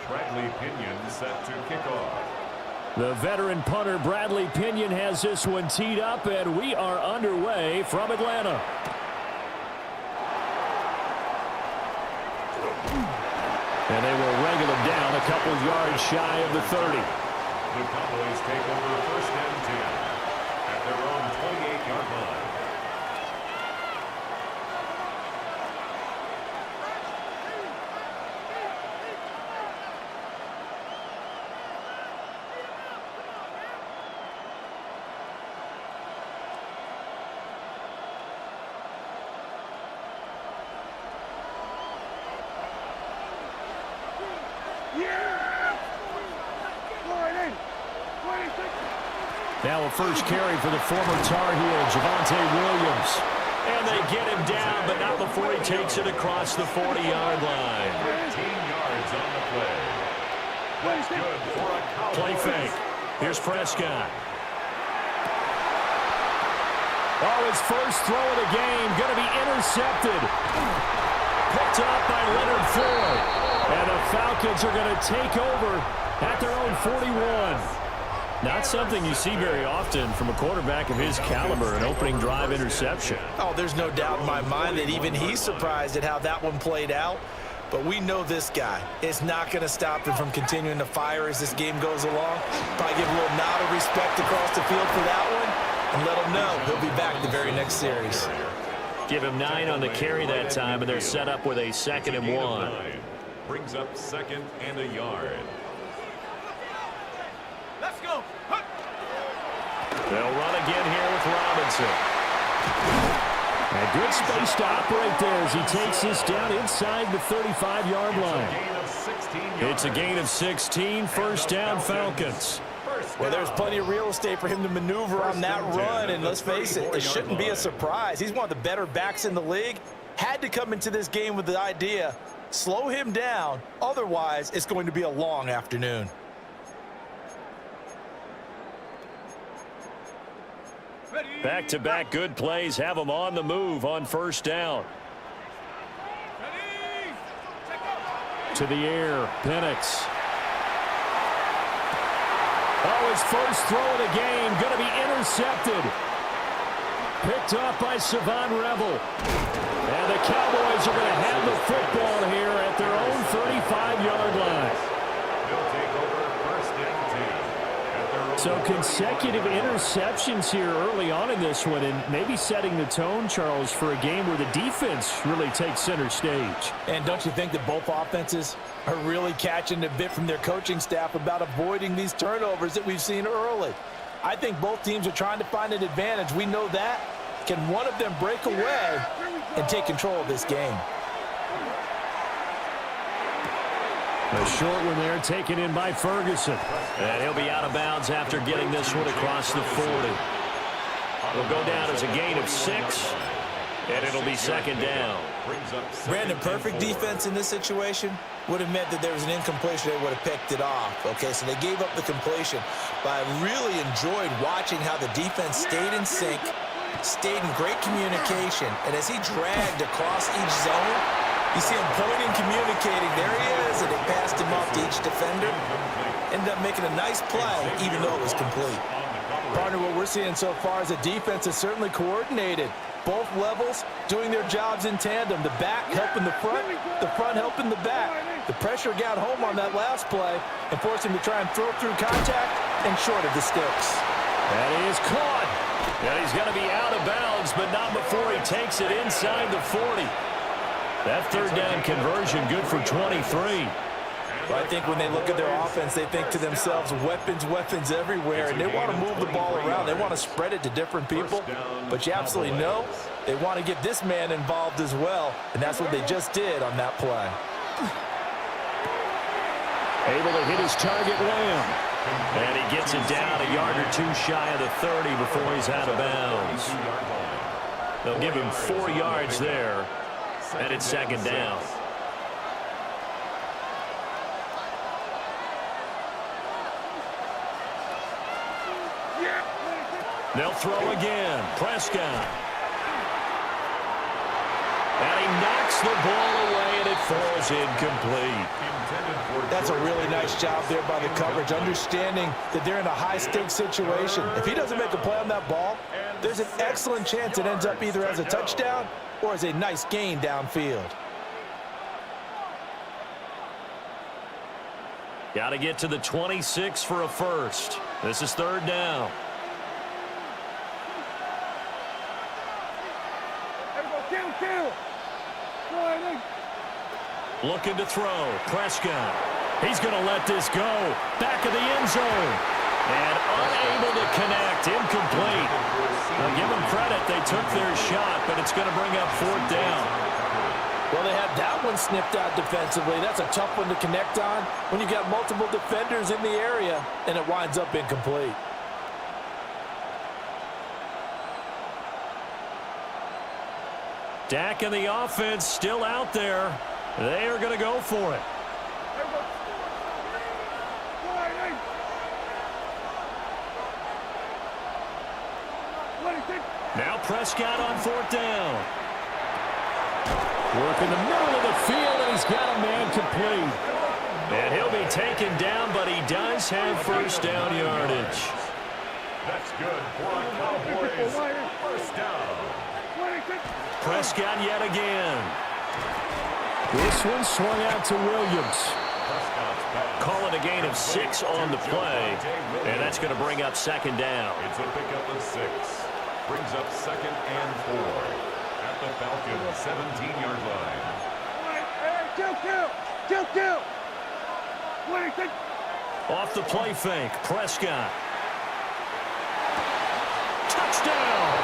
Bradley Pinion set to kick off. The veteran punter Bradley Pinion has this one teed up, and we are underway from Atlanta. And they will wrangle him down a couple yards shy of the 30. The Cowboys take over first and 10 at their own 28-yard line. Now a first carry for the former Tar Heel, Javonte Williams. And they get him down, but not before he takes it across the 40-yard line. 15 yards on the play. That's good for a Cowboys. Play fake. Here's Prescott. Oh, his first throw of the game going to be intercepted. Picked up by Leonard Floyd. And the Falcons are going to take over at their own 41. Not something you see very often from a quarterback of his caliber, an opening drive interception. Oh, there's no doubt in my mind that even he's surprised at how that one played out. But we know this guy is not going to stop him from continuing to fire as this game goes along. Probably give a little nod of respect across the field for that one and let him know he'll be back the very next series. Give him 9 on the carry that time, and they're set up with a 2nd and 1. Brings up 2nd and a yard. Let's go. They'll run again here with Robinson. A good space to operate there as he takes this down inside the 35-yard line. It's a gain of 16, first down Falcons. Well, there's plenty of real estate for him to maneuver on that run, and let's face it, it shouldn't be a surprise. He's one of the better backs in the league. Had to come into this game with the idea, slow him down, otherwise it's going to be a long afternoon. Back-to-back good plays have them on the move on first down. To the air, Penix. Oh, his first throw of the game going to be intercepted. Picked up by Savon Revel. And the Cowboys are going to have the football here at their own 35-yard line. They'll take over first and 10 at their own So consecutive interceptions here early on in this one, and maybe setting the tone, Charles, for a game where the defense really takes center stage. And don't you think that both offenses are really catching a bit from their coaching staff about avoiding these turnovers that we've seen early? I think both teams are trying to find an advantage. We know that. Can one of them break away and take control of this game? A short one there taken in by Ferguson. And he'll be out of bounds after getting this one across the 40. It'll go down as a gain of 6, and it'll be second down. Brandon, perfect defense in this situation would have meant that there was an incompletion. They would have picked it off. Okay, so they gave up the completion. But I really enjoyed watching how the defense stayed in sync, stayed in great communication, and as he dragged across each zone, you see him pointing, communicating. There he is, and they passed him off to each defender. Ended up making a nice play, even though it was complete. Partner, what we're seeing so far is the defense is certainly coordinated. Both levels doing their jobs in tandem. The back helping the front helping the back. The pressure got home on that last play and forced him to try and throw through contact and short of the sticks. And he is caught. And he's going to be out of bounds, but not before he takes it inside the 40. That third down conversion good for 23. Well, I think when they look at their offense, they think to themselves, weapons, weapons everywhere, and they want to move the ball around. They want to spread it to different people, but you absolutely know they want to get this man involved as well, and that's what they just did on that play. Able to hit his target, Lamb. And he gets it down a yard or two shy of the 30 before he's out of bounds. They'll give him 4 yards there. And it's second down. They'll throw again. Prescott. And he knocks the ball away, and it falls incomplete. That's a really nice job there by the coverage, understanding that they're in a high-stakes situation. If he doesn't make a play on that ball, there's an excellent chance it ends up either as a touchdown or as a nice gain downfield. Got to get to the 26 for a first. This is third down. Looking to throw. Prescott. He's going to let this go. Back of the end zone. And unable to connect. Incomplete. Now give them credit. They took their shot, but it's going to bring up fourth down. Well, they had that one snipped out defensively. That's a tough one to connect on when you've got multiple defenders in the area, and it winds up incomplete. Dak and the offense still out there. They are going to go for it. Now Prescott on fourth down. Work in the middle of the field, and he's got a man complete. And he'll be taken down, but he does have first down yardage. That's good for a Cowboys first down. Prescott yet again. This one swung out to Williams. Call it a gain of 6 on the play, and that's going to bring up second down. It's a pickup of 6. Brings up second and 4 at the Falcons' 17-yard line. Off the play fake, Prescott. Touchdown!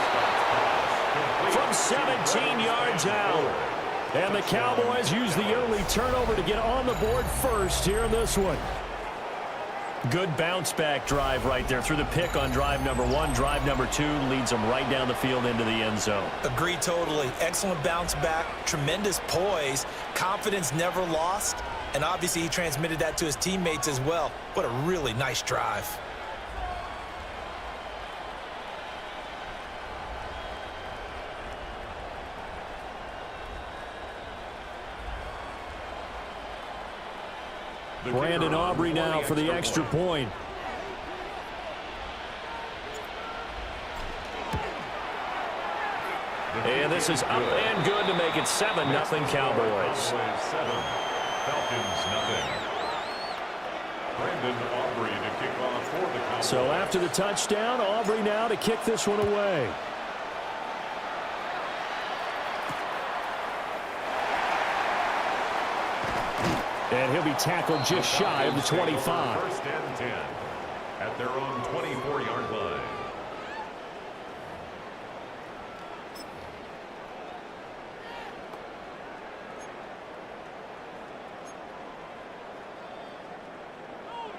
From 17 yards out. And the Cowboys use the early turnover to get on the board first here in this one. Good bounce-back drive right there through the pick on drive number 1. Drive number 2 leads them right down the field into the end zone. Agree totally. Excellent bounce back, tremendous poise, confidence never lost, and obviously he transmitted that to his teammates as well. What a really nice drive. Brandon Aubrey now for the extra point. And this is up and good to make it 7-0 Cowboys. 7, Falcons 0. So after the touchdown, Aubrey now to kick this one away. And he'll be tackled just shy of the 25. First and 10 at their own 24-yard line.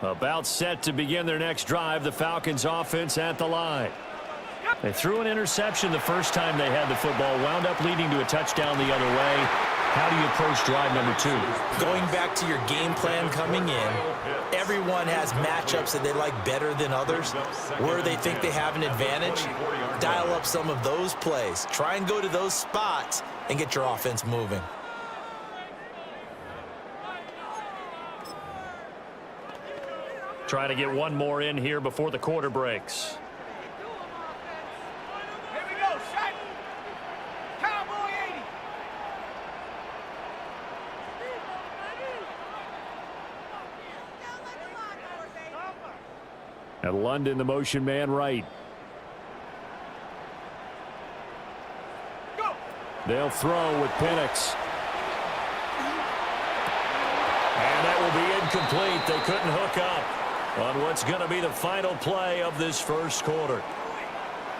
About set to begin their next drive, the Falcons offense at the line. They threw an interception the first time they had the football, wound up leading to a touchdown the other way. How do you approach drive number 2? Going back to your game plan coming in, everyone has matchups that they like better than others. Where they think they have an advantage, dial up some of those plays. Try and go to those spots and get your offense moving. Trying to get one more in here before the quarter breaks. Here we go, shot. Cowboy 80. And London, the motion man right. Go. They'll throw with Penix. And that will be incomplete. They couldn't hook up on what's going to be the final play of this first quarter.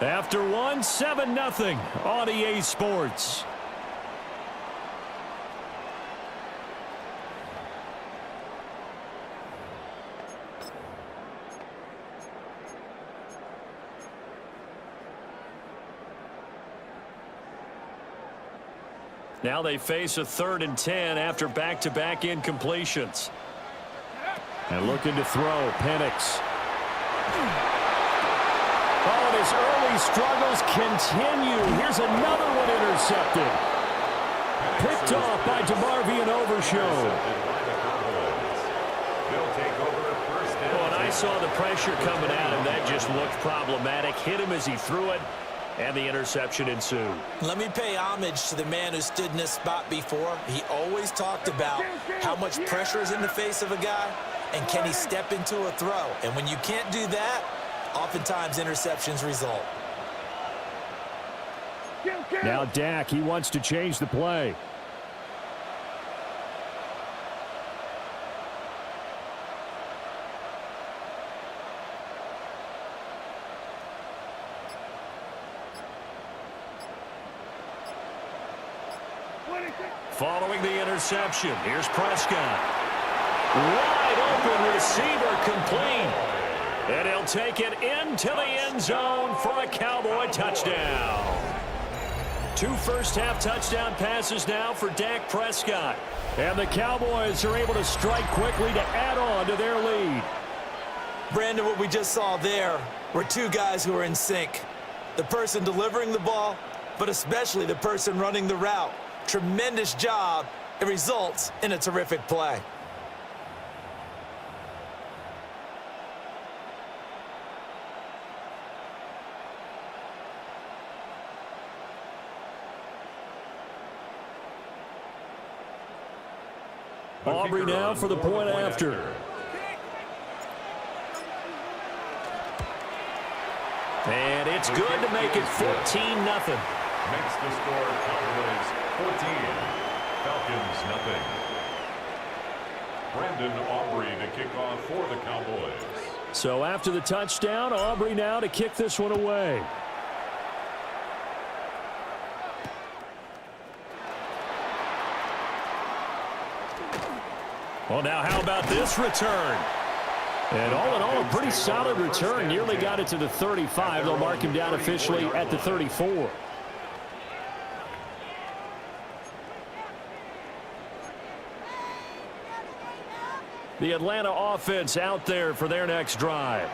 After one, 7-0 on EA Sports. Now they face a 3rd and 10 after back-to-back incompletions. And looking to throw, Penix. Oh, and his early struggles continue. Here's another one intercepted. Picked off by DeMarvion Overshow. When I saw the pressure coming at him, that just looked problematic. Hit him as he threw it, and the interception ensued. Let me pay homage to the man who stood in this spot before. He always talked about how much pressure is in the face of a guy, and can he step into a throw? And when you can't do that, oftentimes interceptions result. Now Dak, he wants to change the play. Following the interception, here's Prescott. Wide open receiver complete. And he'll take it into the end zone for a Cowboy touchdown. 2 first-half touchdown passes now for Dak Prescott. And the Cowboys are able to strike quickly to add on to their lead. Brandon, what we just saw there were 2 guys who are in sync. The person delivering the ball, but especially the person running the route. Tremendous job. It results in a terrific play. Aubrey now for the point after. And it's good to make it 14-0. Makes the score Cowboys 14, Falcons nothing. Brandon Aubrey to kick off for the Cowboys. So after the touchdown, Aubrey now to kick this one away. Well, now how about this return? And all in all, a pretty solid return. Nearly got it to the 35. They'll mark him down officially at the 34. The Atlanta offense out there for their next drive.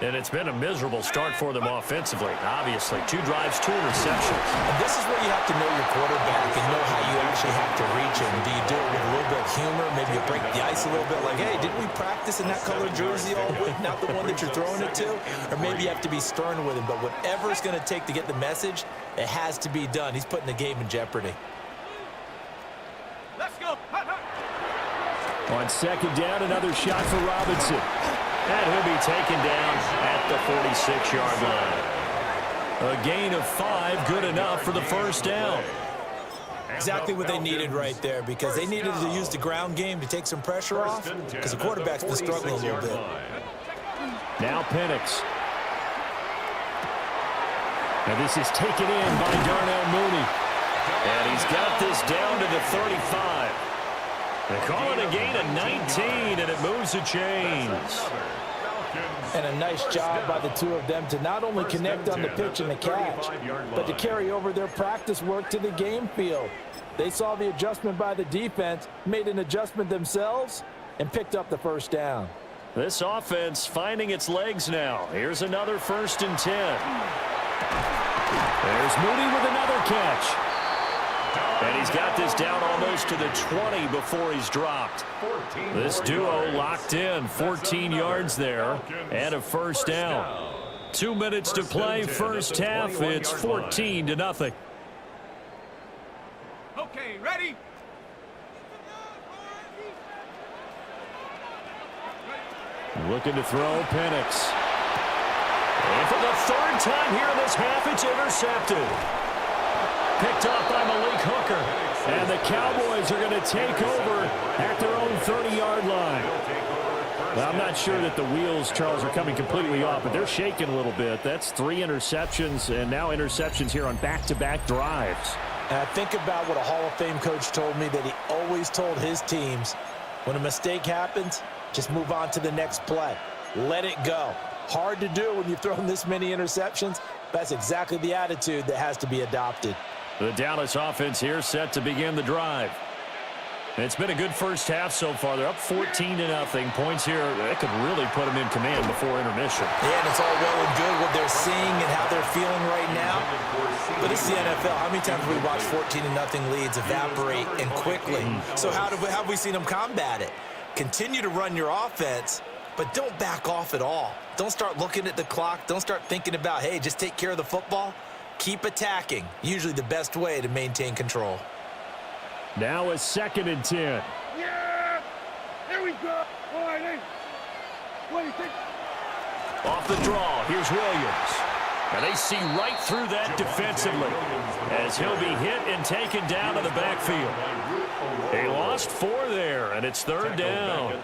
And it's been a miserable start for them offensively. Obviously, 2 drives, 2 interceptions. And this is where you have to know your quarterback and know how you actually have to reach him. Do you do it with a little bit of humor? Maybe you break the ice a little bit like, hey, didn't we practice in that color jersey all week? Not the one that you're throwing it to? Or maybe you have to be stern with him. But whatever it's going to take to get the message, it has to be done. He's putting the game in jeopardy. Let's go. On second down, another shot for Robinson. And he'll be taken down at the 46-yard line. A gain of 5, good enough for the first down. Exactly what they needed right there, because they needed to use the ground game to take some pressure off, because the quarterback's been struggling a little bit. Now Penix. And this is taken in by Darnell Mooney. And he's got this down to the 35. They call it a gain of 19, and it moves the chains. And a nice job by the two of them to not only connect on the pitch and the catch, but to carry over their practice work to the game field. They saw the adjustment by the defense, made an adjustment themselves, and picked up the first down. This offense finding its legs now. Here's another 1st and 10. There's Mooney with another catch. And he's got this down almost to the 20 before he's dropped. This duo locked in, 14 yards there, and a first down. 2 minutes to play, first half. It's 14-0. Okay, ready? Looking to throw, Penix. And for the 3rd time here in this half, it's intercepted. Picked up by Malik Hooker. And the Cowboys are going to take over at their own 30-yard line. Well, I'm not sure that the wheels, Charles, are coming completely off, but they're shaking a little bit. That's 3 interceptions, and now interceptions here on back-to-back drives. And I think about what a Hall of Fame coach told me, that he always told his teams, when a mistake happens, just move on to the next play. Let it go. Hard to do when you've thrown this many interceptions. That's exactly the attitude that has to be adopted. The Dallas offense here set to begin the drive. It's been a good first half so far. They're up 14-0. Points here, that could really put them in command before intermission. Yeah, and it's all well and good what they're seeing and how they're feeling right now. But it's the NFL. How many times have we watched 14-0 leads evaporate and quickly? So how have we seen them combat it? Continue to run your offense, but don't back off at all. Don't start looking at the clock. Don't start thinking about, hey, just take care of the football. Keep attacking. Usually the best way to maintain control. Now a 2nd and 10. Yeah! Here we go! All right, hey. What do you think? Off the draw, here's Williams. And they see right through that defensively as he'll be hit and taken down to the backfield. They lost 4 there, and it's 3rd down.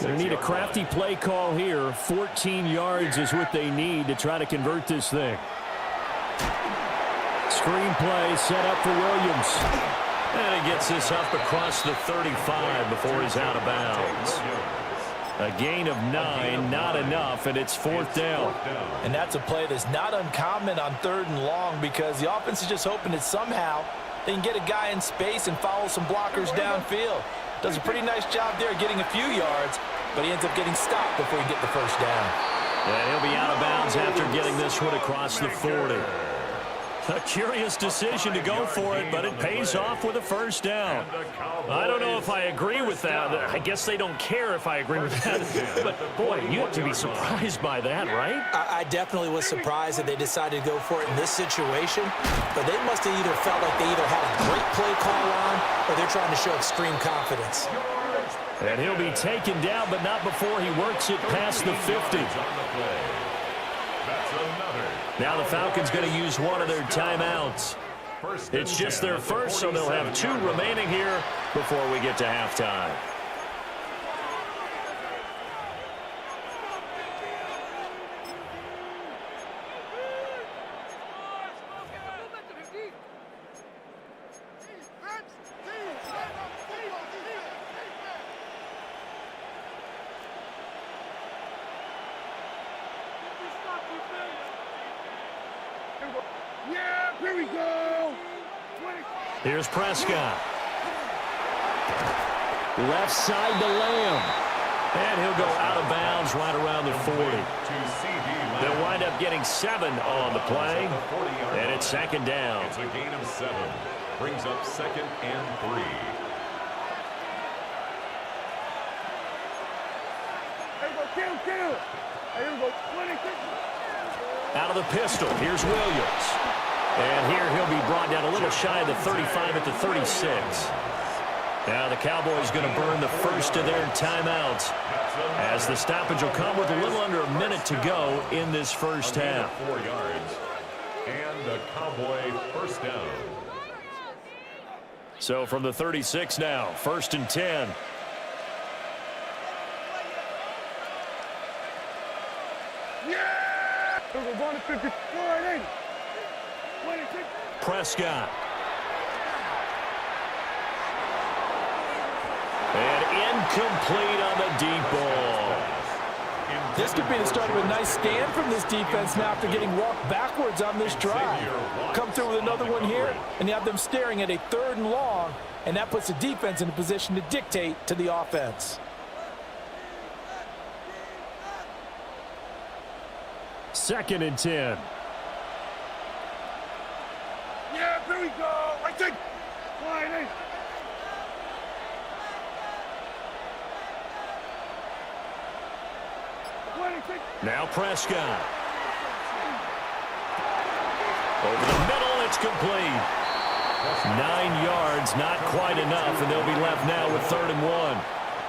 They need a crafty play call here. 14 yards is what they need to try to convert this thing. Screen play set up for Williams. And he gets this up across the 35 before he's out of bounds. A gain of 9, not enough, and it's 4th down. And that's a play that's not uncommon on 3rd and long, because the offense is just hoping that somehow they can get a guy in space and follow some blockers downfield. Does a pretty nice job there getting a few yards, but he ends up getting stopped before he gets the first down. And he'll be out of bounds after getting this one across the 40. A curious decision to go for it, but it pays off with a first down. I don't know if I agree with that. I guess they don't care if I agree with that. But, boy, you have to be surprised by that, right? I definitely was surprised that they decided to go for it in this situation. But they must have either felt like they either had a great play call on, or they're trying to show extreme confidence. And he'll be taken down, but not before he works it past the 50. Now the Falcons going to use one of their timeouts. It's just their first, so they'll have 2 remaining here before we get to halftime. Yeah, here we go! Here's Prescott. Left side to Lamb. And he'll go out of bounds right around the 40. They'll wind up getting 7 on the play. And it's 2nd down. It's a gain of 7. Brings up 2nd and 3. Here we go, kill! Here we go, 26. Out of the pistol, here's Williams. And here he'll be brought down a little shy of the 35 at the 36. Now the Cowboys going to burn the first of their timeouts as the stoppage will come with a little under a minute to go in this first half. 4 yards and a Cowboy first down. So from the 36 now, 1st and 10. Yeah! We're going to 54 and 80. 26. Prescott. And incomplete on the deep ball. This could be the start of a nice stand from this defense now after getting walked backwards on this drive. Come through with another one here, and you have them staring at a 3rd and long, and that puts the defense in a position to dictate to the offense. Second and 10. Yeah, here we go. Right there. Line 8. Now Prescott. Over the middle, it's complete. 9 yards, not quite enough, and they'll be left now with 3rd and 1.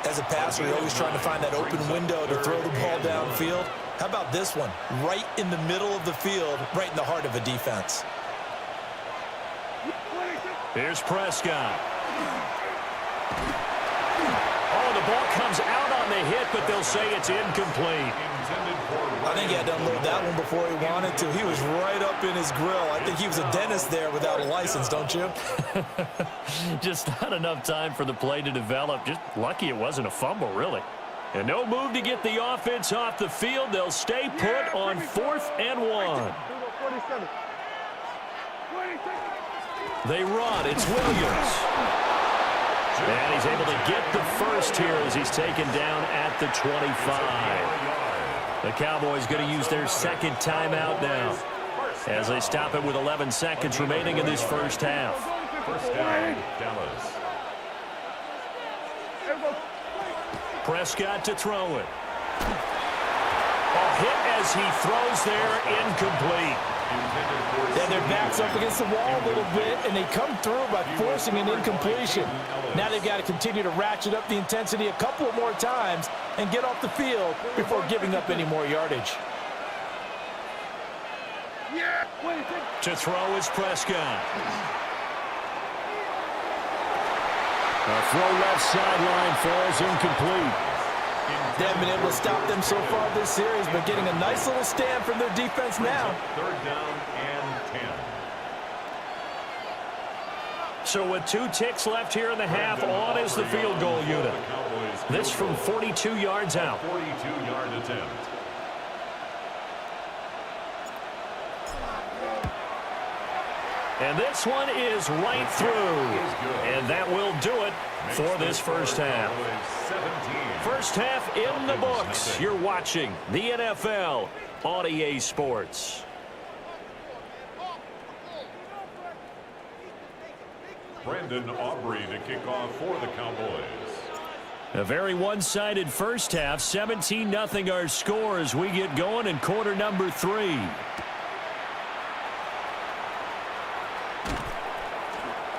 As a passer, you're always trying to find that open window to throw the ball downfield. How about this one? Right in the middle of the field, right in the heart of a defense. Here's Prescott. Oh, the ball comes out on the hit, but they'll say it's incomplete. I think he had to unload that one before he wanted to. He was right up in his grill. I think he was a dentist there without a license, don't you? Just not enough time for the play to develop. Just lucky it wasn't a fumble, really. And no move to get the offense off the field. They'll stay put on 4th and 1. They run. It's Williams. And he's able to get the first here as he's taken down at the 25. The Cowboys going to use their 2nd timeout now as they stop it with 11 seconds remaining in this first half. First down, Dallas. Prescott to throw it. A hit as he throws there, incomplete. Yeah, their back's up against the wall a little bit, and they come through by forcing an incompletion. Now they've got to continue to ratchet up the intensity a couple more times and get off the field before giving up any more yardage. To throw is Prescott. A throw left sideline falls incomplete. They haven't been able to stop them so far this series, but getting a nice little stand from their defense now. 3rd down and 10. So with 2 ticks left here in the half, on is the field goal unit. This from 42 yards out. 42-yard attempt. And this one is right through. And that will do it for this first half. First half in the books. You're watching the NFL on EA Sports. Brandon Aubrey to kick off for the Cowboys. A very one-sided first half. 17-0 our score as we get going in quarter number 3.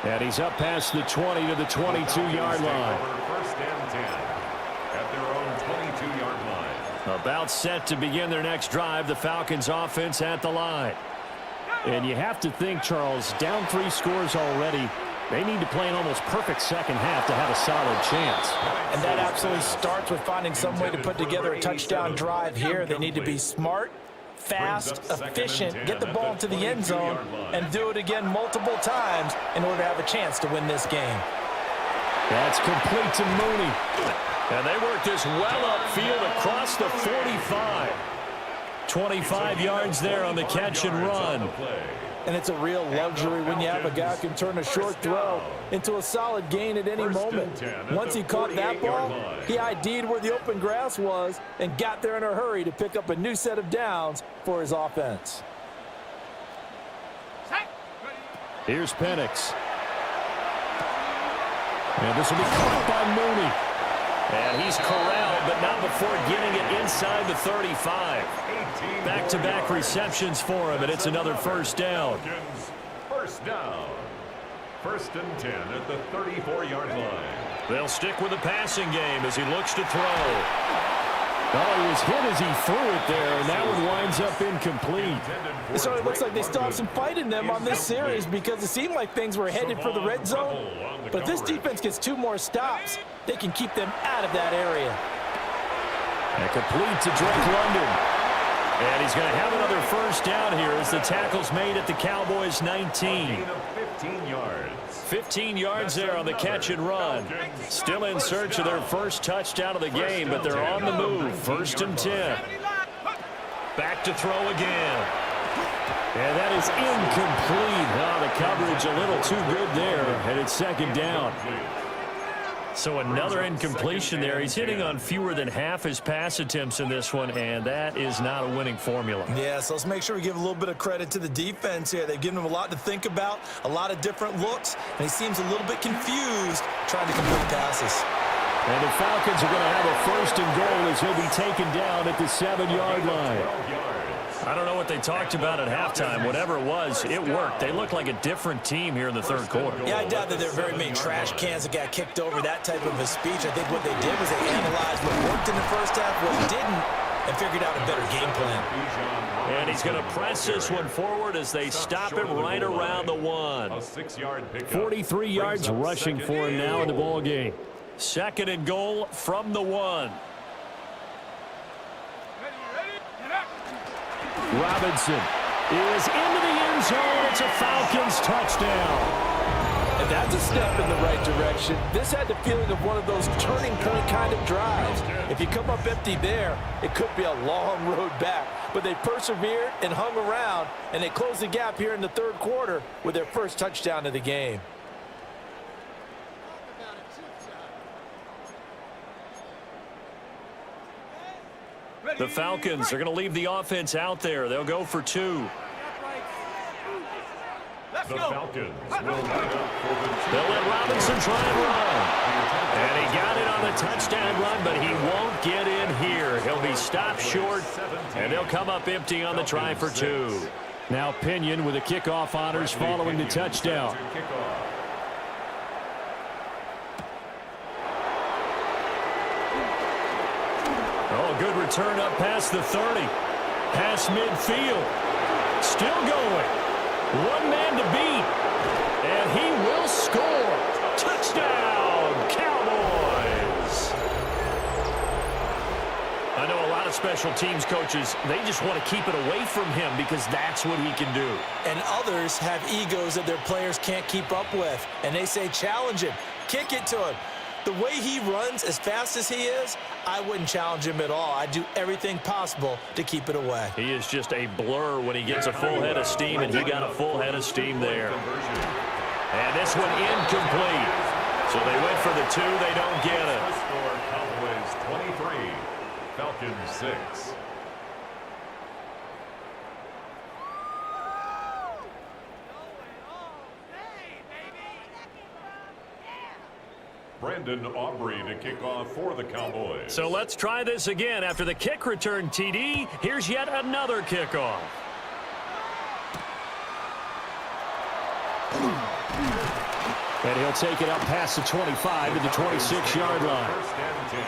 And he's up past the 20 to the 22-yard line. First and 10 at their own 22-yard line. About set to begin their next drive. The Falcons offense at the line. And you have to think, Charles, down 3 scores already. They need to play an almost perfect second half to have a solid chance. And that absolutely starts with finding some way to put together a touchdown drive here. They need to be smart, fast, efficient, get the ball into the end zone, and do it again multiple times in order to have a chance to win this game. That's complete to Mooney. And they work this well upfield across the 45. 25 yards there on the catch and run. And it's a real luxury when you have a guy who can turn a short throw into a solid gain at any moment. Once he caught that ball, he ID'd where the open grass was and got there in a hurry to pick up a new set of downs for his offense. Here's Penix. And this will be caught by Mooney. And he's corralled, but not before getting it inside the 35. Back-to-back receptions for him, and it's another first down. First down. First and 10 at the 34-yard line. They'll stick with the passing game as he looks to throw. Oh, he was hit as he threw it there, and that one winds up incomplete. So it looks like they still have some fight in them on this series because it seemed like things were headed for the red zone. But if this defense gets 2 more stops, they can keep them out of that area. And complete to Drake London. And he's going to have another first down here as the tackle's made at the Cowboys' 19. 15 yards. 15 yards there on the catch and run. Still in search of their first touchdown of the game, but they're on the move. First and 10. Back to throw again. And that is incomplete. Oh, the coverage a little too good there, and it's second down. So another incompletion there. He's hitting on fewer than half his pass attempts in this one, and that is not a winning formula. Yeah, so let's make sure we give a little bit of credit to the defense here. They've given him a lot to think about, a lot of different looks, and he seems a little bit confused trying to complete passes. And the Falcons are going to have a first and goal as he'll be taken down at the 7-yard line. I don't know what they talked about at halftime. Whatever it was, it worked. They look like a different team here in the third quarter. Yeah, I doubt that there are very many trash cans that got kicked over, that type of a speech. I think what they did was they analyzed what worked in the first half, what didn't, and figured out a better game plan. And he's going to press this one forward as they stop him right around the 1. A 6-yard pickup. 43 yards rushing for him now in the ball game. Second and goal from the 1. Robinson is into the end zone. It's a Falcons touchdown. And that's a step in the right direction. This had the feeling of one of those turning point kind of drives. If you come up empty there, it could be a long road back. But they persevered and hung around, and they closed the gap here in the third quarter with their first touchdown of the game. The Falcons are going to leave the offense out there. They'll go for 2. The Falcons will line up for the 2. They'll let Robinson try and run. And he got it on the touchdown run, but he won't get in here. He'll be stopped short, and they'll come up empty on the try for 2. Now Pinion with the kickoff honors following the touchdown. Oh, good return up past the 30. Past midfield. Still going. One man to beat. And he will score. Touchdown, Cowboys. I know a lot of special teams coaches, they just want to keep it away from him because that's what he can do. And others have egos that their players can't keep up with. And they say, challenge him. Kick it to him. The way he runs as fast as he is, I wouldn't challenge him at all. I'd do everything possible to keep it away. He is just a blur when he gets a full head of steam, and he got a full head of steam there. And this one incomplete. So they went for the 2. They don't get it. Score Cowboys 23, Falcons 6. Brandon Aubrey to kick off for the Cowboys. So let's try this again. After the kick return TD, here's yet another kickoff. And he'll take it up past the 25 to the 26-yard line. First and 10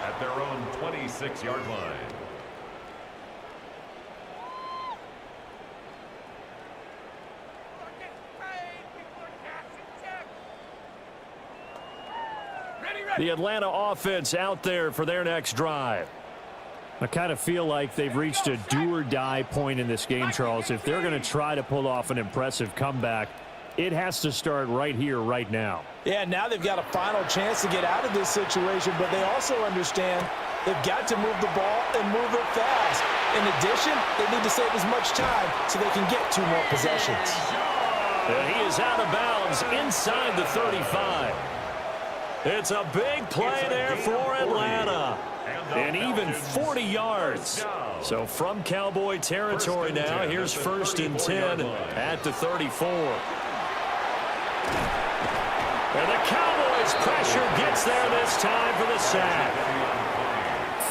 at their own 26-yard line. The Atlanta offense out there for their next drive. I kind of feel like they've reached a do-or-die point in this game, Charles. If they're going to try to pull off an impressive comeback, it has to start right here, right now. Yeah, now they've got a final chance to get out of this situation, but they also understand they've got to move the ball and move it fast. In addition, they need to save as much time so they can get 2 more possessions. And he is out of bounds inside the 35. It's a big play there for Atlanta. And even 40 yards. So from Cowboy territory now, here's first and 10 at the 34. And the Cowboys pressure gets there this time for the sack.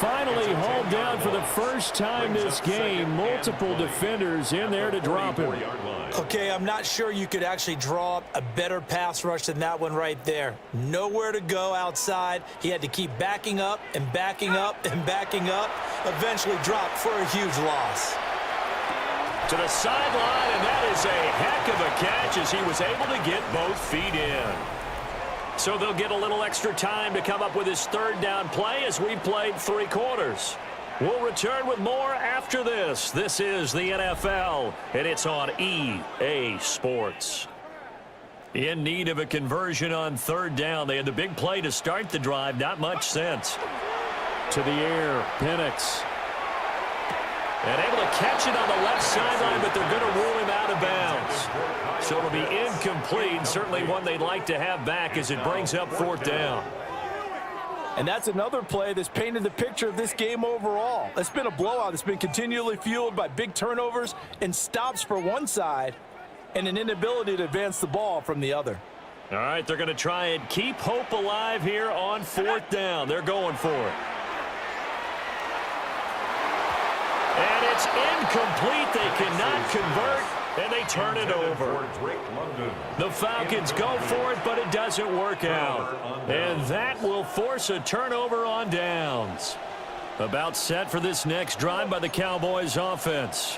finally hauled down for the first time this game. Multiple defenders in there to drop him. Okay, I'm not sure you could actually draw up a better pass rush than that one right there. Nowhere to go outside. He had to keep backing up and backing up and backing up. Eventually dropped for a huge loss. To the sideline, and that is a heck of a catch as he was able to get both feet in. So they'll get a little extra time to come up with his third down play as we played 3 quarters. We'll return with more after this. This is the NFL, and it's on EA Sports. In need of a conversion on third down. They had the big play to start the drive. Not much sense. To the air, Penix. And able to catch it on the left sideline, but they're going to rule him out of bounds. So it'll be incomplete, certainly one they'd like to have back as it brings up 4th down. And that's another play that's painted the picture of this game overall. It's been a blowout. It's been continually fueled by big turnovers and stops for one side and an inability to advance the ball from the other. All right, they're going to try and keep hope alive here on 4th down. They're going for it. And it's incomplete. They cannot convert, and they turn it over. The Falcons go for it, but it doesn't work out. And that will force a turnover on downs. About set for this next drive by the Cowboys offense.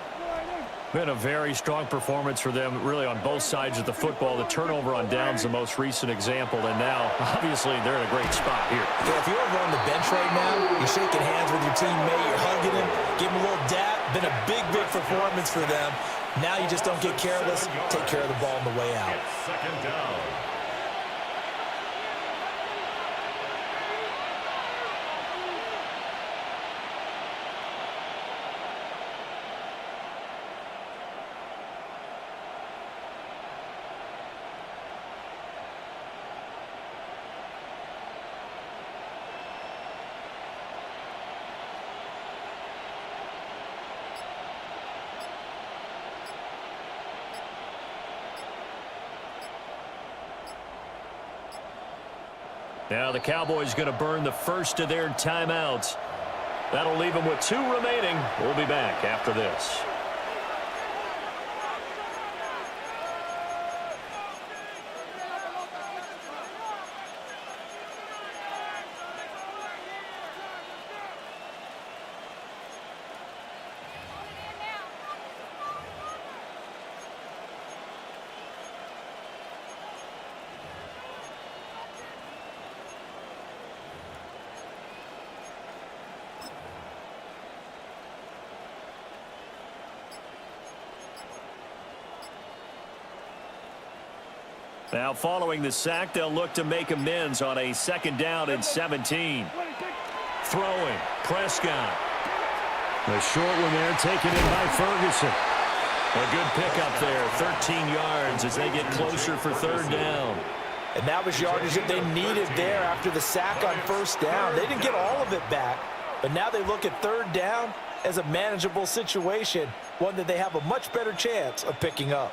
Been a very strong performance for them, really, on both sides of the football. The turnover on downs, the most recent example, and now, obviously, they're in a great spot here. Yeah, if you're over on the bench right now, you're shaking hands with your teammate, you're hugging him, give him a little dap. Been a big, big performance for them. Now you just don't get careless. Take care of the ball on the way out. 2nd down. Now the Cowboys going to burn the first of their timeouts. That'll leave them with 2 remaining. We'll be back after this. Now following the sack, they'll look to make amends on a 2nd down and 17. Throwing, Prescott. The short one there taken in by Ferguson. A good pickup there, 13 yards as they get closer for 3rd down. And that was yardage that they needed there after the sack on 1st down. They didn't get all of it back, but now they look at 3rd down as a manageable situation, one that they have a much better chance of picking up.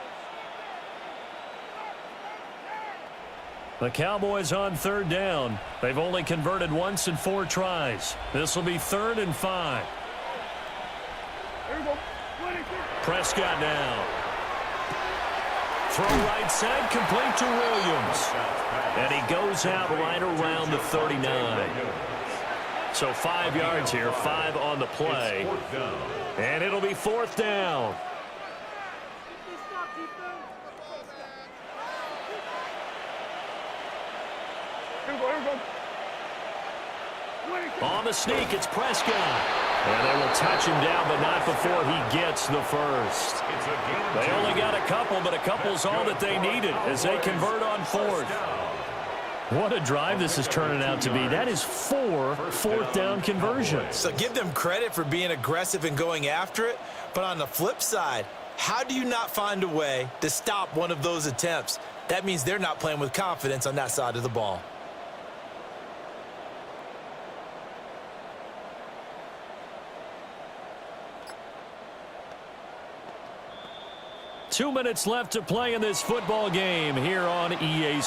The Cowboys on 3rd down. They've only converted once in 4 tries. This will be 3rd and 5. Prescott now. Throw right side, complete to Williams. And he goes out right around the 39. So 5 yards here, 5 on the play. And it'll be 4th down. On the sneak, it's Prescott. And they will touch him down, but not before he gets the first. They only got a couple, but a couple's all that they needed as they convert on 4th. What a drive this is turning out to be. That is 4 4th down conversions. So give them credit for being aggressive and going after it. But on the flip side, how do you not find a way to stop one of those attempts? That means they're not playing with confidence on that side of the ball. Two minutes left to play in this football game here on EA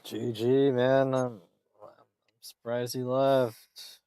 GG, man. I'm surprised he left.